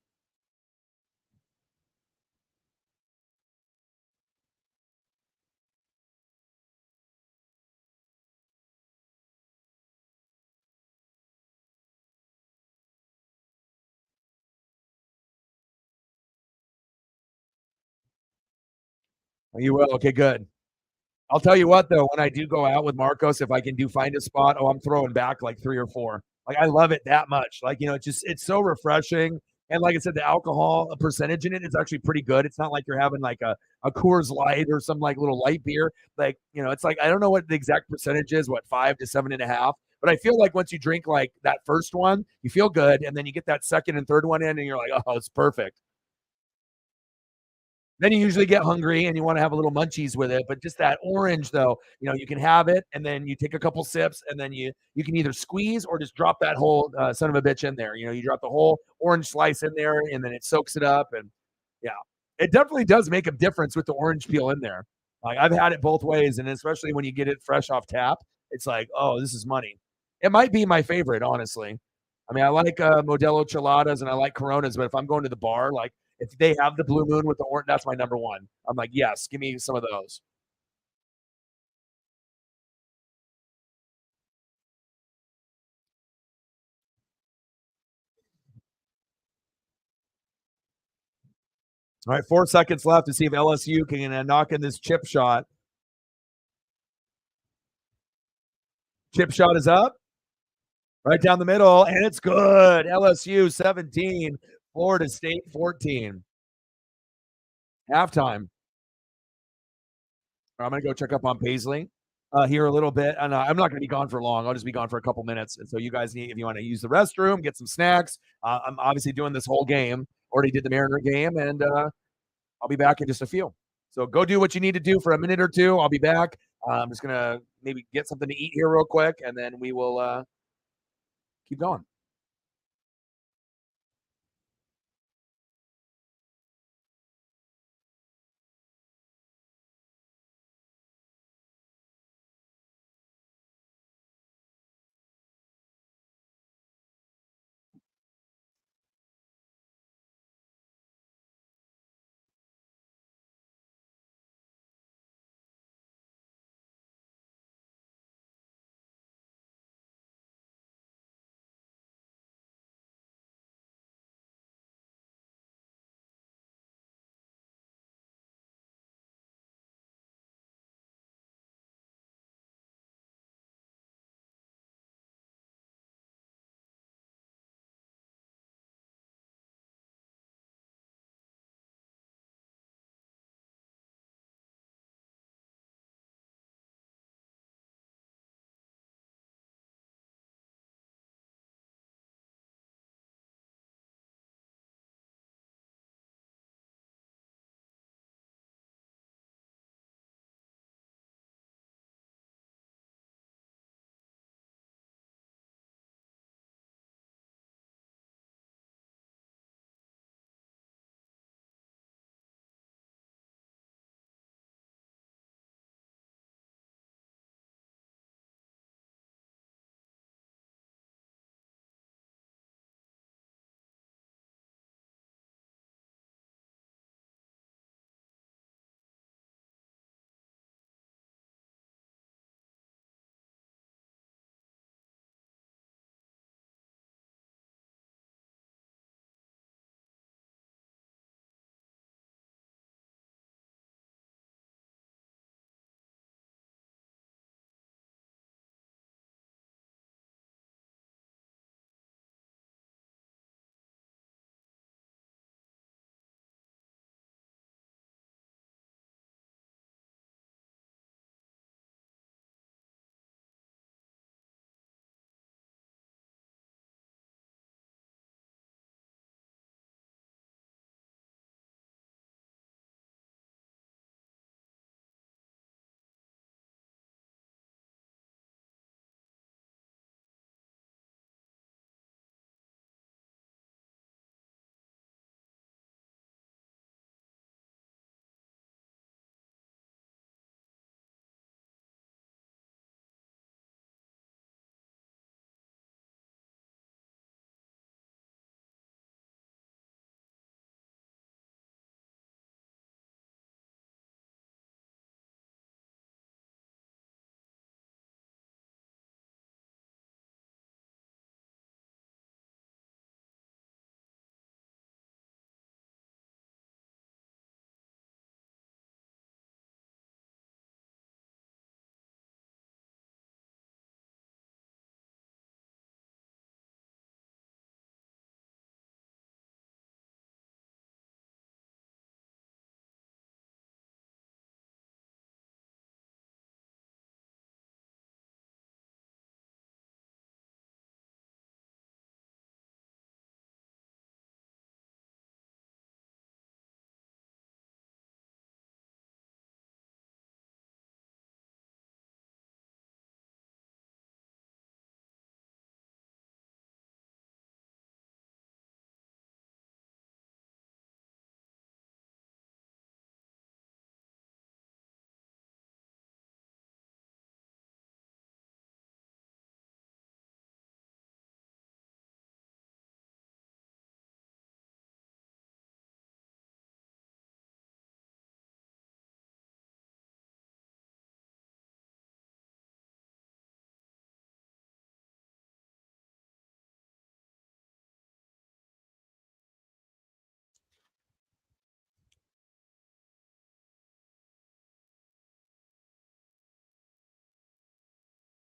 You will. Okay, good. I'll tell you what though, when I do go out with Marcos, if I can do find a spot, I'm throwing back like three or four. Like I love it that much. Like it's so refreshing. And like I said, the alcohol percentage in it is actually pretty good. It's not like you're having like a Coors Light or some like little light beer. Like it's like I don't know what the exact percentage is, what 5 to 7.5. But I feel like once you drink like that first one, you feel good, and then you get that second and third one in, and you're like, oh, it's perfect. Then you usually get hungry and you want to have a little munchies with it. But just that orange, though, you can have it and then you take a couple sips and then you can either squeeze or just drop that whole son of a bitch in there. You drop the whole orange slice in there and then it soaks it up. And yeah, it definitely does make a difference with the orange peel in there. Like I've had it both ways, and especially when you get it fresh off tap, it's like, oh, this is money. It might be my favorite, honestly. I mean, I like Modelo Cheladas and I like Coronas, but if I'm going to the bar, like if they have the blue moon with the orange, that's my number one. I'm like, yes, give me some of those. All right, 4 seconds left to see if LSU can knock in this chip shot. Chip shot is up, right down the middle, and it's good. LSU 17, Florida State 14. Halftime. I'm going to go check up on Paisley here a little bit. And I'm not going to be gone for long. I'll just be gone for a couple minutes. And so you guys need, if you want to use the restroom, get some snacks. I'm obviously doing this whole game. Already did the Mariner game, and I'll be back in just a few. So go do what you need to do for a minute or two. I'll be back. I'm just going to maybe get something to eat here real quick, and then we will keep going.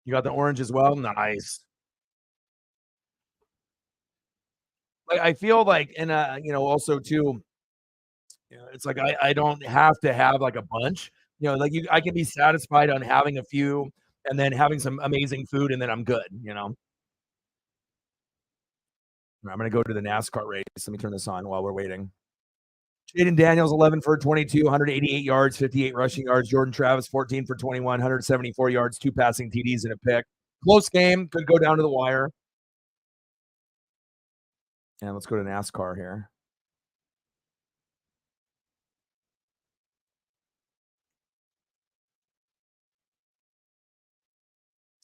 You got the orange as well? Nice. I feel like, and, also too, it's like I don't have to have, like, a bunch, like, I can be satisfied on having a few and then having some amazing food, and then I'm good, you know? I'm gonna go to the NASCAR race. Let me turn this on while we're waiting. Jaden Daniels, 11 for 22, 188 yards, 58 rushing yards. Jordan Travis, 14 for 21, 174 yards, 2 passing TDs and a pick. Close game, could go down to the wire. And let's go to NASCAR here.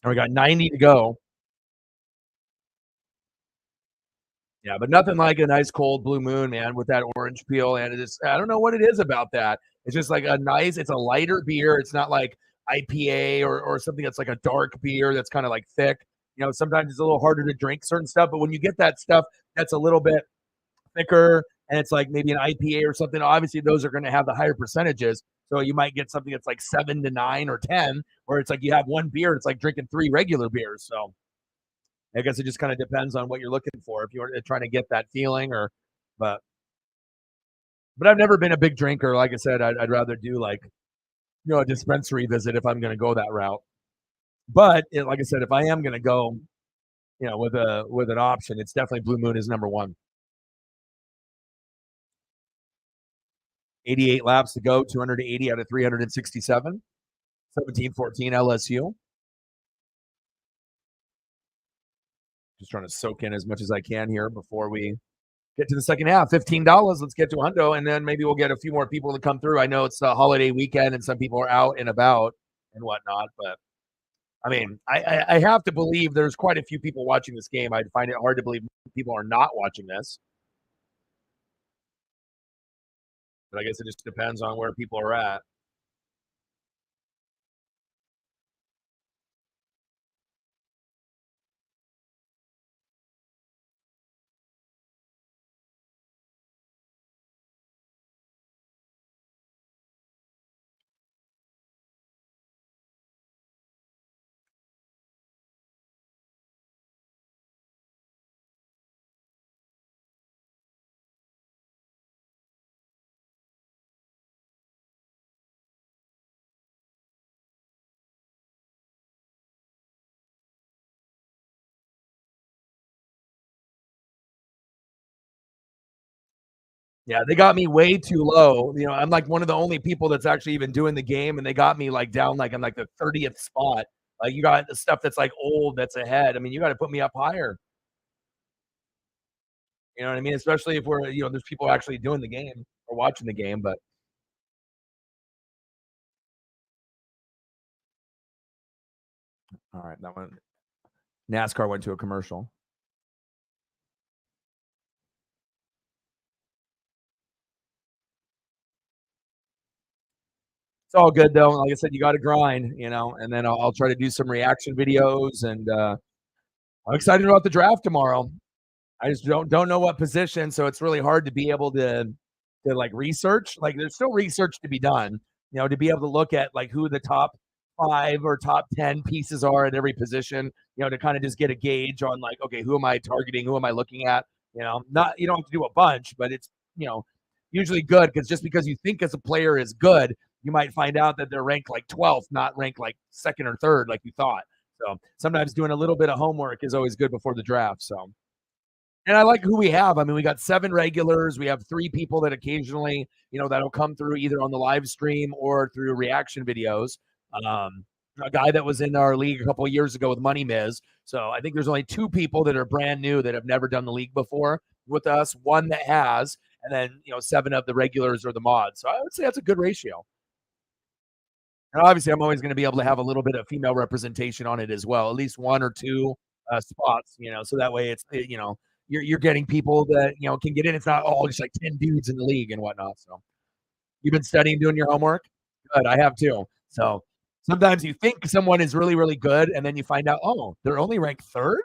And we got 90 to go. Yeah, but nothing like a nice cold blue moon, man, with that orange peel. And it is, I don't know what it is about that. It's just like it's a lighter beer. It's not like IPA or something that's like a dark beer that's kind of like thick. Sometimes it's a little harder to drink certain stuff, but when you get that stuff that's a little bit thicker and it's like maybe an IPA or something, obviously those are going to have the higher percentages. So you might get something that's like 7 to 9 or 10, where it's like you have one beer, it's like drinking 3 regular beers. So I guess it just kind of depends on what you're looking for. If you're trying to get that feeling, but but I've never been a big drinker. Like I said, I'd rather do like a dispensary visit if I'm going to go that route. But like I said, if I am going to go, with an option, it's definitely Blue Moon is number one. 88 laps to go, 280 out of 367, 17-14 LSU. Just trying to soak in as much as I can here before we get to the second half. $15. Let's get to hundo, and then maybe we'll get a few more people to come through. I know it's a holiday weekend, and some people are out and about and whatnot, but I mean, I have to believe there's quite a few people watching this game. I'd find it hard to believe people are not watching this, but I guess it just depends on where people are at. Yeah, they got me way too low. I'm like one of the only people that's actually even doing the game, and they got me like down like I'm like the 30th spot. Like you got the stuff that's like old that's ahead. I mean, you got to put me up higher. You know what I mean? Especially if we're there's people actually doing the game or watching the game. But all right, that one. NASCAR went to a commercial. It's all good though. Like I said, you got to grind, and then I'll try to do some reaction videos, and I'm excited about the draft tomorrow. I just don't know what position, so it's really hard to be able to like research. Like there's still research to be done, to be able to look at like who the top 5 or top 10 pieces are at every position, to kind of just get a gauge on like, okay, who am I targeting? Who am I looking at? Not you don't have to do a bunch, but it's usually good because just because you think as a player is good, you might find out that they're ranked like 12th, not ranked like second or third like you thought. So sometimes doing a little bit of homework is always good before the draft. So and I like who we have. I mean, we got 7 regulars. We have 3 people that occasionally, that'll come through either on the live stream or through reaction videos. A guy that was in our league a couple of years ago with Money Miz. So I think there's only 2 people that are brand new that have never done the league before with us. 1 that has, and then 7 of the regulars or the mods. So I would say that's a good ratio. And obviously, I'm always going to be able to have a little bit of female representation on it as well, at least 1 or 2 spots. So that way it's you're getting people that can get in. It's not all just like 10 dudes in the league and whatnot. So you've been studying, doing your homework. Good, I have too. So sometimes you think someone is really, really good, and then you find out, oh, they're only ranked 3rd.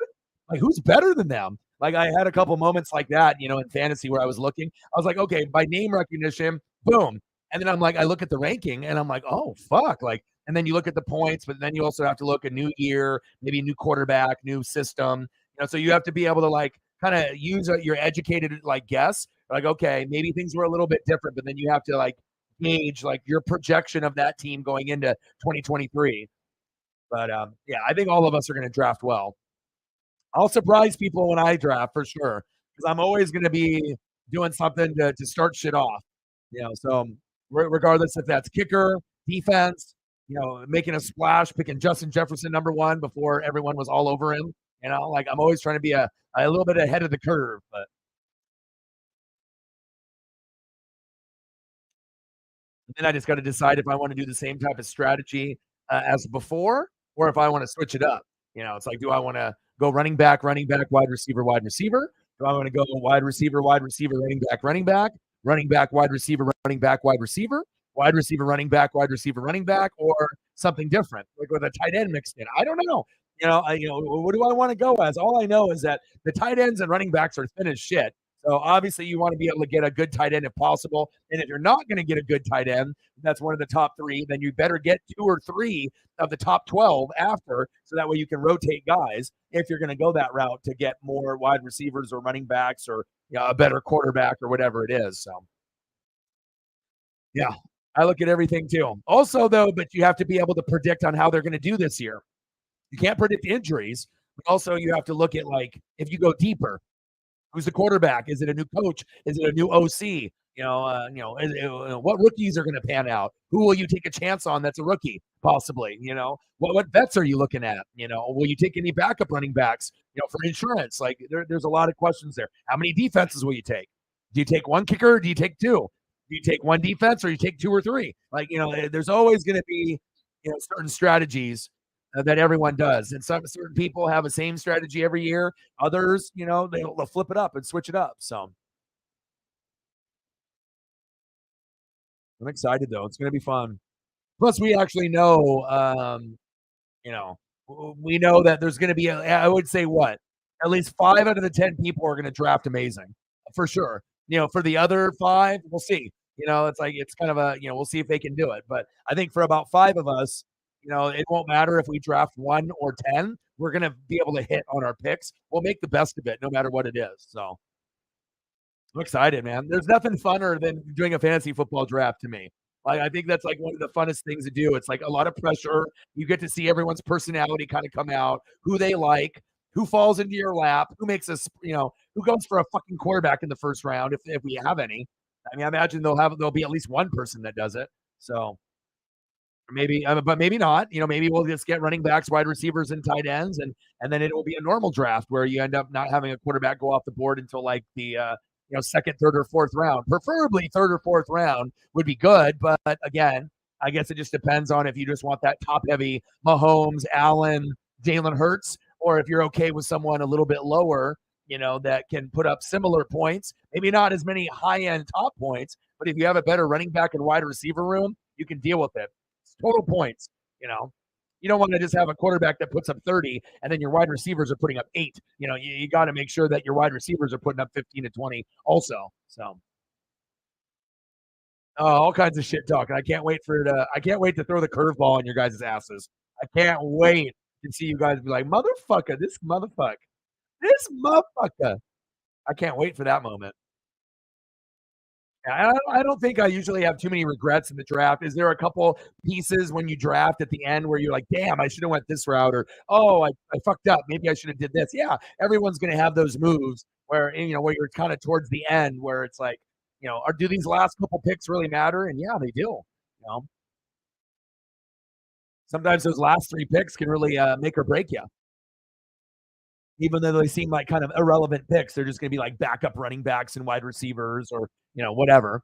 Like who's better than them? Like I had a couple moments like that, in fantasy where I was looking. I was like, okay, by name recognition, boom, And then I'm like, I look at the ranking and I'm like, oh fuck, like, and then you look at the points, but then you also have to look at new year, maybe new quarterback, new system. So you have to be able to like kind of use your educated like guess, like okay, maybe things were a little bit different, but then you have to like gauge like your projection of that team going into 2023. But yeah, I think all of us are going to draft well. I'll surprise people when I draft for sure because I'm always going to be doing something to start shit off. So regardless if that's kicker, defense, making a splash, picking Justin Jefferson #1 before everyone was all over him. Like I'm always trying to be a little bit ahead of the curve. But then I just got to decide if I want to do the same type of strategy as before, or if I want to switch it up. It's like, do I want to go running back, wide receiver, wide receiver? Do I want to go wide receiver, running back, wide receiver, running back, wide receiver, running back, wide receiver, running back, or something different, like with a tight end mixed in? I don't know. What do I want to go as? All I know is that the tight ends and running backs are thin as shit. So obviously you want to be able to get a good tight end if possible. And if you're not going to get a good tight end, that's one of the top three, then you better get 2 or 3 of the top 12 after, so that way you can rotate guys if you're going to go that route to get more wide receivers or running backs or a better quarterback or whatever it is. So yeah, I look at everything too. Also though, but you have to be able to predict on how they're going to do this year. You can't predict injuries, but also you have to look at like if you go deeper, who's the quarterback? Is it a new coach? Is it a new OC? What rookies are going to pan out? Who will you take a chance on that's a rookie, possibly? What bets are you looking at? Will you take any backup running backs, for insurance? Like there's a lot of questions there. How many defenses will you take? Do you take one kicker? Or do you take two? Do you take one defense or you take 2 or 3? Like, there's always going to be, certain strategies that everyone does. And some certain people have the same strategy every year. Others, they'll flip it up and switch it up. So I'm excited though. It's going to be fun. Plus, we actually know, you know, we know that there's going to be, I would say, what at least 5 out of the 10 people are going to draft amazing for sure. For the other 5, we'll see. It's like it's kind of we'll see if they can do it. But I think for about 5 of us, it won't matter if we draft 1 or 10. We're going to be able to hit on our picks. We'll make the best of it, no matter what it is. So I'm excited, man. There's nothing funner than doing a fantasy football draft to me. Like I think that's like one of the funnest things to do. It's like a lot of pressure. You get to see everyone's personality kind of come out, who they like, who falls into your lap, who makes us, who goes for a fucking quarterback in the first round if we have any. I mean, I imagine there'll be at least one person that does it. So maybe, but maybe not. Maybe we'll just get running backs, wide receivers, and tight ends, and then it will be a normal draft where you end up not having a quarterback go off the board until like the second, third, or fourth round. Preferably third or fourth round would be good, but again, I guess it just depends on if you just want that top heavy Mahomes, Allen, Jalen Hurts, or if you're okay with someone a little bit lower, that can put up similar points, maybe not as many high end top points, but if you have a better running back and wide receiver room, you can deal with it. It's total points, you know. You don't want to just have a quarterback that puts up 30 and then your wide receivers are putting up 8. You got to make sure that your wide receivers are putting up 15 to 20 also. So, all kinds of shit talk. And I can't wait to throw the curveball in your guys' asses. I can't wait to see you guys be like, this motherfucker. I can't wait for that moment. I don't think I usually have too many regrets in the draft. Is there a couple pieces when you draft at the end where you're like, damn, I should have went this route, or oh, I fucked up. Maybe I should have did this. Yeah, everyone's gonna have those moves where where you're kind of towards the end where it's like, do these last couple picks really matter? And yeah, they do. You know, Sometimes those last 3 picks can really make or break you. Even though they seem like kind of irrelevant picks, they're just gonna be like backup running backs and wide receivers or whatever.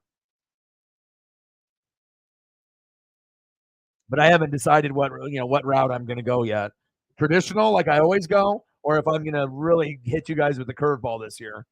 But I haven't decided what route I'm going to go yet. Traditional, like I always go, or if I'm going to really hit you guys with the curveball this year.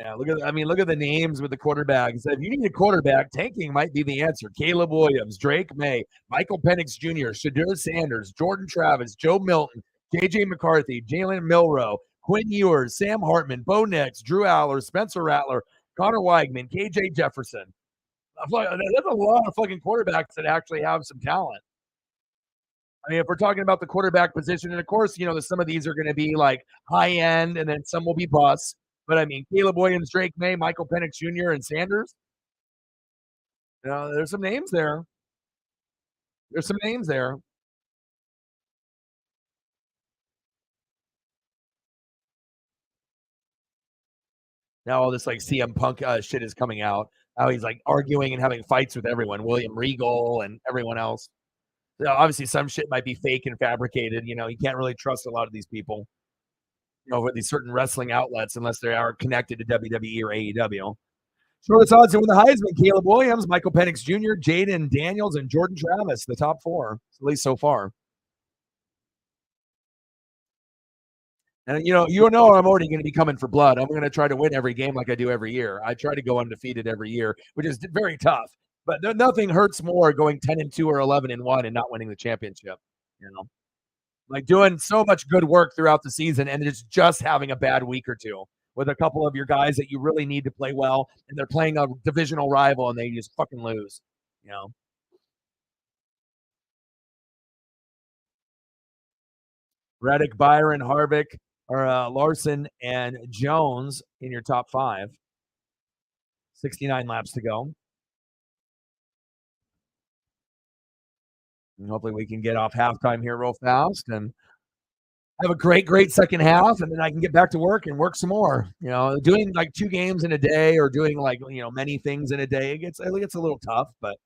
Yeah, look at the names with the quarterback. He said, if you need a quarterback, tanking might be the answer. Caleb Williams, Drake May, Michael Penix Jr., Shadur Sanders, Jordan Travis, Joe Milton, JJ McCarthy, Jalen Milrow, Quinn Ewers, Sam Hartman, Bo Nix, Drew Aller, Spencer Rattler, Connor Weigman, KJ Jefferson. That's a lot of fucking quarterbacks that actually have some talent. I mean, if we're talking about the quarterback position, and of course, some of these are going to be like high end, and then some will be busts. But I mean, Caleb Williams, Drake May, Michael Penix Jr., and Sanders. There's some names there. There's some names there. Now all this like CM Punk shit is coming out. How he's like arguing and having fights with everyone, William Regal and everyone else. Obviously, some shit might be fake and fabricated. You can't really trust a lot of these people. With these certain wrestling outlets unless they are connected to WWE or AEW. Shortest odds to win the Heisman: Caleb Williams, Michael Penix Jr., Jaden Daniels, and Jordan Travis. The top four, at least so far. And I'm already going to be coming for blood. I'm going to try to win every game like I do every year. I try to go undefeated every year, which is very tough. But nothing hurts more going 10-2 or 11-1 and not winning the championship. Like doing so much good work throughout the season and just having a bad week or two with a couple of your guys that you really need to play well, and they're playing a divisional rival and they just fucking lose. You know, Reddick, Byron, Harvick, or Larson and Jones in your top five. 69 laps to go. And hopefully we can get off halftime here real fast and have a great second half, and then I can get back to work and work some more. Doing like 2 games in a day or doing like many things in a day, it gets a little tough, but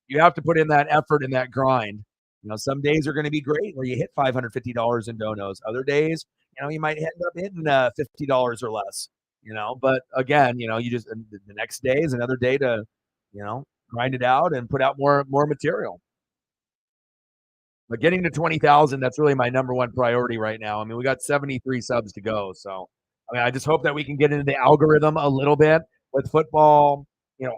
you have to put in that effort and that grind. Some days are going to be great where you hit $550 in donos. Other days, you might end up hitting $50 or less. But again, you just the next day is another day to, grind it out and put out more material. But getting to 20,000, that's really my number one priority right now. I mean, we got 73 subs to go. So, I mean, I just hope that we can get into the algorithm a little bit with football,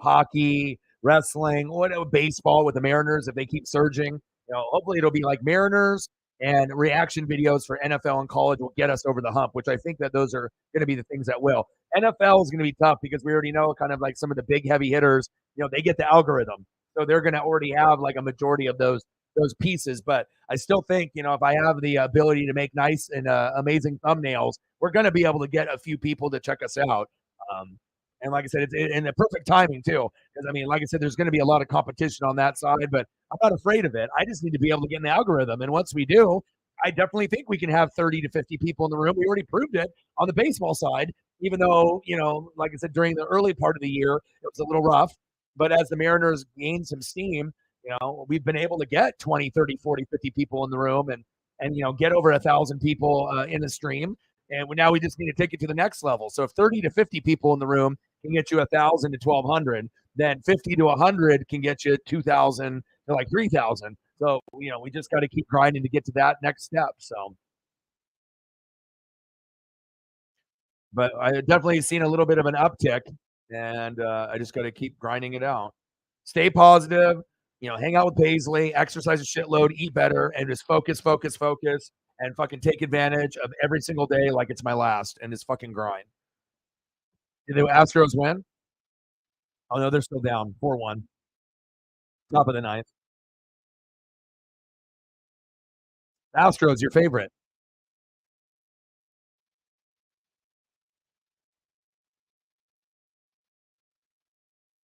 hockey, wrestling, baseball with the Mariners if they keep surging. Hopefully it'll be like Mariners and reaction videos for NFL and college will get us over the hump, which I think that those are going to be the things that will. NFL is going to be tough because we already know kind of like some of the big heavy hitters, they get the algorithm. So they're going to already have like a majority of those pieces. But I still think, if I have the ability to make nice and amazing thumbnails, we're going to be able to get a few people to check us out. And like I said, it's in the perfect timing too. Because I mean, like I said, there's going to be a lot of competition on that side, but I'm not afraid of it. I just need to be able to get in the algorithm. And once we do, I definitely think we can have 30 to 50 people in the room. We already proved it on the baseball side, even though, like I said, during the early part of the year, it was a little rough. But as the Mariners gained some steam, we've been able to get 20, 30, 40, 50 people in the room and get over 1,000 people in the stream. And now we just need to take it to the next level. So if 30 to 50 people in the room can get you 1,000 to 1,200, then 50 to 100 can get you 2,000 to like 3,000. So, we just got to keep grinding to get to that next step. So, but I definitely seen a little bit of an uptick, and I just got to keep grinding it out. Stay positive, hang out with Paisley, exercise a shitload, eat better, and just focus, and fucking take advantage of every single day like it's my last, and just fucking grind. Did the Astros win? Oh no, they're still down 4-1. Top of the ninth. Astros, your favorite.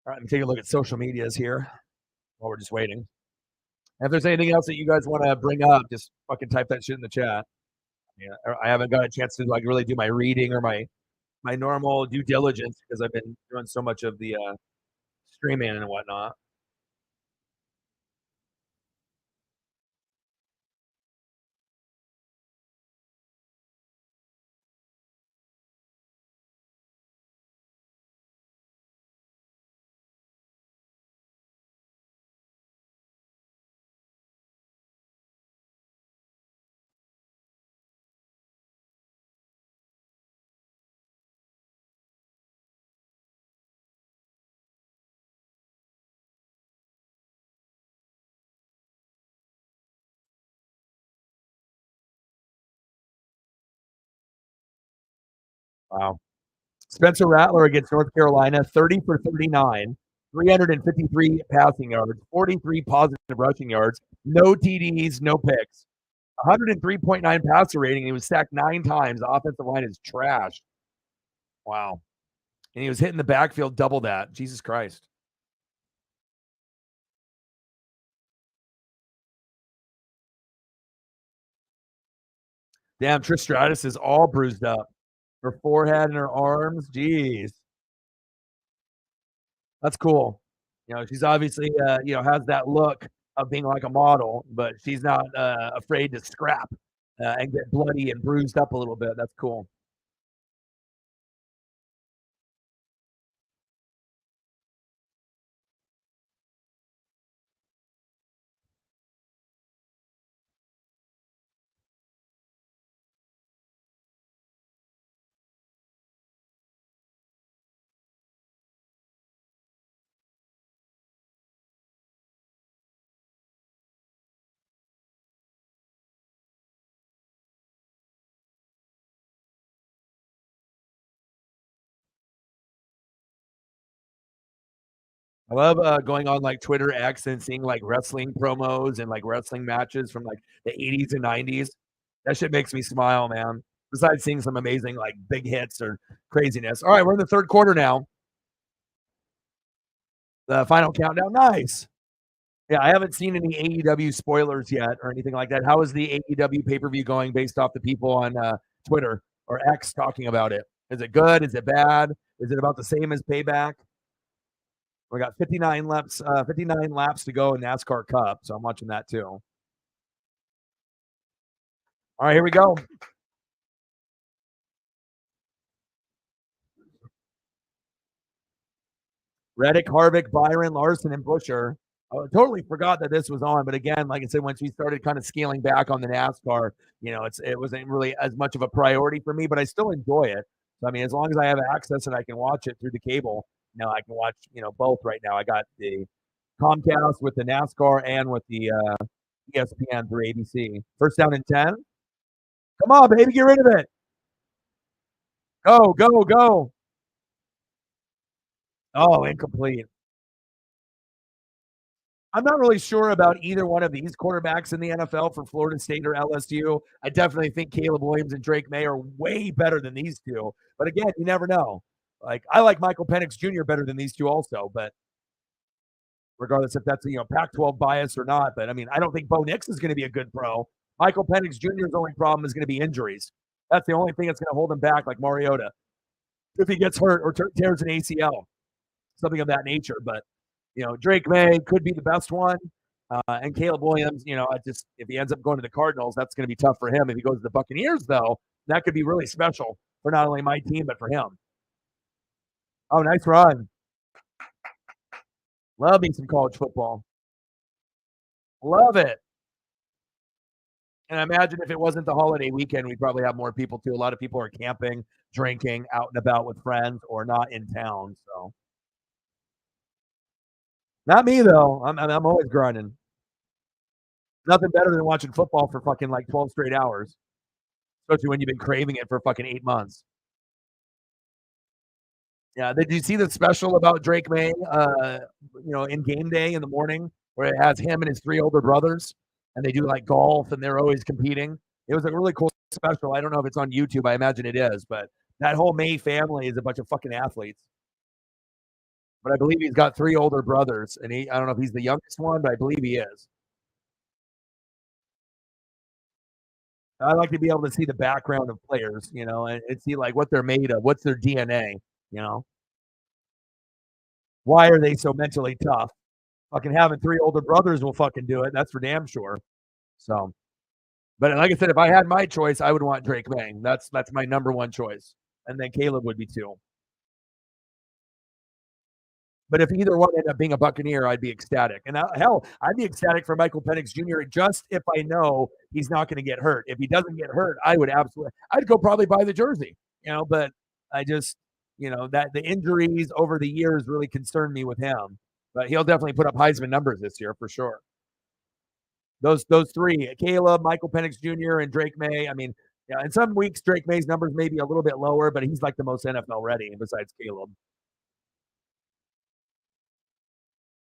All right, let me take a look at social medias here while we're just waiting. If there's anything else that you guys want to bring up, just fucking type that shit in the chat. Yeah, I haven't got a chance to like really do my reading or my normal due diligence because I've been doing so much of the streaming and whatnot. Wow. Spencer Rattler against North Carolina, 30 for 39, 353 passing yards, 43 positive rushing yards, no TDs, no picks, 103.9 passer rating. He was sacked 9 times. The offensive line is trash. Wow. And he was hitting the backfield double that. Jesus Christ. Damn, Trish Stratus is all bruised up. Her forehead and her arms. Jeez. That's cool. She's obviously, has that look of being like a model, but she's not afraid to scrap and get bloody and bruised up a little bit. That's cool. I love going on like Twitter X and seeing like wrestling promos and like wrestling matches from like the 80s and 90s. That shit makes me smile, man. Besides seeing some amazing like big hits or craziness. All right, we're in the third quarter now. The final countdown. Nice. Yeah, I haven't seen any AEW spoilers yet or anything like that. How is the AEW pay-per-view going based off the people on Twitter or X talking about it? Is it good? Is it bad? Is it about the same as Payback? We got 59 laps to go in NASCAR Cup, so I'm watching that too. All right, here we go. Reddick, Harvick, Byron, Larson, and Busher. I totally forgot that this was on, but again, like I said, once we started kind of scaling back on the NASCAR, it wasn't really as much of a priority for me, but I still enjoy it. So I mean, as long as I have access and I can watch it through the cable, I can watch both right now. I got the Comcast with the NASCAR and with the ESPN through ABC. First down and 10. Come on, baby, get rid of it. Go, go, go. Oh, incomplete. I'm not really sure about either one of these quarterbacks in the NFL for Florida State or LSU. I definitely think Caleb Williams and Drake May are way better than these two. But again, you never know. Like I like Michael Penix Jr. better than these two also, but regardless if that's Pac-12 bias or not. But I mean, I don't think Bo Nix is going to be a good pro. Michael Penix Jr.'s only problem is going to be injuries. That's the only thing that's going to hold him back, like Mariota, if he gets hurt or tears an ACL, something of that nature. But Drake May could be the best one. And Caleb Williams, if he ends up going to the Cardinals, that's going to be tough for him. If he goes to the Buccaneers, though, that could be really special for not only my team, but for him. Oh, nice run. Love me some college football. Love it. And I imagine if it wasn't the holiday weekend, we'd probably have more people too. A lot of people are camping, drinking, out and about with friends, or not in town. So, not me though. I'm always grinding. Nothing better than watching football for fucking like 12 straight hours, especially when you've been craving it for fucking 8 months. Yeah, did you see the special about Drake May? In game day in the morning, where it has him and his 3 older brothers, and they do like golf, and they're always competing. It was a really cool special. I don't know if it's on YouTube. I imagine it is, but that whole May family is a bunch of fucking athletes. But I believe he's got 3 older brothers, and I don't know if he's the youngest one, but I believe he is. I like to be able to see the background of players, and see like what they're made of, what's their DNA, you know. Why are they so mentally tough? Fucking having 3 older brothers will fucking do it. That's for damn sure. So, but like I said, if I had my choice, I would want Drake May. That's my number one choice, and then Caleb would be 2. But if either one ended up being a Buccaneer, I'd be ecstatic. And hell, I'd be ecstatic for Michael Penix Jr. just if I know he's not going to get hurt. If he doesn't get hurt, I'd go probably buy the jersey, but I just, that the injuries over the years really concern me with him. But he'll definitely put up Heisman numbers this year for sure. Those 3, Caleb, Michael Penix Jr., and Drake May. I mean, Yeah, in some weeks Drake May's numbers may be a little bit lower, but he's like the most NFL ready besides Caleb.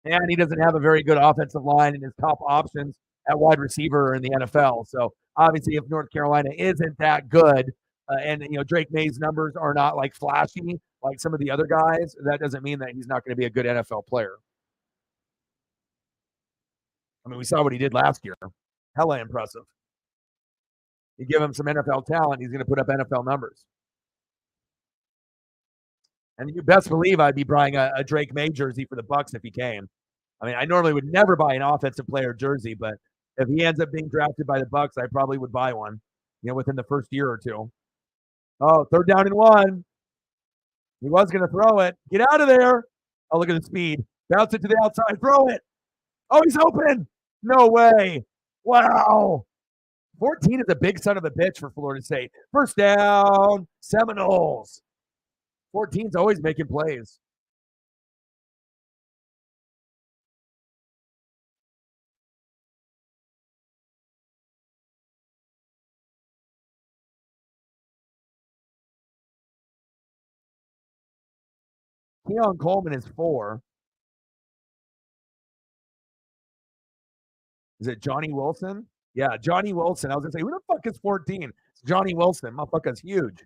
And he doesn't have a very good offensive line in his top options at wide receiver in the NFL. So obviously, if North Carolina isn't that good, and Drake May's numbers are not like flashy like some of the other guys, that doesn't mean that he's not going to be a good NFL player. I mean, we saw what he did last year. Hella impressive. You give him some NFL talent, he's going to put up NFL numbers. And you best believe I'd be buying a Drake May jersey for the Bucks if he came. I mean, I normally would never buy an offensive player jersey, but if he ends up being drafted by the Bucks, I probably would buy one, within the first year or two. Oh, 3rd down and 1. He was going to throw it. Get out of there. Oh, look at the speed. Bounce it to the outside. Throw it. Oh, he's open. No way. Wow. 14 is a big son of a bitch for Florida State. 1st down, Seminoles. 14's always making plays. Keon Coleman is 4. Is it Johnny Wilson? Yeah, Johnny Wilson. I was going to say, who the fuck is 14? It's Johnny Wilson. Motherfucker's huge.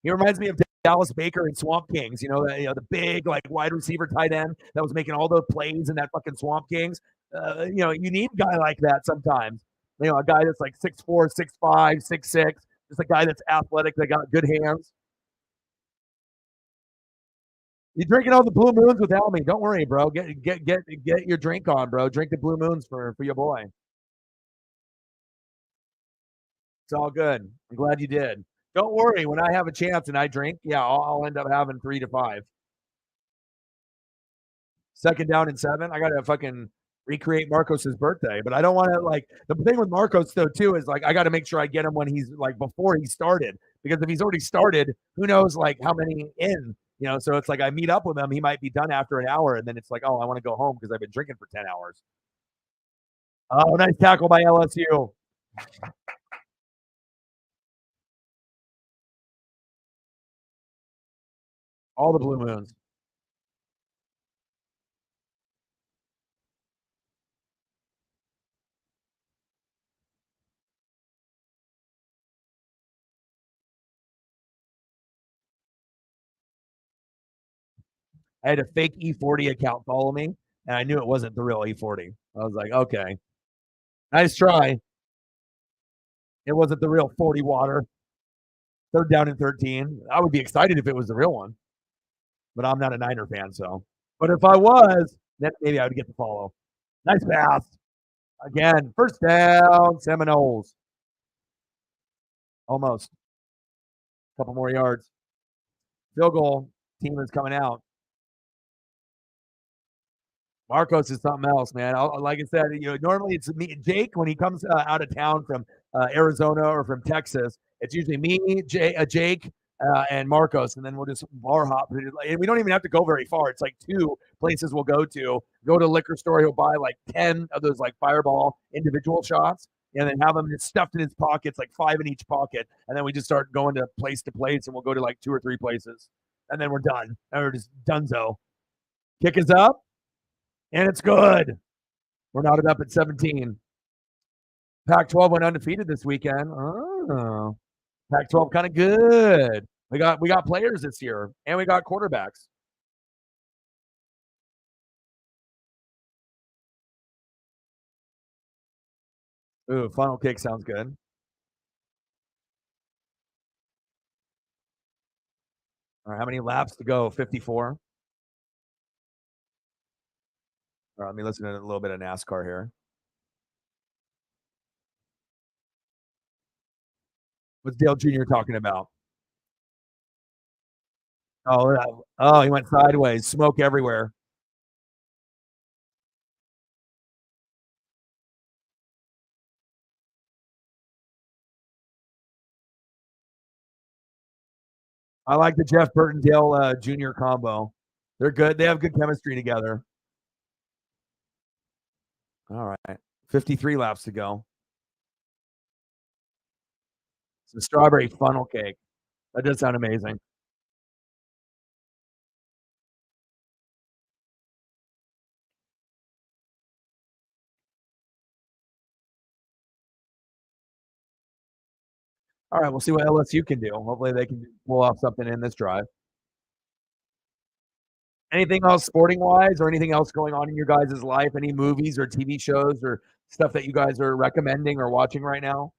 He reminds me of Dallas Baker and Swamp Kings. The big like wide receiver tight end that was making all the plays in that fucking Swamp Kings. You need a guy like that sometimes. A guy that's like 6'4", 6'5", 6'6", just a guy that's athletic, that got good hands. You're drinking all the Blue Moons without me. Don't worry, bro. Get your drink on, bro. Drink the Blue Moons for your boy. It's all good. I'm glad you did. Don't worry. When I have a chance and I drink, yeah, I'll end up having 3 to 5. 2nd down and 7. I got to fucking recreate Marcos's birthday, but I don't want to like the thing with Marcos though too is like I got to make sure I get him when he's like before he started, because if he's already started, who knows like how many in. So it's like I meet up with him, he might be done after an hour, and then it's like, oh, I want to go home because I've been drinking for 10 hours. Oh, nice tackle by LSU. All the Blue Moons. I had a fake E40 account follow me, and I knew it wasn't the real E40. I was like, okay, nice try. It wasn't the real 40 water. 3rd down and 13. I would be excited if it was the real one, but I'm not a Niner fan, so. But if I was, then maybe I would get the follow. Nice pass. Again, 1st down, Seminoles. Almost. A couple more yards. Field goal. Team is coming out. Marcos is something else, man. Like I said, normally it's me, Jake, when he comes out of town from Arizona or from Texas. It's usually me, Jake, and Marcos, and then we'll just bar hop. And we don't even have to go very far. It's like 2 places we'll go to. Go to a liquor store. He'll buy like 10 of those like Fireball individual shots, and then have them just stuffed in his pockets, like 5 in each pocket. And then we just start going to place, and we'll go to like 2 or 3 places, and then we're done. And we're just donezo. Kick is up. And it's good. We're knotted up at 17. Pac-12 went undefeated this weekend. Oh, Pac-12 kind of good. We got players this year, and we got quarterbacks. Ooh, funnel cake sounds good. All right, how many laps to go? 54. All right, let me listen to a little bit of NASCAR here. What's Dale Jr. talking about? Oh, he went sideways. Smoke everywhere. I like the Jeff Burton Dale Jr. combo. They're good. They have good chemistry together. All right. 53 laps to go. Some strawberry funnel cake. That does sound amazing. All right, we'll see what LSU can do. Hopefully, they can pull off something in this drive. Anything else sporting wise, or anything else going on in your guys' life? Any movies or TV shows or stuff that you guys are recommending or watching right now?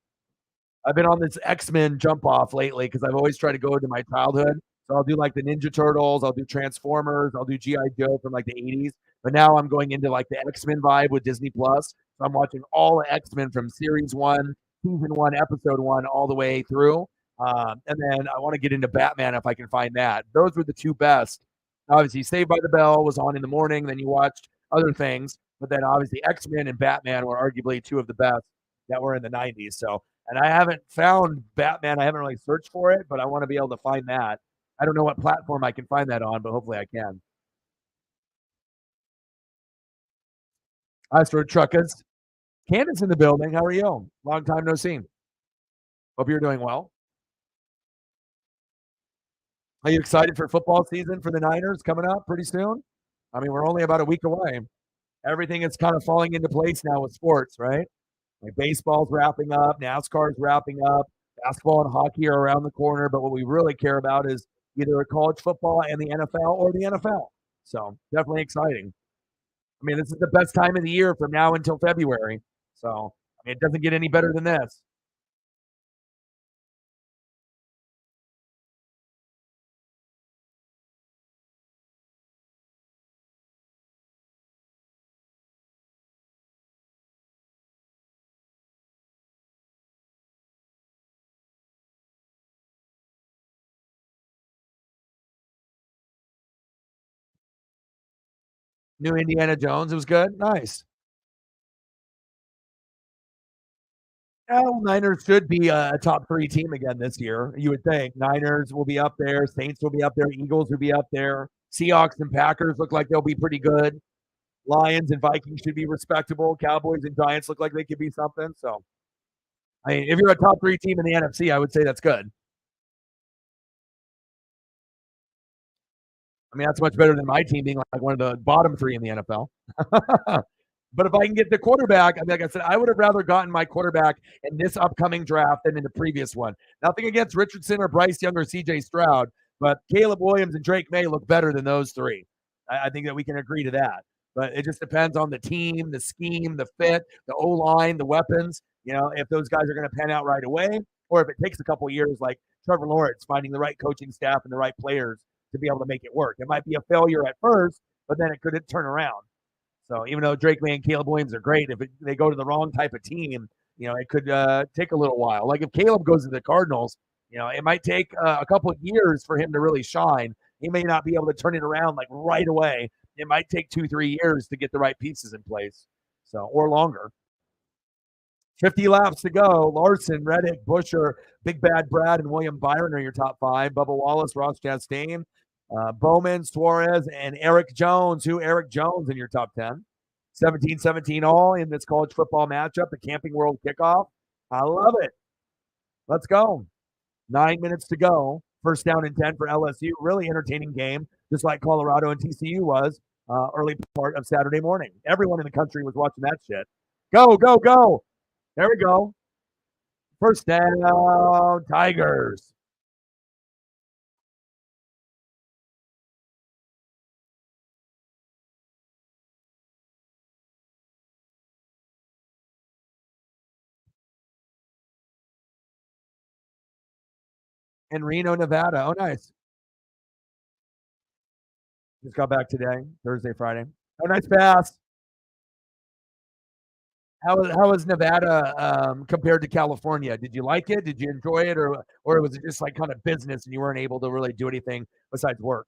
I've been on this X-Men jump off lately because I've always tried to go into my childhood. So I'll do like the Ninja Turtles, I'll do Transformers, I'll do G.I. Joe from like the 80s. But now I'm going into like the X-Men vibe with Disney Plus. So I'm watching all the X-Men from series one, season one, episode one, all the way through. And then I want to get into Batman if I can find that. Those were the two best. Obviously, Saved by the Bell was on in the morning. Then you watched other things. But then obviously X-Men and Batman were arguably two of the best that were in the 90s. So and I haven't found Batman. I haven't really searched for it, but I want to be able to find that. I don't know what platform I can find that on, but hopefully I can. As for truckers, Candace in the building. How are you? Long time no see. Hope you're doing well. Are you excited for football season for the Niners coming up pretty soon? I mean, we're only about a week away. Everything is kind of falling into place now with sports, right? Like baseball's wrapping up, NASCAR's wrapping up, basketball and hockey are around the corner. But what we really care about is either college football and the NFL or the NFL. So definitely exciting. I mean, this is the best time of the year from now until February. So I mean, it doesn't get any better than this. New Indiana Jones, it was good. Nice. Well, Niners should be a top three team again this year. You would think Niners will be up there, Saints will be up there, Eagles will be up there, Seahawks and Packers look like they'll be pretty good. Lions and Vikings should be respectable. Cowboys and Giants look like they could be something. So, I mean, if you're a top three team in the NFC, I would say that's good. I mean, that's much better than my team being like one of the bottom three in the NFL. But if I can get the quarterback, I mean, like I said, I would have rather gotten my quarterback in this upcoming draft than in the previous one. Nothing against Richardson or Bryce Young or CJ Stroud, but Caleb Williams and Drake May look better than those three. I think that we can agree to that. But it just depends on the team, the scheme, the fit, the O line, the weapons. You know, if those guys are going to pan out right away, or if it takes a couple years, like Trevor Lawrence finding the right coaching staff and the right players to be able to make it work. It might be a failure at first, but then it could turn around. So even though Drake May and Caleb Williams are great, if they go to the wrong type of team, you know, it could take a little while. Like if Caleb goes to the Cardinals, you know, it might take a couple of years for him to really shine. He may not be able to turn it around like right away. It might take 2-3 years to get the right pieces in place. So or longer. 50 laps to go. Larson, Reddick, Busher, Big Bad Brad, and William Byron are your top five. Bubba Wallace, Ross Chastain, Bowman, Suarez, and Eric Jones. Who Eric Jones in your top 10? 17-17 all in this college football matchup, the Camping World kickoff. I love it. Let's go. 9 minutes to go. First down and 10 for LSU. Really entertaining game, just like Colorado and TCU was early part of Saturday morning. Everyone in the country was watching that shit. Go, go, go. There we go. First down, Tigers. In Reno, Nevada. Oh, nice. Just got back today, Thursday, Friday. Oh, nice pass. How was Nevada compared to California? Did you like it? Did you enjoy it, or was it just like kind of business and you weren't able to really do anything besides work?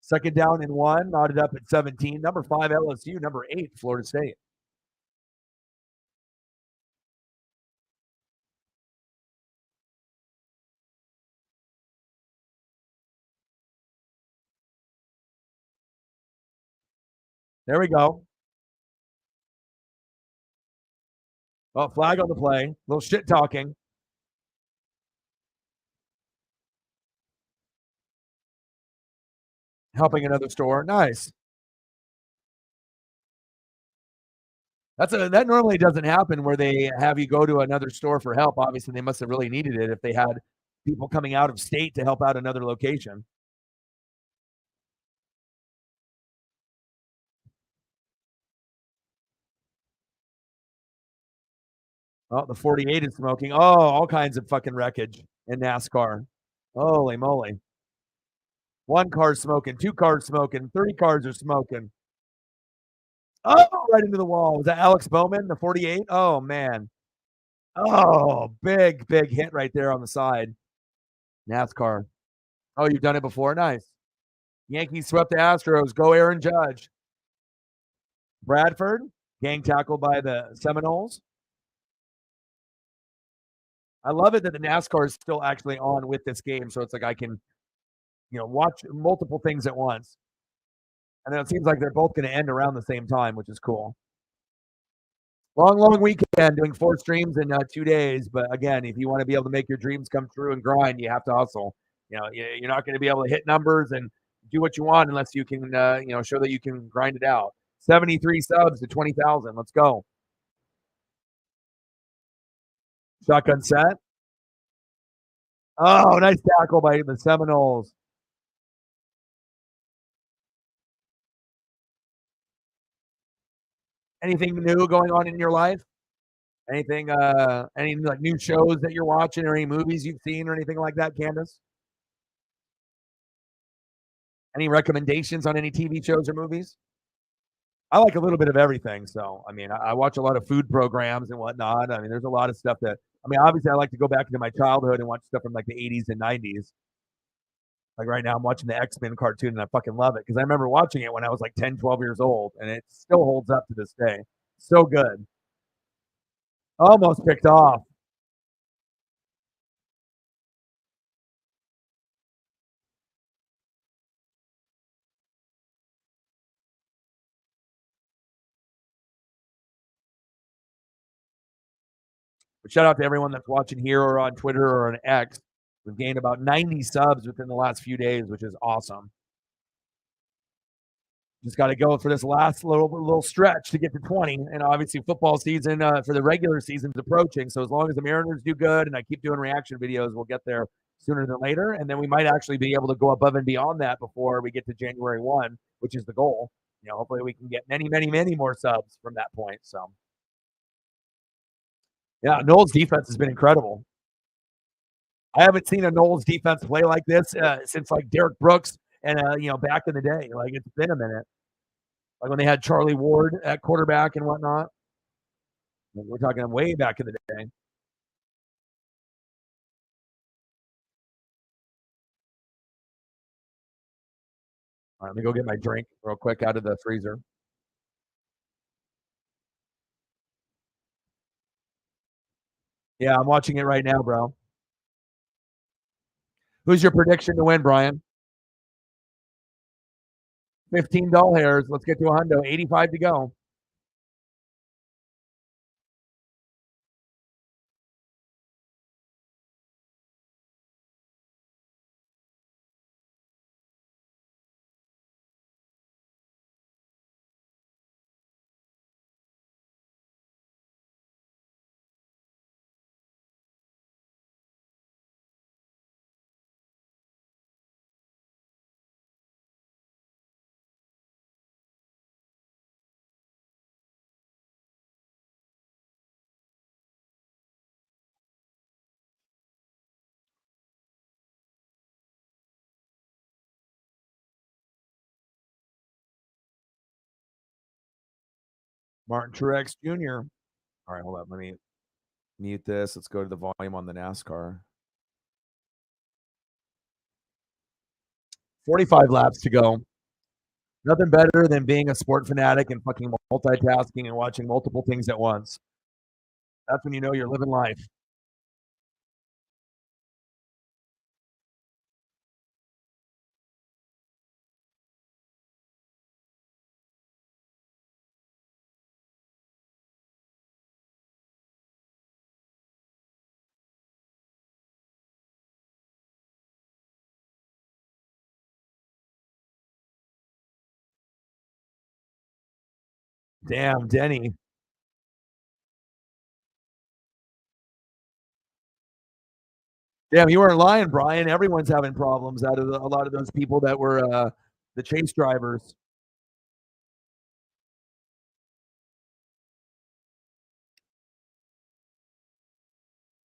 Second down and one, knotted up at 17. Number five LSU, number eight Florida State. There we go. Oh, flag on the play. Little shit talking. Helping another store. Nice. That normally doesn't happen where they have you go to another store for help. Obviously, they must have really needed it if they had people coming out of state to help out another location. Oh, the 48 is smoking. Oh, all kinds of fucking wreckage in NASCAR. Holy moly. One car's smoking, two cars smoking, 30 cars are smoking. Oh, right into the wall. Was that Alex Bowman, the 48? Oh, man. Oh, big hit right there on the side. NASCAR. Oh, you've done it before? Nice. Yankees swept the Astros. Go Aaron Judge. Bradford, gang tackled by the Seminoles. I love it that the NASCAR is still actually on with this game, so it's like I can, watch multiple things at once. And then it seems like they're both going to end around the same time, which is cool. Long weekend, doing 4 streams in 2 days. But again, if you want to be able to make your dreams come true and grind, you have to hustle. You're not going to be able to hit numbers and do what you want unless you can, show that you can grind it out. 73 subs to 20,000. Let's go. Shotgun set. Oh, nice tackle by the Seminoles. Anything new going on in your life? Anything, any like new shows that you're watching or any movies you've seen or anything like that, Candace? Any recommendations on any TV shows or movies? I like a little bit of everything. So, I mean, I watch a lot of food programs and whatnot. I mean, there's a lot of stuff that, I mean, obviously, I like to go back into my childhood and watch stuff from like the 80s and 90s. Like right now, I'm watching the X-Men cartoon and I fucking love it because I remember watching it when I was like 10, 12 years old and it still holds up to this day. So good. Almost picked off. But shout out to everyone that's watching here or on Twitter or on X. We've gained about 90 subs within the last few days, which is awesome. Just got to go for this last little stretch to get to 20. And obviously, football season for the regular season is approaching. So as long as the Mariners do good and I keep doing reaction videos, we'll get there sooner than later. And then we might actually be able to go above and beyond that before we get to January 1, which is the goal. Hopefully we can get many more subs from that point. So, yeah, Noel's defense has been incredible. I haven't seen a Knowles defense play like this since like Derek Brooks and back in the day. Like it's been a minute. Like when they had Charlie Ward at quarterback and whatnot. We're talking way back in the day. All right, let me go get my drink real quick out of the freezer. Yeah, I'm watching it right now, bro. Who's your prediction to win, Brian? 15 doll hairs. Let's get to a hundo. 85 to go. Martin Truex Jr. All right, hold up. Let me mute this. Let's go to the volume on the NASCAR. 45 laps to go. Nothing better than being a sport fanatic and fucking multitasking and watching multiple things at once. That's when you know you're living life. Damn, Denny. Damn, you weren't lying, Brian. Everyone's having problems out of a lot of those people that were the chase drivers.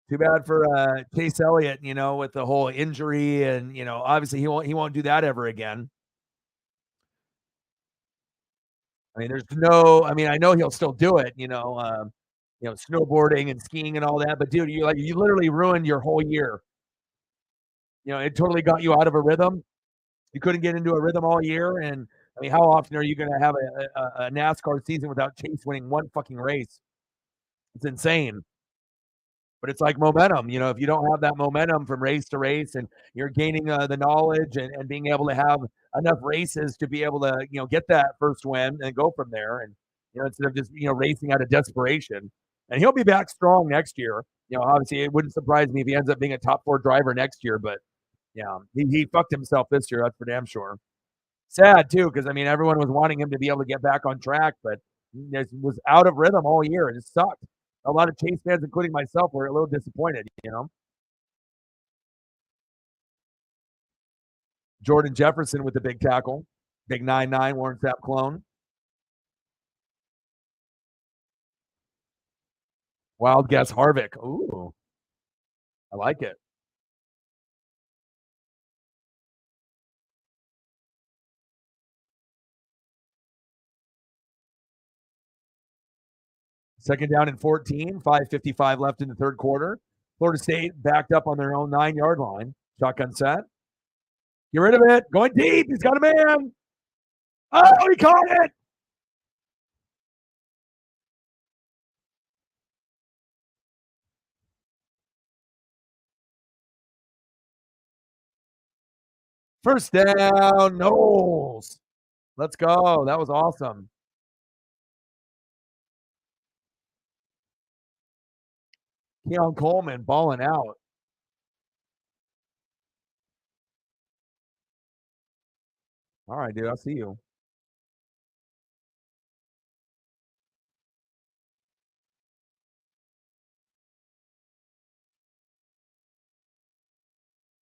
Too bad for Chase Elliott, with the whole injury, and obviously he won't do that ever again. I mean, there's no. I mean, I know he'll still do it, snowboarding and skiing and all that. But dude, you literally ruined your whole year. It totally got you out of a rhythm. You couldn't get into a rhythm all year, and I mean, how often are you going to have a NASCAR season without Chase winning one fucking race? It's insane. But it's like momentum. If you don't have that momentum from race to race, and you're gaining the knowledge and being able to have enough races to be able to get that first win and go from there, and instead of just racing out of desperation. And he'll be back strong next year. Obviously, it wouldn't surprise me if he ends up being a top 4 driver next year. But yeah, he fucked himself this year. That's for damn sure. Sad too, because I mean, everyone was wanting him to be able to get back on track, but he was out of rhythm all year. It just sucked. A lot of Chase fans, including myself, were a little disappointed. Jordan Jefferson with the big tackle, big 9'9" Warren Sapp clone. Wild guess Harvick. Ooh, I like it. Second down and 14, 5:55 left in the third quarter. Florida State backed up on their own 9-yard line. Shotgun set. Get rid of it. Going deep. He's got a man. Oh, he caught it. First down, Knowles. Let's go. That was awesome. Keon Coleman balling out. All right, dude. I'll see you.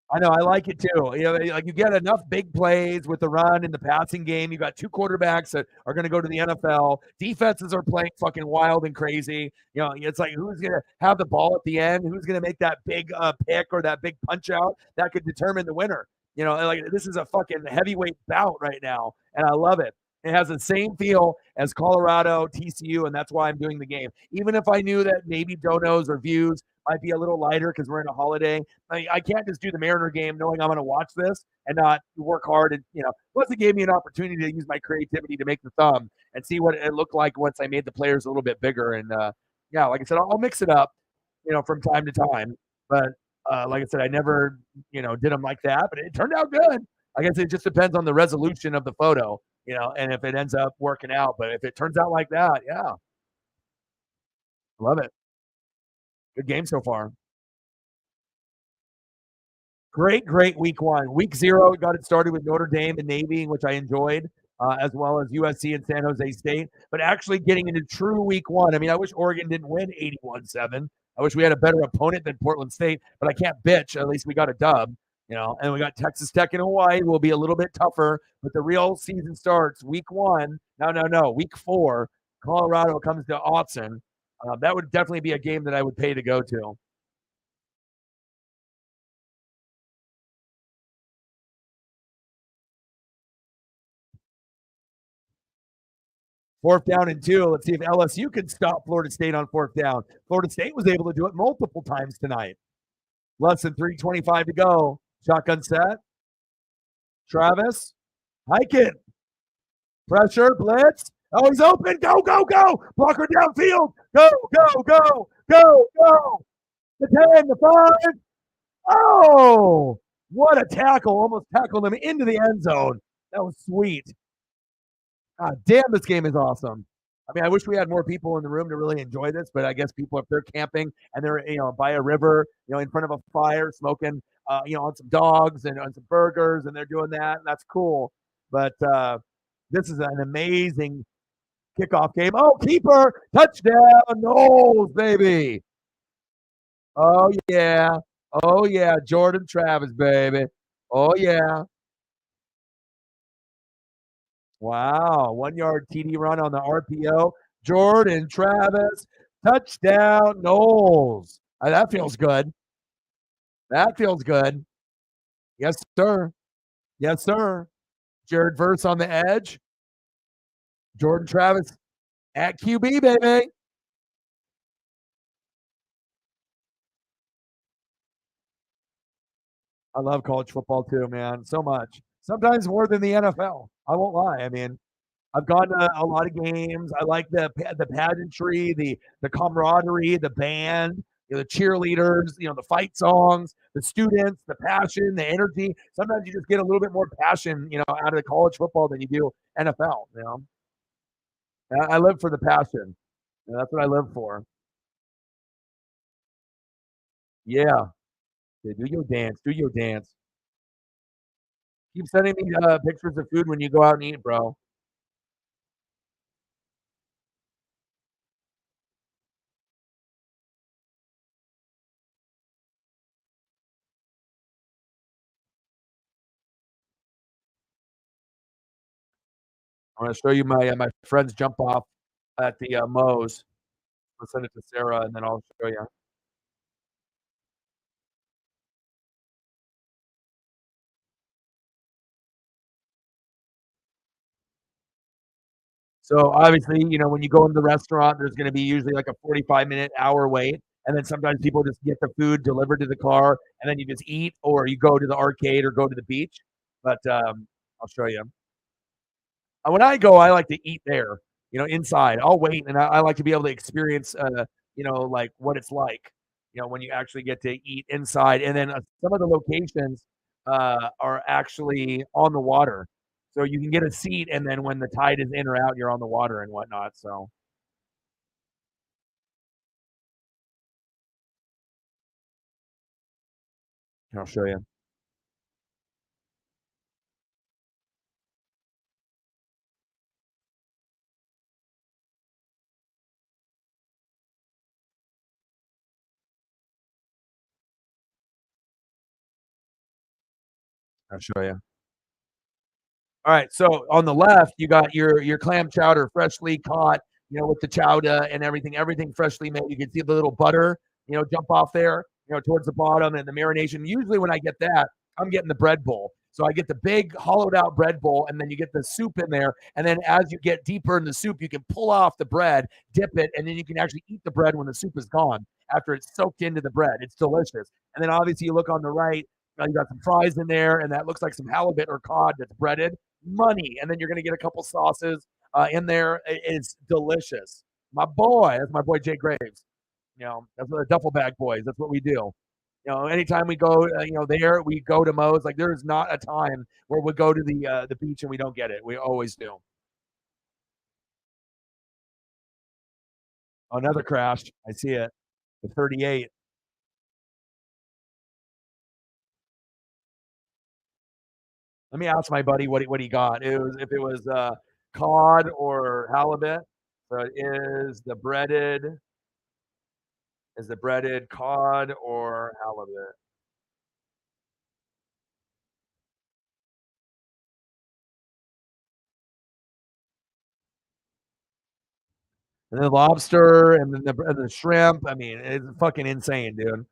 I know. I like it too. Like you get enough big plays with the run in the passing game. You got 2 quarterbacks that are going to go to the NFL. Defenses are playing fucking wild and crazy. It's like who's going to have the ball at the end? Who's going to make that big pick or that big punch out that could determine the winner? Like this is a fucking heavyweight bout right now, and I love it. It has the same feel as Colorado, TCU, and that's why I'm doing the game. Even if I knew that maybe donos or views might be a little lighter because we're in a holiday. I can't just do the Mariner game knowing I'm going to watch this and not work hard. And, plus it gave me an opportunity to use my creativity to make the thumb and see what it looked like once I made the players a little bit bigger. And, yeah, like I said, I'll mix it up, from time to time. But like I said, I never, did them like that, but it turned out good. I guess it just depends on the resolution of the photo, and if it ends up working out. But if it turns out like that, yeah, love it. Good game so far. Great week 1. Week 0 got it started with Notre Dame and Navy, which I enjoyed, as well as USC and San Jose State. But actually getting into true week 1, I mean, I wish Oregon didn't win 81-7. I wish we had a better opponent than Portland State, but I can't bitch. At least we got a dub, and we got Texas Tech and Hawaii. Will be a little bit tougher, but the real season starts week 1. No, week 4. Colorado comes to Autzen. That would definitely be a game that I would pay to go to. Fourth down and 2. Let's see if LSU can stop Florida State on fourth down. Florida State was able to do it multiple times tonight. Less than 3:25 to go. Shotgun set. Travis. Hike it. Pressure. Blitz. Oh, he's open. Go. Blocker downfield. Go. The 10, the 5. Oh, what a tackle. Almost tackled him into the end zone. That was sweet. God damn, this game is awesome. I mean, I wish we had more people in the room to really enjoy this, but I guess people, if they're camping and they're, by a river, in front of a fire, smoking, on some dogs and on some burgers, and they're doing that, and that's cool. But this is an amazing Kickoff game. Oh, keeper. Touchdown. Knowles, baby. Oh, yeah. Oh, yeah. Jordan Travis, baby. Oh, yeah. Wow. 1 yard TD run on the RPO. Jordan Travis. Touchdown. Knowles. That feels good. That feels good. Yes, sir. Yes, sir. Jared Verse on the edge. Jordan Travis at QB, baby. I love college football too, man. So much. Sometimes more than the NFL. I won't lie. I mean, I've gone to a lot of games. I like the pageantry, the camaraderie, the band, the cheerleaders, the fight songs, the students, the passion, the energy. Sometimes you just get a little bit more passion, out of the college football than you do NFL. I live for the passion. That's what I live for. Yeah. Yeah, do your dance. Do your dance. Keep sending me pictures of food when you go out and eat, bro. I'm gonna show you my friend's jump off at the Moe's. I'll send it to Sarah, and then I'll show you. So obviously, when you go in the restaurant, there's going to be usually like a 45-minute hour wait. And then sometimes people just get the food delivered to the car and then you just eat or you go to the arcade or go to the beach. But I'll show you. When I go, I like to eat there, inside. I'll wait and I like to be able to experience, like what it's like, when you actually get to eat inside. And then some of the locations are actually on the water. So you can get a seat, and then when the tide is in or out, you're on the water and whatnot. So I'll show you. I'll show you. All right, so on the left, you got your clam chowder, freshly caught, with the chowder and everything, everything freshly made. You can see the little butter, jump off there, towards the bottom, and the marination. Usually, when I get that, I'm getting the bread bowl. So I get the big hollowed out bread bowl, and then you get the soup in there. And then as you get deeper in the soup, you can pull off the bread, dip it, and then you can actually eat the bread when the soup is gone after it's soaked into the bread. It's delicious. And then obviously you look on the right, you got some fries in there, and that looks like some halibut or cod that's breaded money. And then you're going to get a couple sauces in there. It's delicious. My boy, that's my boy Jay Graves. That's what the duffel bag boys. That's what we do. Anytime we go, there we go to Moe's. Like there is not a time where we go to the beach and we don't get it. We always do. Another crash. I see it. The 38. Let me ask my buddy what he got. It was if it was cod or halibut. So it is the breaded cod or halibut. And then lobster and then the shrimp. I mean, it's fucking insane, dude.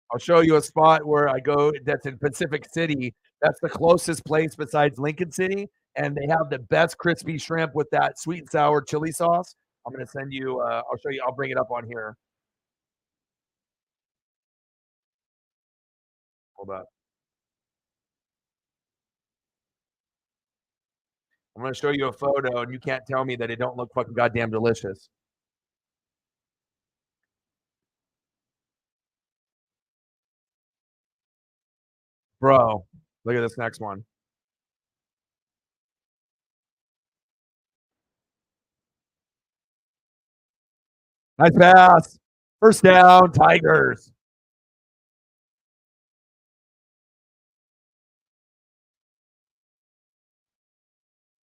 I'll show you a spot where I go that's in Pacific City. That's the closest place besides Lincoln City, and they have the best crispy shrimp with that sweet and sour chili sauce. I'm gonna send you. I'll show you. I'll bring it up on here. Hold up. I'm going to show you a photo, and you can't tell me that it don't look fucking goddamn delicious. Bro, look at this next one. Nice pass. First down, Tigers.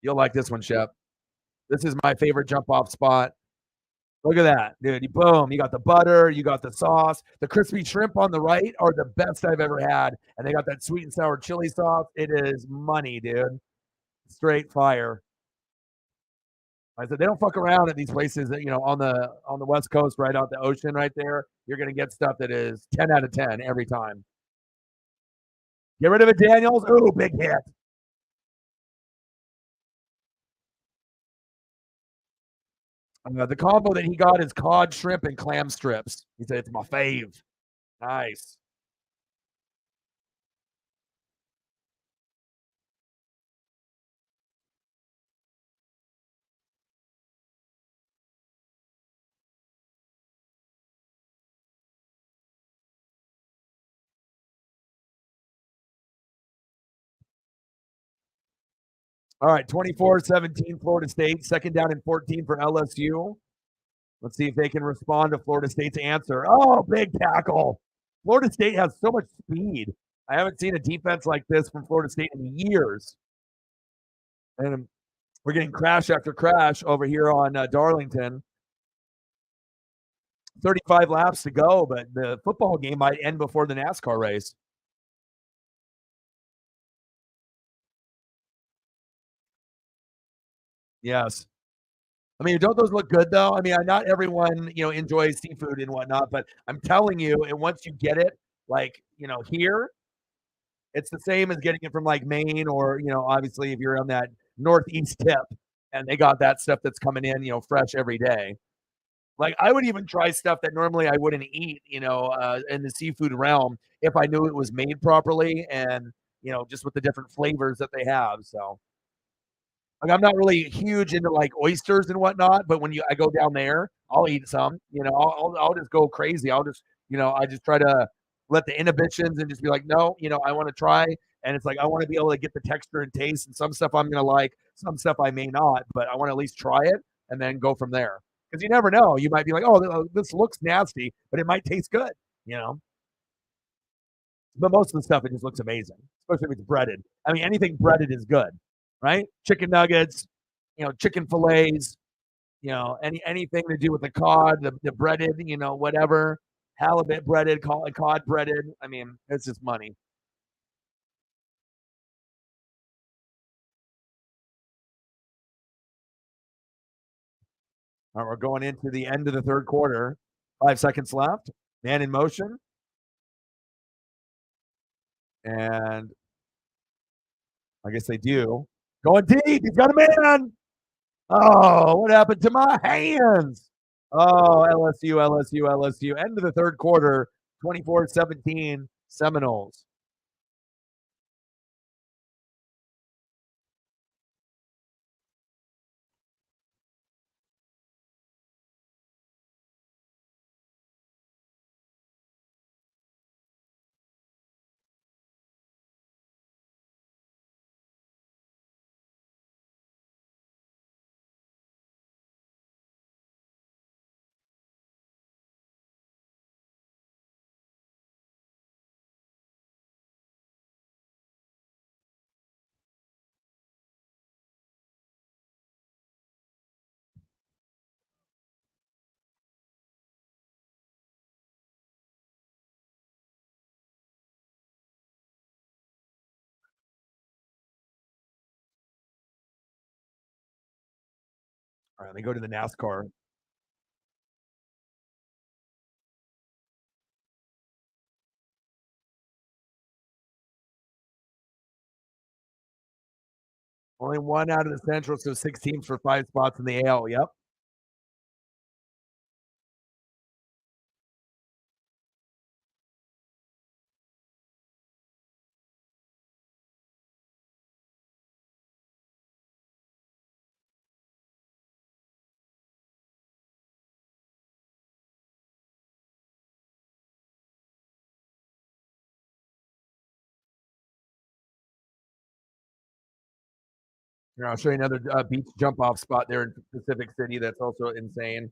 You'll like this one, Shep. This is my favorite jump off spot. Look at that, dude. You boom, you got the butter, you got the sauce. The crispy shrimp on the right are the best I've ever had. And they got that sweet and sour chili sauce. It is money, dude. Straight fire. I said they don't fuck around at these places that on the West Coast, right out the ocean, right there. You're gonna get stuff that is 10 out of 10 every time. Get rid of it, Daniels. Ooh, big hit. The combo that he got is cod, shrimp, and clam strips. He said it's my fave. Nice. All right, 24-17 Florida State. Second down and 14 for LSU. Let's see if they can respond to Florida State's answer. Oh, big tackle. Florida State has so much speed. I haven't seen a defense like this from Florida State in years. And we're getting crash after crash over here on Darlington. 35 laps to go, but the football game might end before the NASCAR race. Yes. I mean, don't those look good though? I mean, not everyone, enjoys seafood and whatnot, but I'm telling you, and once you get it, like, here, it's the same as getting it from like Maine or, obviously if you're on that northeast tip and they got that stuff that's coming in, fresh every day. Like I would even try stuff that normally I wouldn't eat, in the seafood realm if I knew it was made properly and, just with the different flavors that they have. So like I'm not really huge into like oysters and whatnot, but when I go down there, I'll eat some. I'll just go crazy. I'll just I just try to let the inhibitions and just be like, no, I want to try. And it's like I want to be able to get the texture and taste, and some stuff I'm gonna like, some stuff I may not, but I want to at least try it and then go from there. Because you never know, you might be like, oh, this looks nasty, but it might taste good. You know, but most of the stuff it just looks amazing, especially if it's breaded. I mean, anything breaded is good, right? Chicken nuggets, chicken fillets, anything to do with the cod, the breaded, whatever, halibut breaded, cod breaded. I mean, it's just money. All right, we're going into the end of the third quarter. 5 seconds left. Man in motion, and I guess they do. Going deep. He's got a man. Oh, what happened to my hands? Oh, LSU, LSU, LSU. End of the third quarter, 24-17 Seminoles. All right, they go to the NASCAR. Only one out of the Central, so 6 teams for 5 spots in the AL. Yep. Here, I'll show you another beach jump off spot there in Pacific City that's also insane.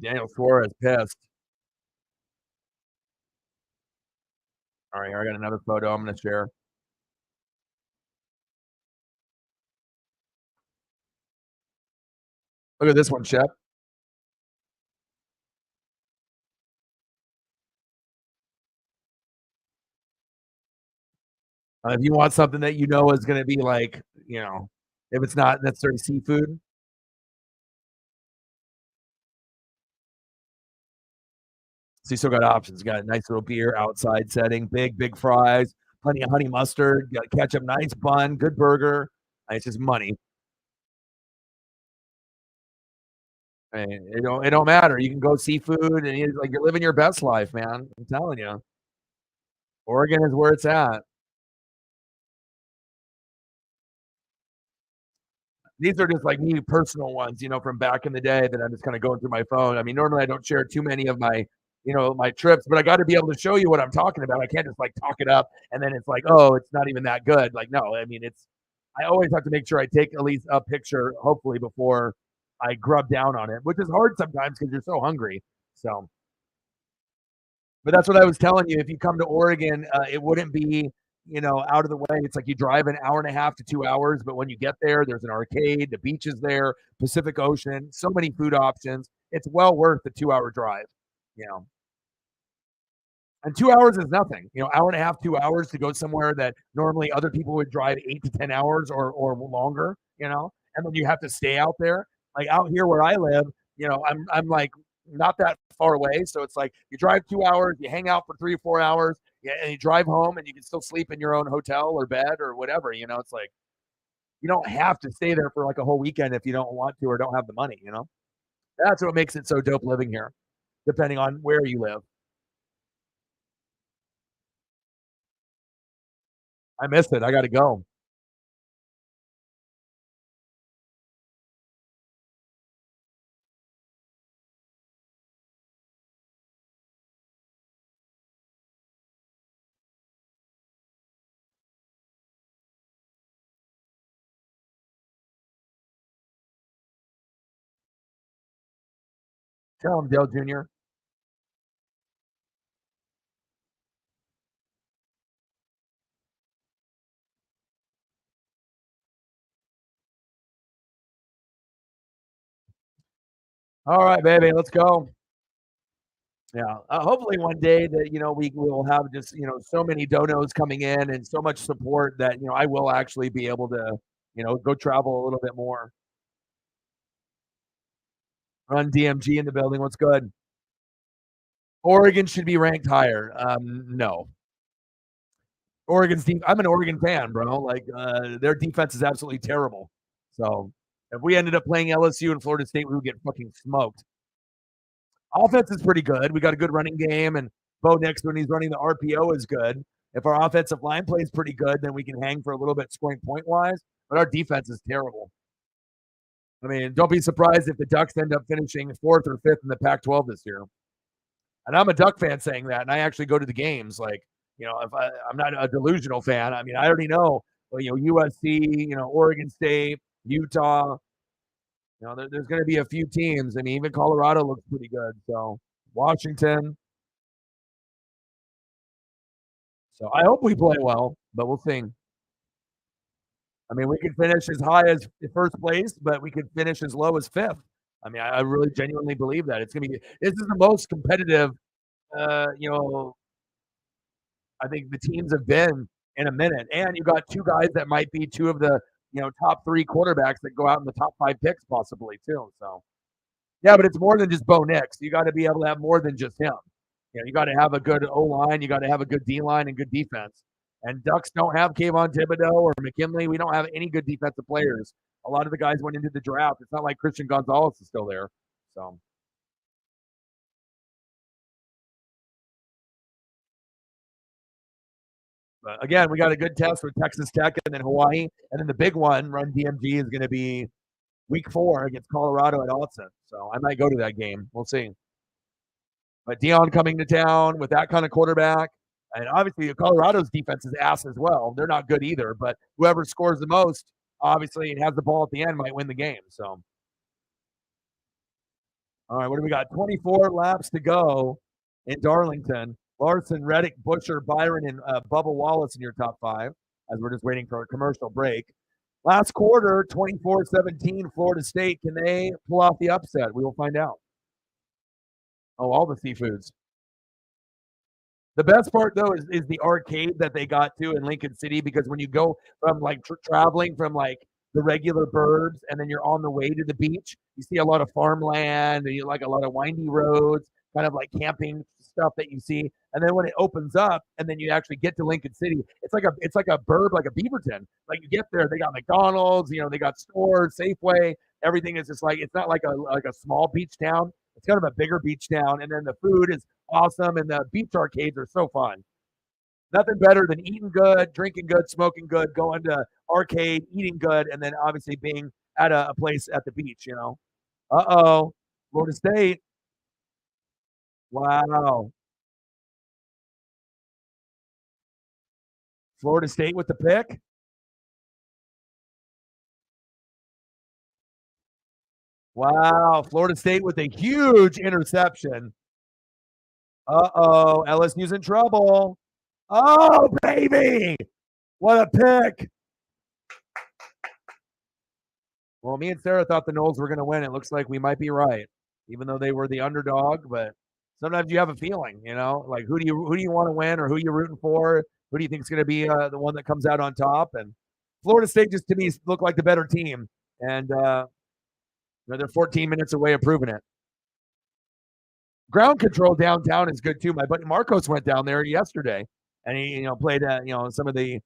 Daniel Suarez pissed. All right, here I got another photo I'm going to share. Look at this one, Shep. If you want something that you know is going to be like, if it's not necessarily seafood, so you still got options. You got a nice little beer outside setting, big fries, plenty of honey mustard, got ketchup, nice bun, good burger. It's just money. And it don't matter. You can go seafood and like you're living your best life, man. I'm telling you. Oregon is where it's at. These are just like me personal ones, from back in the day that I'm just kind of going through my phone. I mean, normally I don't share too many of my trips, but I got to be able to show you what I'm talking about. I can't just like talk it up and then it's like, oh, it's not even that good. Like, no, I mean, I always have to make sure I take at least a picture, hopefully, before I grub down on it, which is hard sometimes because you're so hungry. So, but that's what I was telling you. If you come to Oregon, it wouldn't be, out of the way. It's like you drive an hour and a half to 2 hours, but when you get there, there's an arcade, the beach is there, Pacific Ocean, so many food options. It's well worth the 2 hour drive, you know. And 2 hours is nothing, hour and a half, 2 hours to go somewhere that normally other people would drive 8 to 10 hours or longer, and then you have to stay out there. Like out here where I live, I'm like not that far away. So it's like you drive 2 hours, you hang out for 3 or 4 hours, yeah, and you drive home and you can still sleep in your own hotel or bed or whatever. It's like you don't have to stay there for like a whole weekend if you don't want to or don't have the money. That's what makes it so dope living here, depending on where you live. I miss it. I got to go. Tell him, Dale Jr. All right, baby, let's go. Yeah, hopefully one day that we will have just so many donos coming in and so much support that I will actually be able to go travel a little bit more. Run DMG in the building. What's good? Oregon should be ranked higher. No, Oregon's team. I'm an Oregon fan, bro. Like their defense is absolutely terrible. So if we ended up playing LSU and Florida State, we would get fucking smoked. Offense is pretty good. We got a good running game, and Bo Nix, when he's running the RPO, is good. If our offensive line plays pretty good, then we can hang for a little bit scoring point wise. But our defense is terrible. I mean, don't be surprised if the Ducks end up finishing fourth or fifth in the Pac-12 this year. And I'm a Duck fan saying that, and I actually go to the games. Like, if I'm not a delusional fan. I mean, I already know, USC, Oregon State, Utah. There's going to be a few teams. I mean, even Colorado looks pretty good. So Washington. So I hope we play well, but we'll see. I mean, we could finish as high as first place, but we could finish as low as fifth. I mean, I really genuinely believe that it's going to be. This is the most competitive. Uh, you know, I think the teams have been in a minute, and you got two guys that might be two of the top three quarterbacks that go out in the top five picks possibly too. So yeah, but it's more than just Bo Nix. You got to be able to have more than just him. You got to have a good O line. You got to have a good D line and good defense. And Ducks don't have Kayvon Thibodeau or McKinley. We don't have any good defensive players. A lot of the guys went into the draft. It's not like Christian Gonzalez is still there. So, but again, we got a good test with Texas Tech and then Hawaii, and then the big one, Run DMG, is going to be week 4 against Colorado at Austin. So I might go to that game. We'll see. But Dion coming to town with that kind of quarterback. And obviously, Colorado's defense is ass as well. They're not good either, but whoever scores the most, obviously, and has the ball at the end might win the game. So, all right, what do we got? 24 laps to go in Darlington. Larson, Reddick, Busher, Byron, and Bubba Wallace in your top 5 as we're just waiting for a commercial break. Last quarter, 24-17, Florida State. Can they pull off the upset? We will find out. Oh, all the seafoods. The best part though is the arcade that they got to in Lincoln City, because when you go from like traveling from like the regular burbs and then you're on the way to the beach, you see a lot of farmland and you like a lot of windy roads, kind of like camping stuff that you see. And then when it opens up and then you actually get to Lincoln City, it's like a burb, like a Beaverton. Like you get there, they got McDonald's, they got stores, Safeway, everything is just like, it's not like a small beach town. It's kind of a bigger beach town, and then the food is awesome, and the beach arcades are so fun. Nothing better than eating good, drinking good, smoking good, going to arcade, eating good, and then obviously being at a place at the beach. Uh-oh. Florida State. Wow. Florida State with the pick. Wow. Florida State with a huge interception. Uh-oh. LSU's in trouble. Oh, baby. What a pick. Well, me and Sarah thought the Noles were going to win. It looks like we might be right, even though they were the underdog. But sometimes you have a feeling, like who do you want to win, or who you rooting for? Who do you think is going to be the one that comes out on top? And Florida State just to me looked like the better team, and they're 14 minutes away of proving it. Ground control downtown is good too. My buddy Marcos went down there yesterday, and he played some of the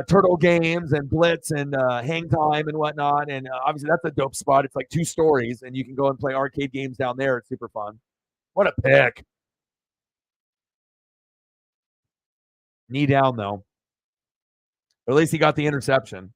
turtle games and blitz and hang time and whatnot. And obviously that's a dope spot. It's like 2 stories, and you can go and play arcade games down there. It's super fun. What a pick. Knee down though. Or at least he got the interception.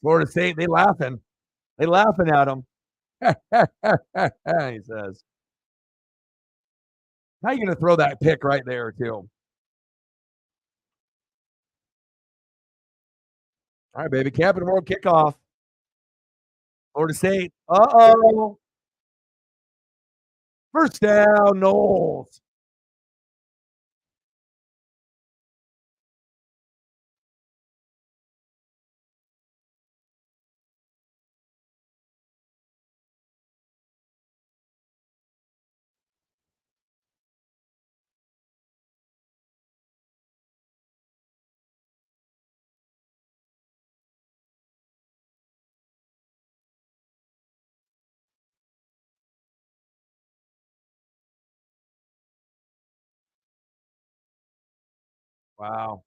Florida State, they laughing. They laughing at him. He says. How are you going to throw that pick right there, too? All right, baby. Camping World kickoff. Florida State. Uh-oh. First down, Noles. Wow.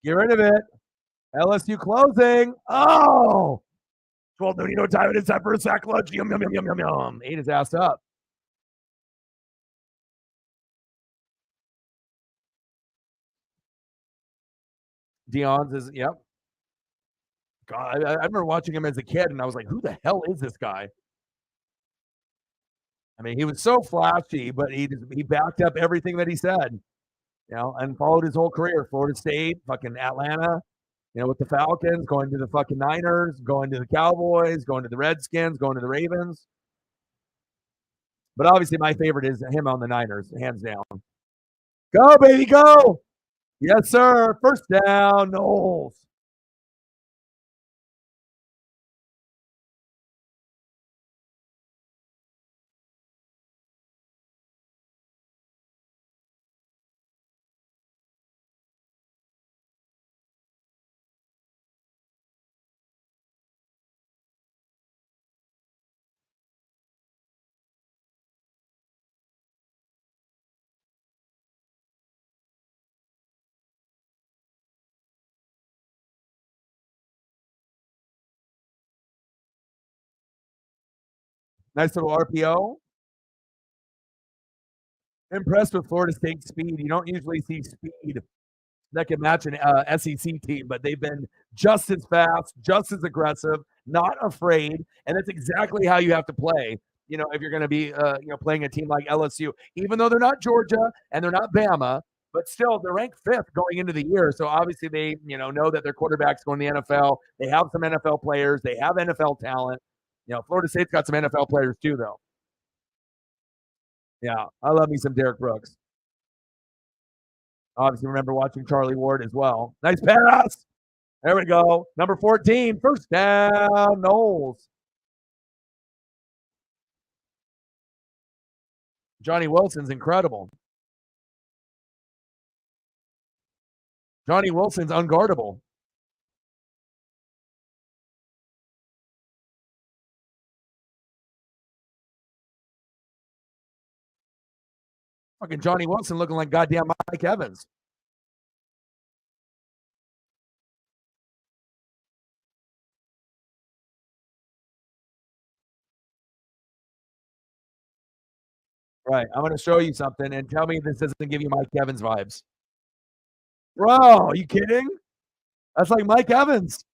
Get rid of it. LSU closing. Oh, 12 noon, time it is time for a sack lunch. Yum, yum, yum, yum, yum, yum. Ate his ass up. Dion's is, yep. God, I remember watching him as a kid, and I was like, who the hell is this guy? I mean, he was so flashy, but he backed up everything that he said, and followed his whole career. Florida State, fucking Atlanta, with the Falcons, going to the fucking Niners, going to the Cowboys, going to the Redskins, going to the Ravens. But obviously, my favorite is him on the Niners, hands down. Go, baby, go! Yes, sir. First down, Knowles. Nice little RPO. Impressed with Florida State's speed. You don't usually see speed that can match an SEC team, but they've been just as fast, just as aggressive, not afraid, and that's exactly how you have to play. If you're going to be, playing a team like LSU, even though they're not Georgia and they're not Bama, but still they're ranked fifth going into the year. So obviously they, know that their quarterback's going to the NFL. They have some NFL players. They have NFL talent. Florida State's got some NFL players too, though. Yeah, I love me some Derek Brooks. Obviously, remember watching Charlie Ward as well. Nice pass. There we go. Number 14, first down, Knowles. Johnny Wilson's incredible. Johnny Wilson's unguardable. Fucking Johnny Wilson looking like goddamn Mike Evans. Right. I'm going to show you something and tell me this doesn't give you Mike Evans vibes. Bro, are you kidding? That's like Mike Evans.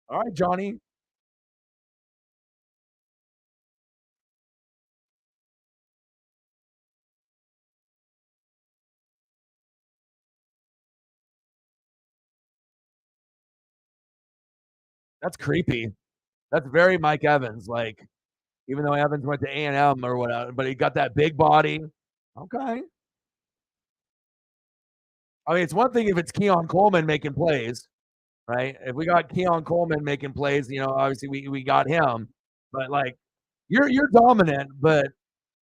All right, Johnny. That's creepy. That's very Mike Evans. Like, even though Evans went to A&M or whatever, but he got that big body. Okay. I mean, it's one thing if it's Keon Coleman making plays, right? If we got Keon Coleman making plays, obviously we got him. But like, you're dominant, but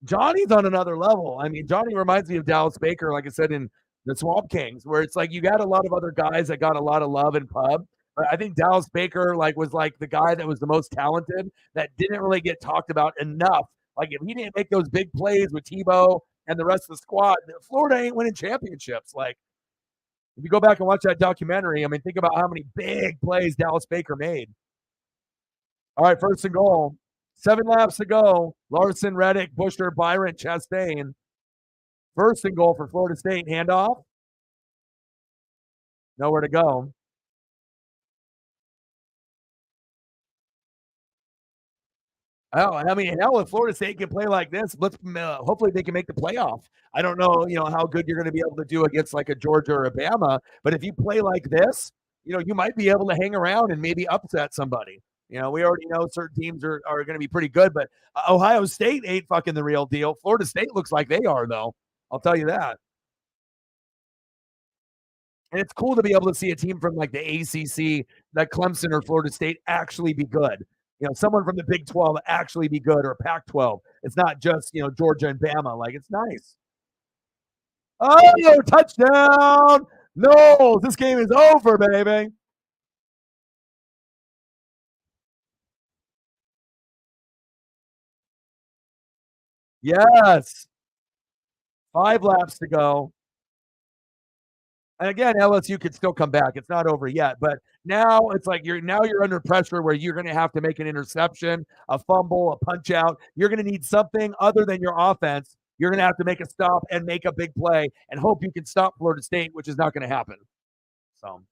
Johnny's on another level. I mean, Johnny reminds me of Dallas Baker, like I said in the Swamp Kings, where it's like you got a lot of other guys that got a lot of love and pub. But I think Dallas Baker was the guy that was the most talented that didn't really get talked about enough. Like if he didn't make those big plays with Tebow and the rest of the squad, Florida ain't winning championships. Like if you go back and watch that documentary, I mean, think about how many big plays Dallas Baker made. All right, first and goal. 7 laps to go. Larson, Reddick, Bushner, Byron, Chastain. First and goal for Florida State. Handoff. Nowhere to go. Oh, I mean, hell, if Florida State can play like this, let's hopefully they can make the playoff. I don't know, how good you're going to be able to do against like a Georgia or a Bama, but if you play like this, you might be able to hang around and maybe upset somebody. We already know certain teams are going to be pretty good, but Ohio State ain't fucking the real deal. Florida State looks like they are, though. I'll tell you that. And it's cool to be able to see a team from like the ACC, that Clemson or Florida State actually be good. Someone from the Big 12 actually be good, or Pac 12. It's not just, Georgia and Bama. Like, it's nice. Oh, touchdown. No, this game is over, baby. Yes. 5 laps to go. And again, LSU could still come back. It's not over yet, but now it's like you're under pressure where you're going to have to make an interception, a fumble, a punch out. You're going to need something other than your offense. You're going to have to make a stop and make a big play and hope you can stop Florida State, which is not going to happen. So,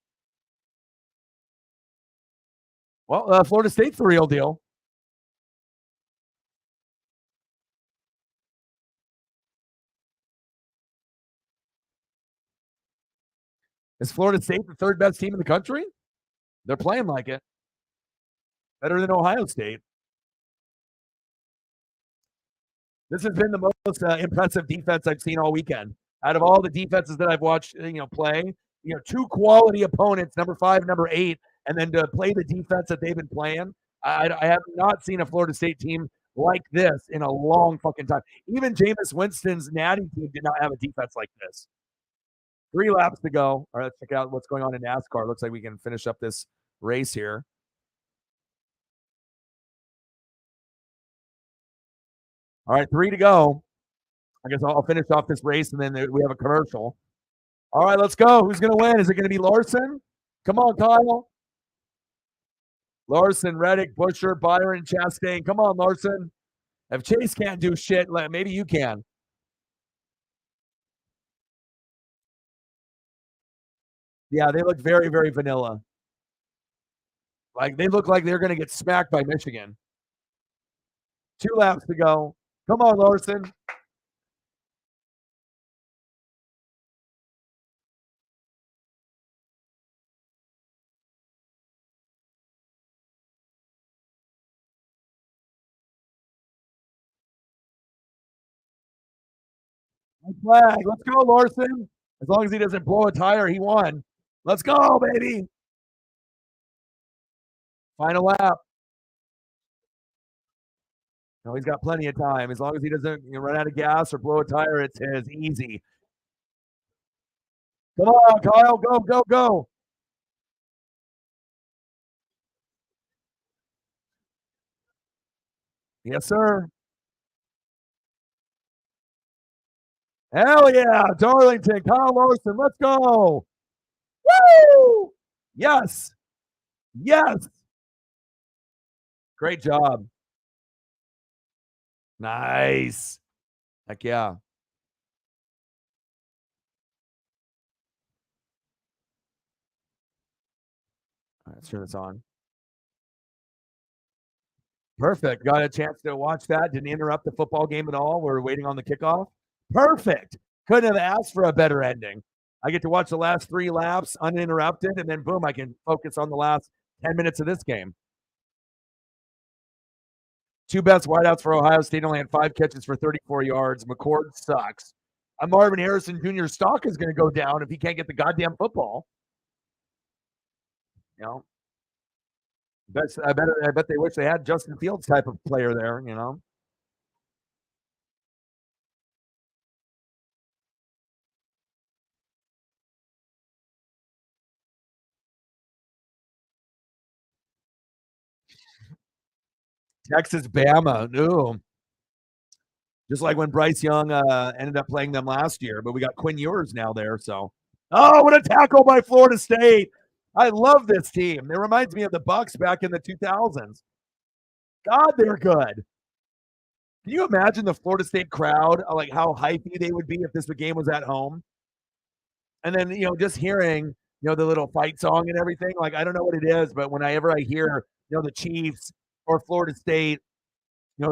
well, Florida State's the real deal. Is Florida State the third best team in the country? They're playing like it. Better than Ohio State. This has been the most impressive defense I've seen all weekend. Out of all the defenses that I've watched, play, two quality opponents, number 5, number 8, and then to play the defense that they've been playing. I have not seen a Florida State team like this in a long fucking time. Even Jameis Winston's Natty team did not have a defense like this. 3 laps to go. All right, let's check out what's going on in NASCAR. Looks like we can finish up this race here. All right, 3 to go. I guess I'll finish off this race, and then we have a commercial. All right, let's go. Who's going to win? Is it going to be Larson? Come on, Kyle. Larson, Reddick, Busher, Byron, Chastain. Come on, Larson. If Chase can't do shit, maybe you can. Yeah, they look very, very vanilla. Like, they look like they're going to get smacked by Michigan. 2 laps to go. Come on, Larson. Flag. Let's go, Larson. As long as he doesn't blow a tire, he won. Let's go, baby. Final lap. No, he's got plenty of time. As long as he doesn't run out of gas or blow a tire, it's his. Easy. Come on, Kyle. Go, go, go. Yes, sir. Hell yeah, Darlington, Kyle Larson, let's go. Woo! Yes. Yes. Great job. Nice. Heck yeah. All right, let's turn this on. Perfect. Got a chance to watch that. Didn't interrupt the football game at all. We're waiting on the kickoff. Perfect. Couldn't have asked for a better ending. I get to watch the last 3 laps uninterrupted, and then boom, I can focus on the last 10 minutes of this game. 2 best wideouts for Ohio State only had 5 catches for 34 yards. McCord sucks. Marvin Harrison Jr. stock is going to go down if he can't get the goddamn football. I bet they wish they had Justin Fields type of player there. Texas, Bama. Ooh. Just like when Bryce Young ended up playing them last year, but we got Quinn Ewers now there. So, oh, what a tackle by Florida State! I love this team. It reminds me of the Bucks back in the 2000s. God, they're good. Can you imagine the Florida State crowd, like how hypey they would be if this game was at home? And then, just hearing, the little fight song and everything, like, I don't know what it is, but whenever I hear, the Chiefs or Florida State,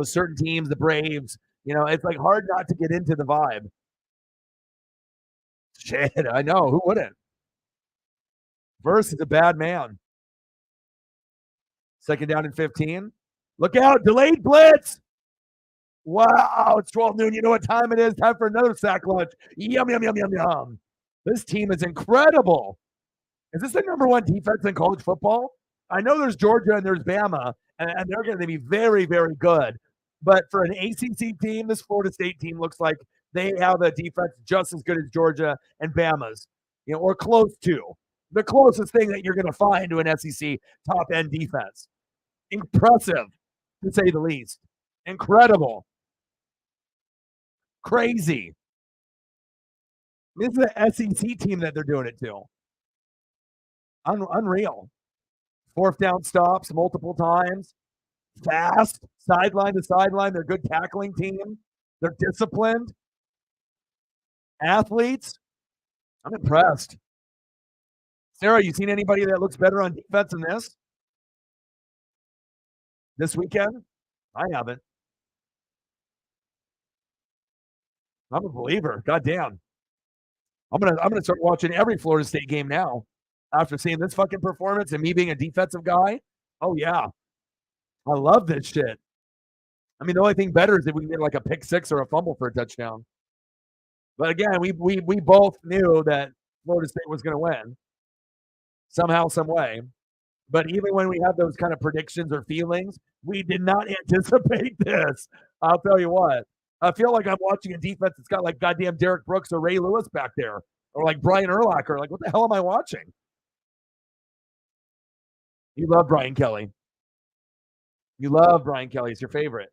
certain teams, the Braves, it's like hard not to get into the vibe. Shit, I know. Who wouldn't? Verse is a bad man. 2nd down and 15. Look out. Delayed blitz. Wow. It's 12 noon. You know what time it is? Time for another sack lunch. Yum, yum, yum, yum, yum. This team is incredible. Is this the number 1 defense in college football? I know there's Georgia and there's Bama, and they're going to be very, very good. But for an ACC team, this Florida State team looks like they have a defense just as good as Georgia and Bama's, or close to. The closest thing that you're going to find to an SEC top-end defense. Impressive, to say the least. Incredible. Crazy. This is an SEC team that they're doing it to. Unreal. Fourth down stops multiple times. Fast, sideline to sideline. They're a good tackling team. They're disciplined. Athletes. I'm impressed. Sarah, you seen anybody that looks better on defense than this weekend? I haven't. I'm a believer. God damn. I'm gonna start watching every Florida State game now after seeing this fucking performance and me being a defensive guy. Oh yeah. I love this shit. I mean, the only thing better is if we can get like a pick six or a fumble for a touchdown. But again, we both knew that Florida State was gonna win somehow, some way. But even when we had those kind of predictions or feelings, we did not anticipate this. I'll tell you what. I feel like I'm watching a defense that's got like goddamn Derek Brooks or Ray Lewis back there, or like Brian Urlacher. Like, what the hell am I watching? You love Brian Kelly. You love Brian Kelly. It's your favorite.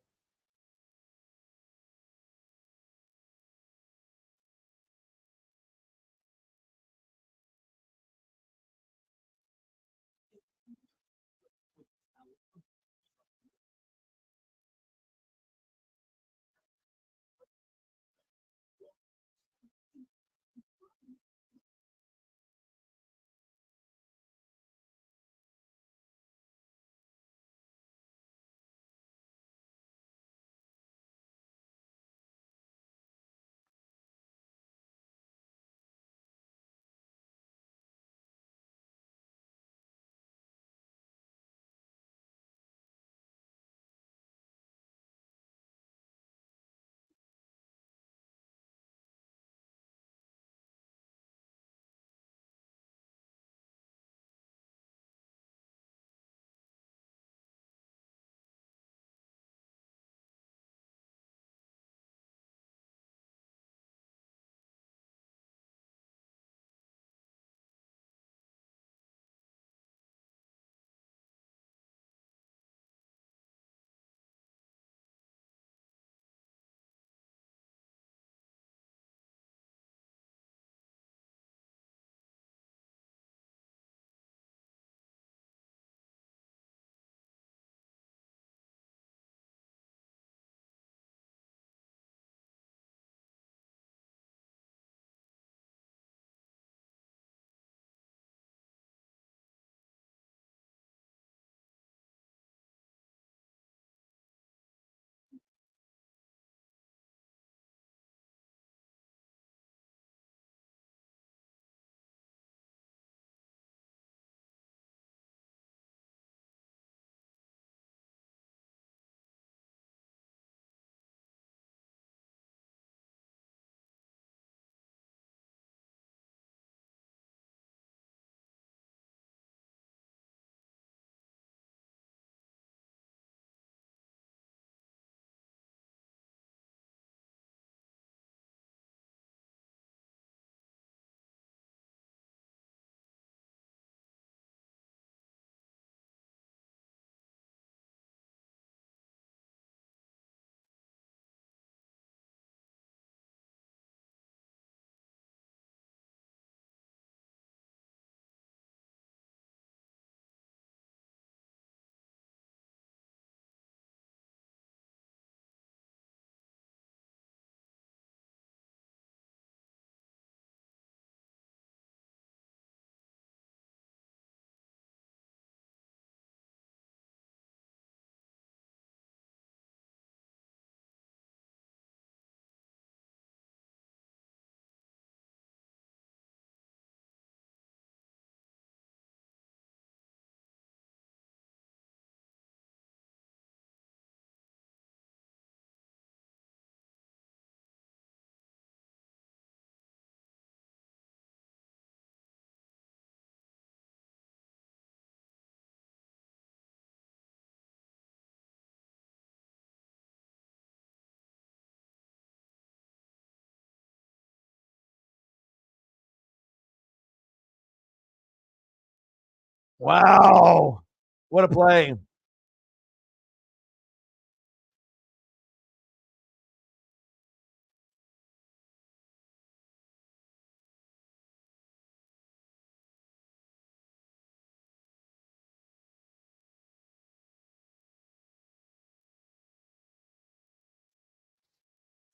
Wow. What a play.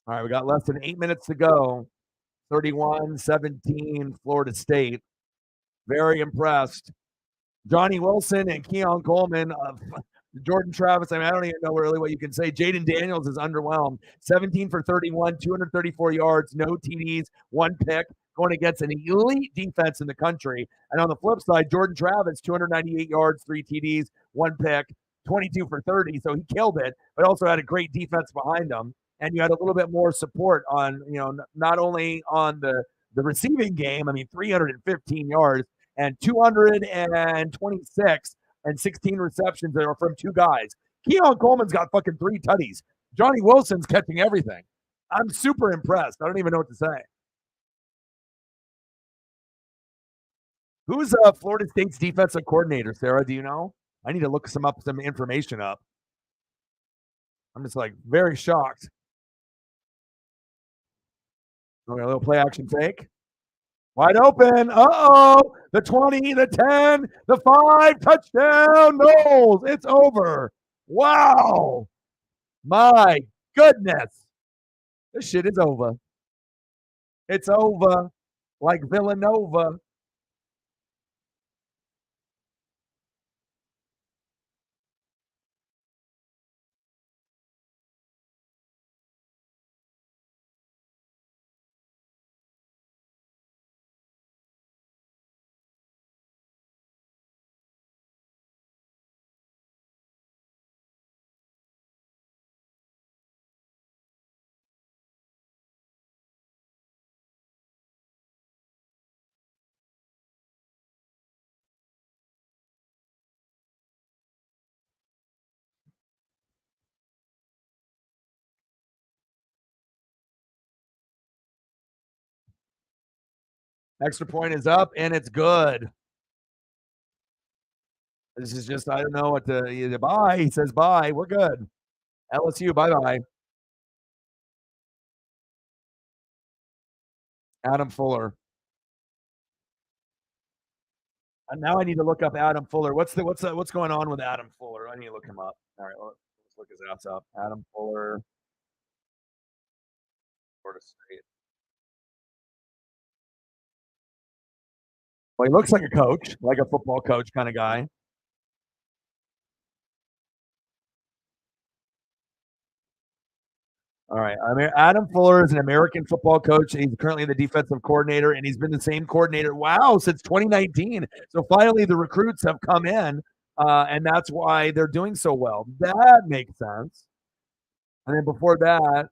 All right, we got less than 8 minutes to go. 31-17, Florida State. Very impressed. Johnny Wilson and Keon Coleman, Jordan Travis. I mean, I don't even know really what you can say. Jaden Daniels is underwhelmed. 17 for 31, 234 yards, no TDs, one pick, going against an elite defense in the country. And on the flip side, Jordan Travis, 298 yards, three TDs, one pick, 22 for 30. So he killed it, but also had a great defense behind him. And you had a little bit more support on, not only on the receiving game. I mean, 315 yards and 226 and 16 receptions that are from two guys. Keon Coleman's got fucking three tutties. Johnny Wilson's catching everything. I'm super impressed. I don't even know what to say. Who's Florida State's defensive coordinator, Sarah? Do you know? I need to look some information up. I'm just like very shocked. Okay, a little play action fake. Wide open. Uh-oh. The 20, the 10, the 5, touchdown, Knowles. It's over. Wow. My goodness. This shit is over. It's over. Like Villanova. Extra point is up, and it's good. This is just, I don't know what to bye. He says bye. We're good. LSU, bye-bye. Adam Fuller. And now I need to look up Adam Fuller. What's going on with Adam Fuller? I need to look him up. All right, let's look his ass up. Adam Fuller, Florida State. Well, he looks like a coach, like a football coach kind of guy. All right. I mean, Adam Fuller is an American football coach. He's currently the defensive coordinator, and he's been the same coordinator, wow, since 2019. So finally, the recruits have come in, and that's why they're doing so well. That makes sense. And then before that,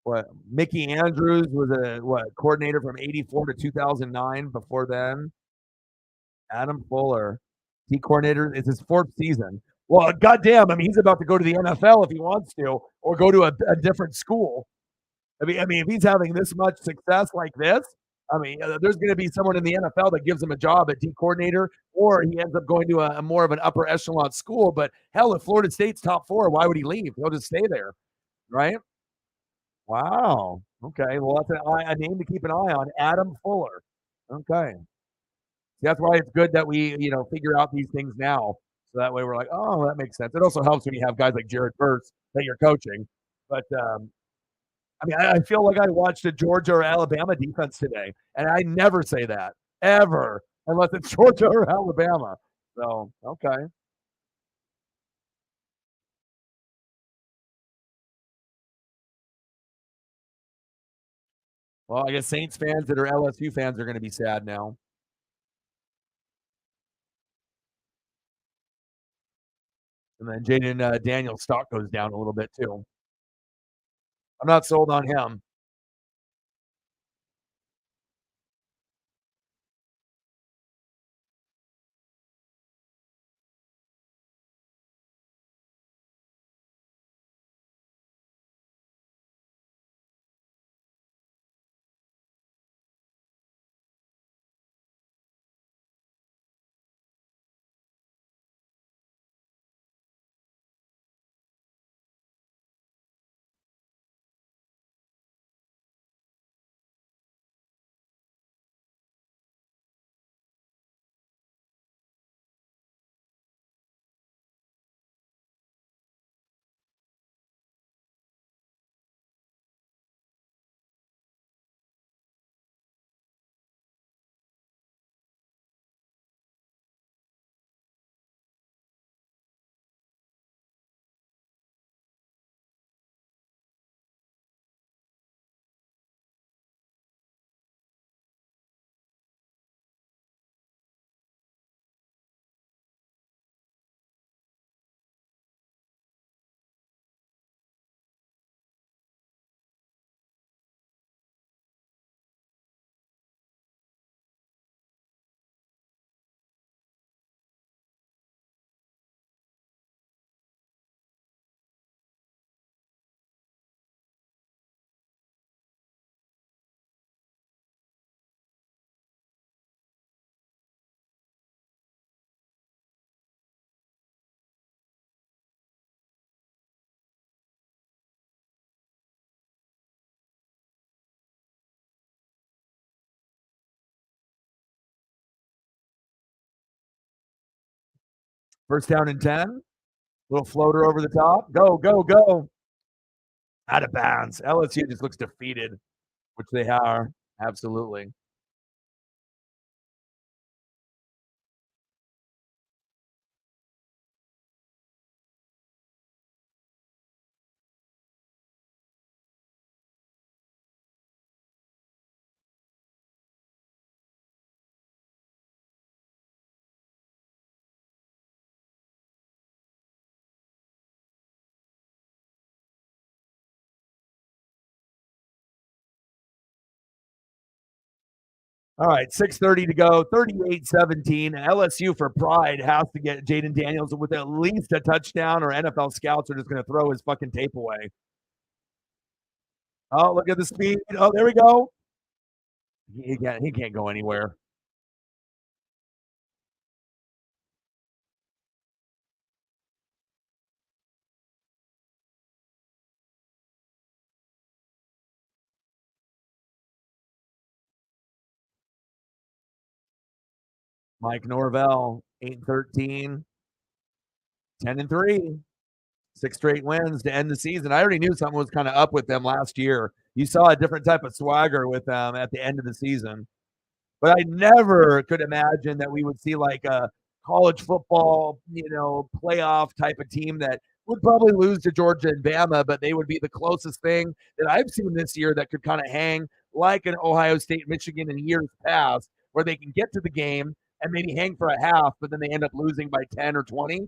what Mickey Andrews was a coordinator from 84 to 2009. Before then, Adam Fuller, D coordinator, is his fourth season. Well, goddamn, I mean, he's about to go to the NFL if he wants to, or go to a different school. I mean, if he's having this much success like this, I mean, there's going to be someone in the NFL that gives him a job at D coordinator, or he ends up going to a more of an upper echelon school. But hell, if Florida State's top four, why would he leave? He'll just stay there, right? Wow. Okay. Well, that's a name to keep an eye on. Adam Fuller. Okay. That's why it's good that we, figure out these things now. So that way we're like, oh, that makes sense. It also helps when you have guys like Jared Verse that you're coaching. But I mean, I feel like I watched a Georgia or Alabama defense today, and I never say that ever unless it's Georgia or Alabama. So okay. Well, I guess Saints fans that are LSU fans are going to be sad now. And then Jaden Daniels' stock goes down a little bit too. I'm not sold on him. First down and 10. Little floater over the top. Go, go, go. Out of bounds. LSU just looks defeated, which they are. Absolutely. All right, 6:30 to go, 38-17. LSU for pride has to get Jaden Daniels with at least a touchdown, or NFL scouts are just going to throw his fucking tape away. Oh, look at the speed. Oh, there we go. He can't go anywhere. Mike Norvell, 8-13, 10-3. 6 straight wins to end the season. I already knew something was kind of up with them last year. You saw a different type of swagger with them at the end of the season. But I never could imagine that we would see like a college football, playoff type of team that would probably lose to Georgia and Bama, but they would be the closest thing that I've seen this year that could kind of hang like an Ohio State, Michigan in years past, where they can get to the game and maybe hang for a half, but then they end up losing by 10 or 20.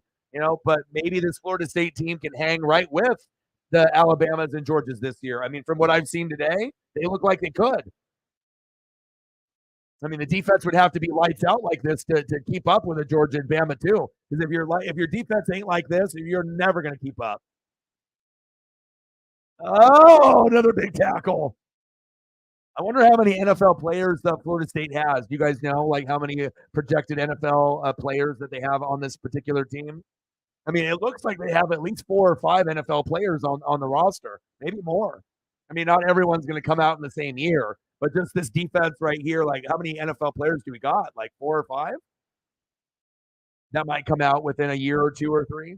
But maybe this Florida State team can hang right with the Alabamas and Georgias this year. I mean, from what I've seen today, they look like they could. I mean, the defense would have to be lights out like this to keep up with a Georgia and Bama too. Because if your defense ain't like this, you're never going to keep up. Oh, another big tackle. I wonder how many NFL players Florida State has. Do you guys know like how many projected NFL players that they have on this particular team? I mean, it looks like they have at least 4 or 5 NFL players on the roster, maybe more. I mean, not everyone's going to come out in the same year, but just this defense right here, like how many NFL players do we got? Like 4 or 5 that might come out within a year or 2 or 3.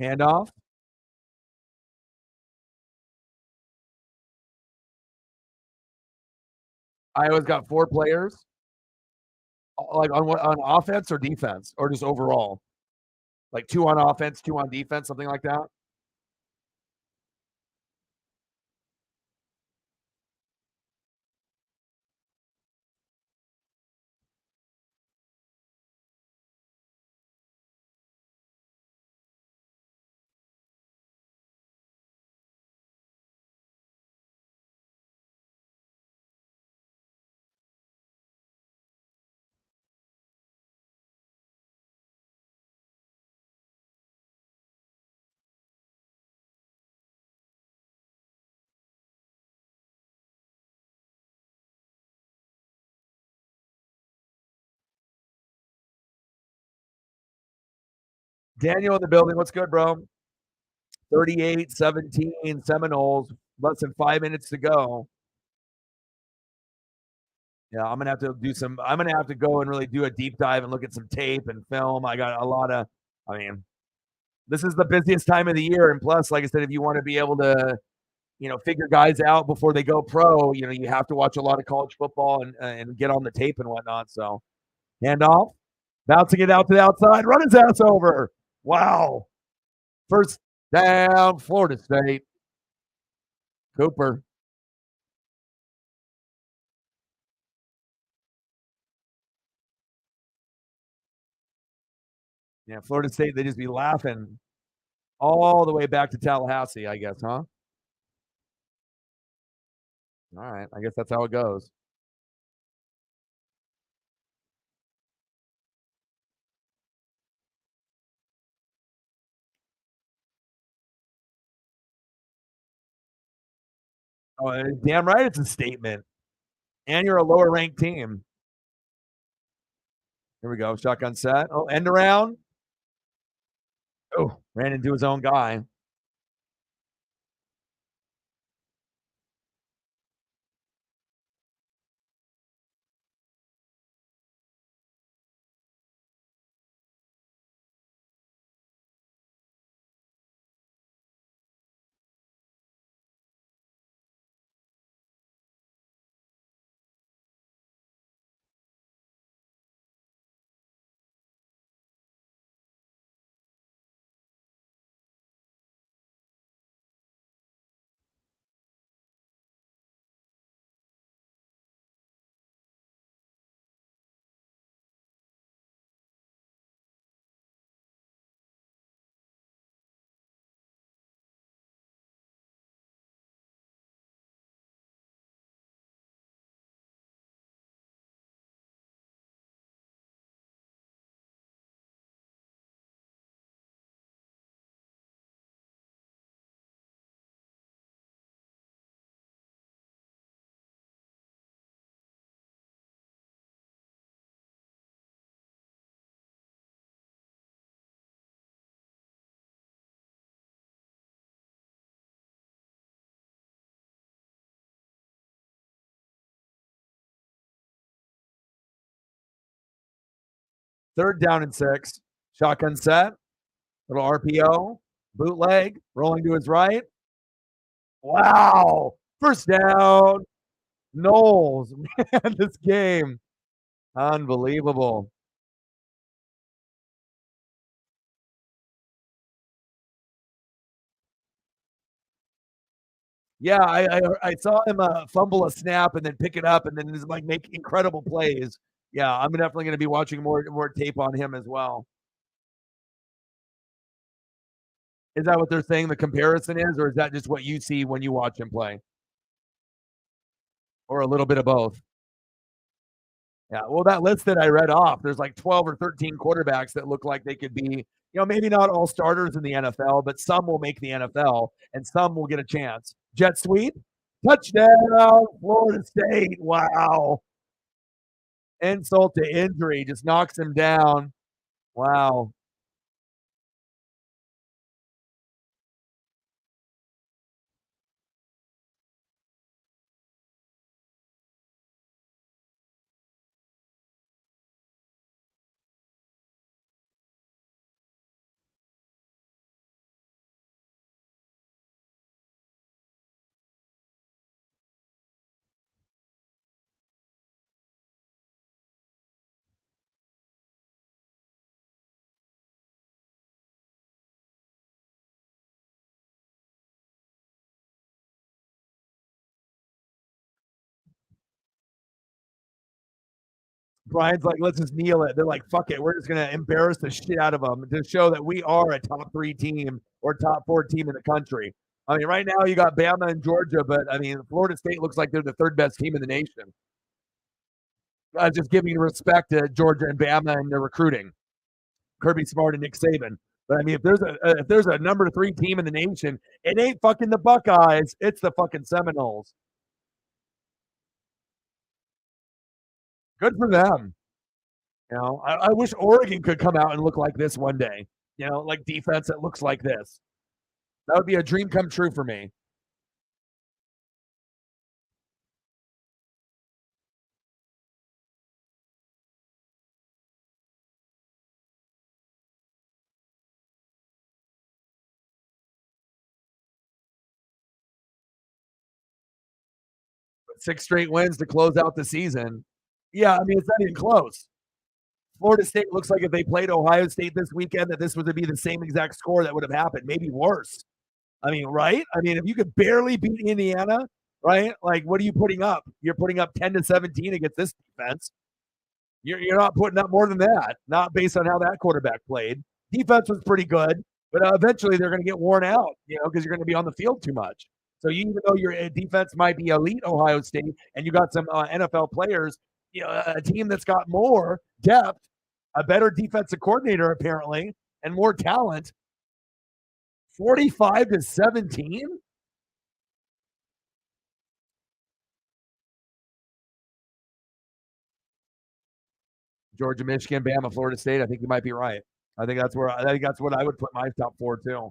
Handoff. Iowa's got 4 players, like on offense or defense, or just overall, like 2 on offense, 2 on defense, something like that. Daniel in the building. What's good, bro? 38-17 Seminoles. Less than 5 minutes to go. Yeah, I'm gonna have to do some. I'm gonna have to go and really do a deep dive and look at some tape and film. I got a lot of. I mean, this is the busiest time of the year, and plus, like I said, if you want to be able to, figure guys out before they go pro, you have to watch a lot of college football and get on the tape and whatnot. So, handoff, bouncing it out to the outside, run his ass over. Wow, first down, Florida State. Cooper. Yeah, Florida State, they just be laughing all the way back to Tallahassee, I guess, huh? All right, I guess that's how it goes. Oh, damn right, it's a statement. And you're a lower ranked team. Here we go. Shotgun set. Oh, end around. Oh, ran into his own guy. Third down and 6. Shotgun set. Little RPO. Bootleg. Rolling to his right. Wow. First down. Knowles. Man, this game. Unbelievable. Yeah, I saw him fumble a snap and then pick it up and then just like make incredible plays. Yeah, I'm definitely going to be watching more tape on him as well. Is that what they're saying the comparison is, or is that just what you see when you watch him play, or a little bit of both? Yeah, well, that list that I read off, there's like 12 or 13 quarterbacks that look like they could be, maybe not all starters in the NFL, but some will make the NFL and some will get a chance. Jet sweep, touchdown, Florida State. Wow. Insult to injury, just knocks him down. Wow. Brian's like, let's just kneel it. They're like, fuck it. We're just going to embarrass the shit out of them to show that we are a top 3 team or top 4 team in the country. I mean, right now you got Bama and Georgia, but I mean, Florida State looks like they're the third best team in the nation. Just giving respect to Georgia and Bama and their recruiting, Kirby Smart and Nick Saban. But I mean, if there's a number 3 team in the nation, it ain't fucking the Buckeyes. It's the fucking Seminoles. Good for them. I wish Oregon could come out and look like this one day. like defense that looks like this. That would be a dream come true for me. But 6 straight wins to close out the season. Yeah, I mean, it's not even close. Florida State looks like if they played Ohio State this weekend, that this would be the same exact score that would have happened, maybe worse. I mean, right? I mean, if you could barely beat Indiana, right? Like, what are you putting up? You're putting up 10-17 against this defense. You're not putting up more than that, not based on how that quarterback played. Defense was pretty good, but eventually they're going to get worn out, because you're going to be on the field too much. So even though your defense might be elite, Ohio State, and you got some NFL players, a team that's got more depth, a better defensive coordinator apparently, and more talent. 45-17. Georgia, Michigan, Bama, Florida State. I think you might be right. I think that's what I would put my top four too.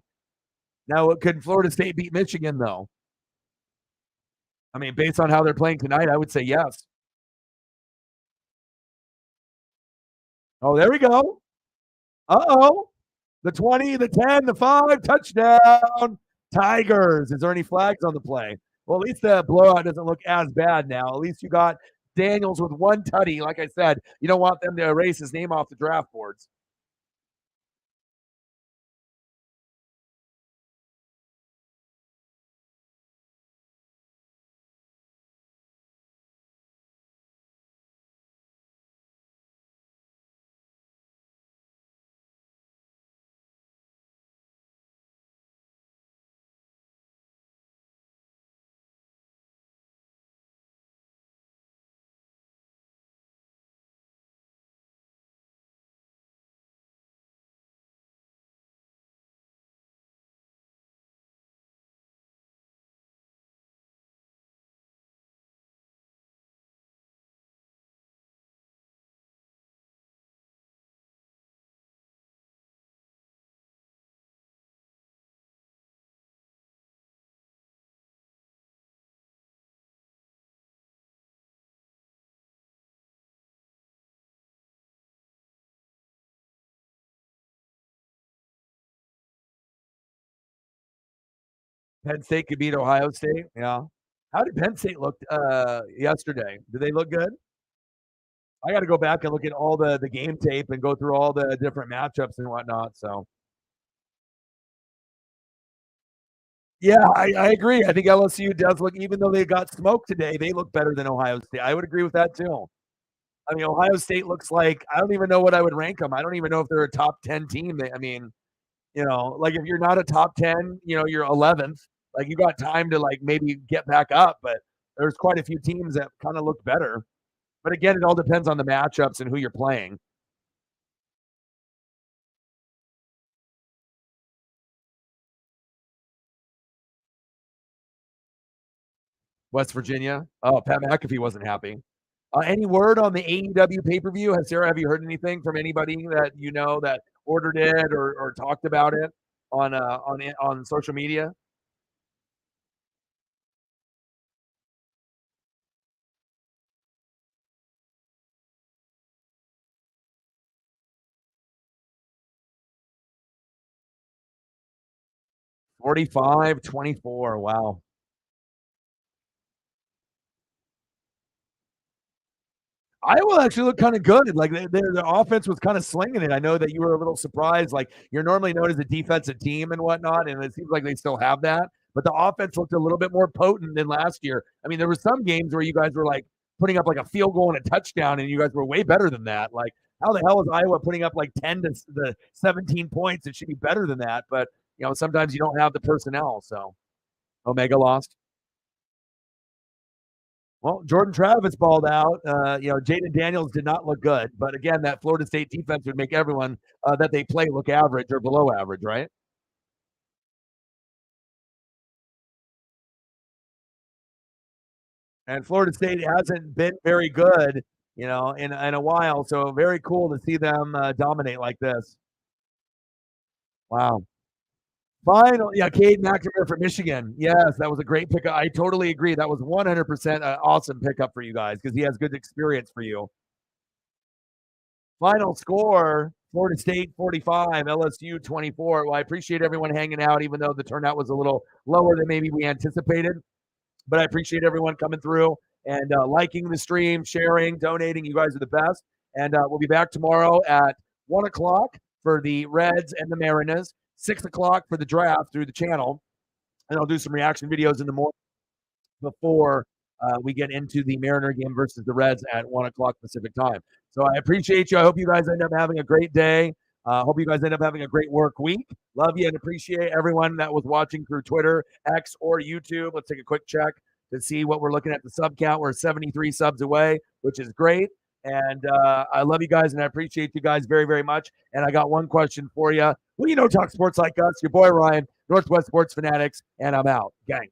Now, could Florida State beat Michigan though? I mean, based on how they're playing tonight, I would say yes. Oh, there we go. Uh-oh. The 20, the 10, the 5, touchdown. Tigers. Is there any flags on the play? Well, at least the blowout doesn't look as bad now. At least you got Daniels with one tutty. Like I said, you don't want them to erase his name off the draft boards. Penn State could beat Ohio State. Yeah. How did Penn State look yesterday? Did they look good? I got to go back and look at all the game tape and go through all the different matchups and whatnot. So, yeah, I agree. I think LSU does look, even though they got smoked today, they look better than Ohio State. I would agree with that too. I mean, Ohio State looks like I don't even know what I would rank them. I don't even know if they're a top 10 team. I mean, like if you're not a top 10, you're 11th. Like you got time to like maybe get back up, but there's quite a few teams that kind of look better. But again, it all depends on the matchups and who you're playing. West Virginia. Oh, Pat McAfee wasn't happy. Any word on the AEW pay per view? Sarah, have you heard anything from anybody that that ordered it or talked about it on social media? 45-24. Wow. Iowa actually looked kind of good. Like their offense was kind of slinging it. I know that you were a little surprised. Like you're normally known as a defensive team and whatnot, and it seems like they still have that. But the offense looked a little bit more potent than last year. I mean, there were some games where you guys were like putting up like a field goal and a touchdown, and you guys were way better than that. Like, how the hell is Iowa putting up like 10 to the 17 points? It should be better than that. But sometimes you don't have the personnel. So Omega lost. Well, Jordan Travis balled out. Jaden Daniels did not look good. But again, that Florida State defense would make everyone that they play look average or below average, right? And Florida State hasn't been very good, in a while. So very cool to see them dominate like this. Wow. Final, yeah, Cade McNamara from Michigan. Yes, that was a great pickup. I totally agree. That was 100% an awesome pickup for you guys because he has good experience for you. Final score: Florida State 45, LSU 24. Well, I appreciate everyone hanging out, even though the turnout was a little lower than maybe we anticipated. But I appreciate everyone coming through and liking the stream, sharing, donating. You guys are the best. And we'll be back tomorrow at 1 o'clock for the Reds and the Mariners, 6 o'clock for the draft through the channel. And I'll do some reaction videos in the morning before we get into the Mariner game versus the Reds at 1 o'clock Pacific time. So I appreciate you. I hope you guys end up having a great day. Hope you guys end up having a great work week. Love you and appreciate everyone that was watching through Twitter, X, or YouTube. Let's take a quick check to see what we're looking at. The sub count, we're 73 subs away, which is great. And I love you guys and I appreciate you guys very, very much. And I got one question for you. Well, you know, talk sports like us, your boy Ryan, Northwest Sports Fanatics, and I'm out. Gang.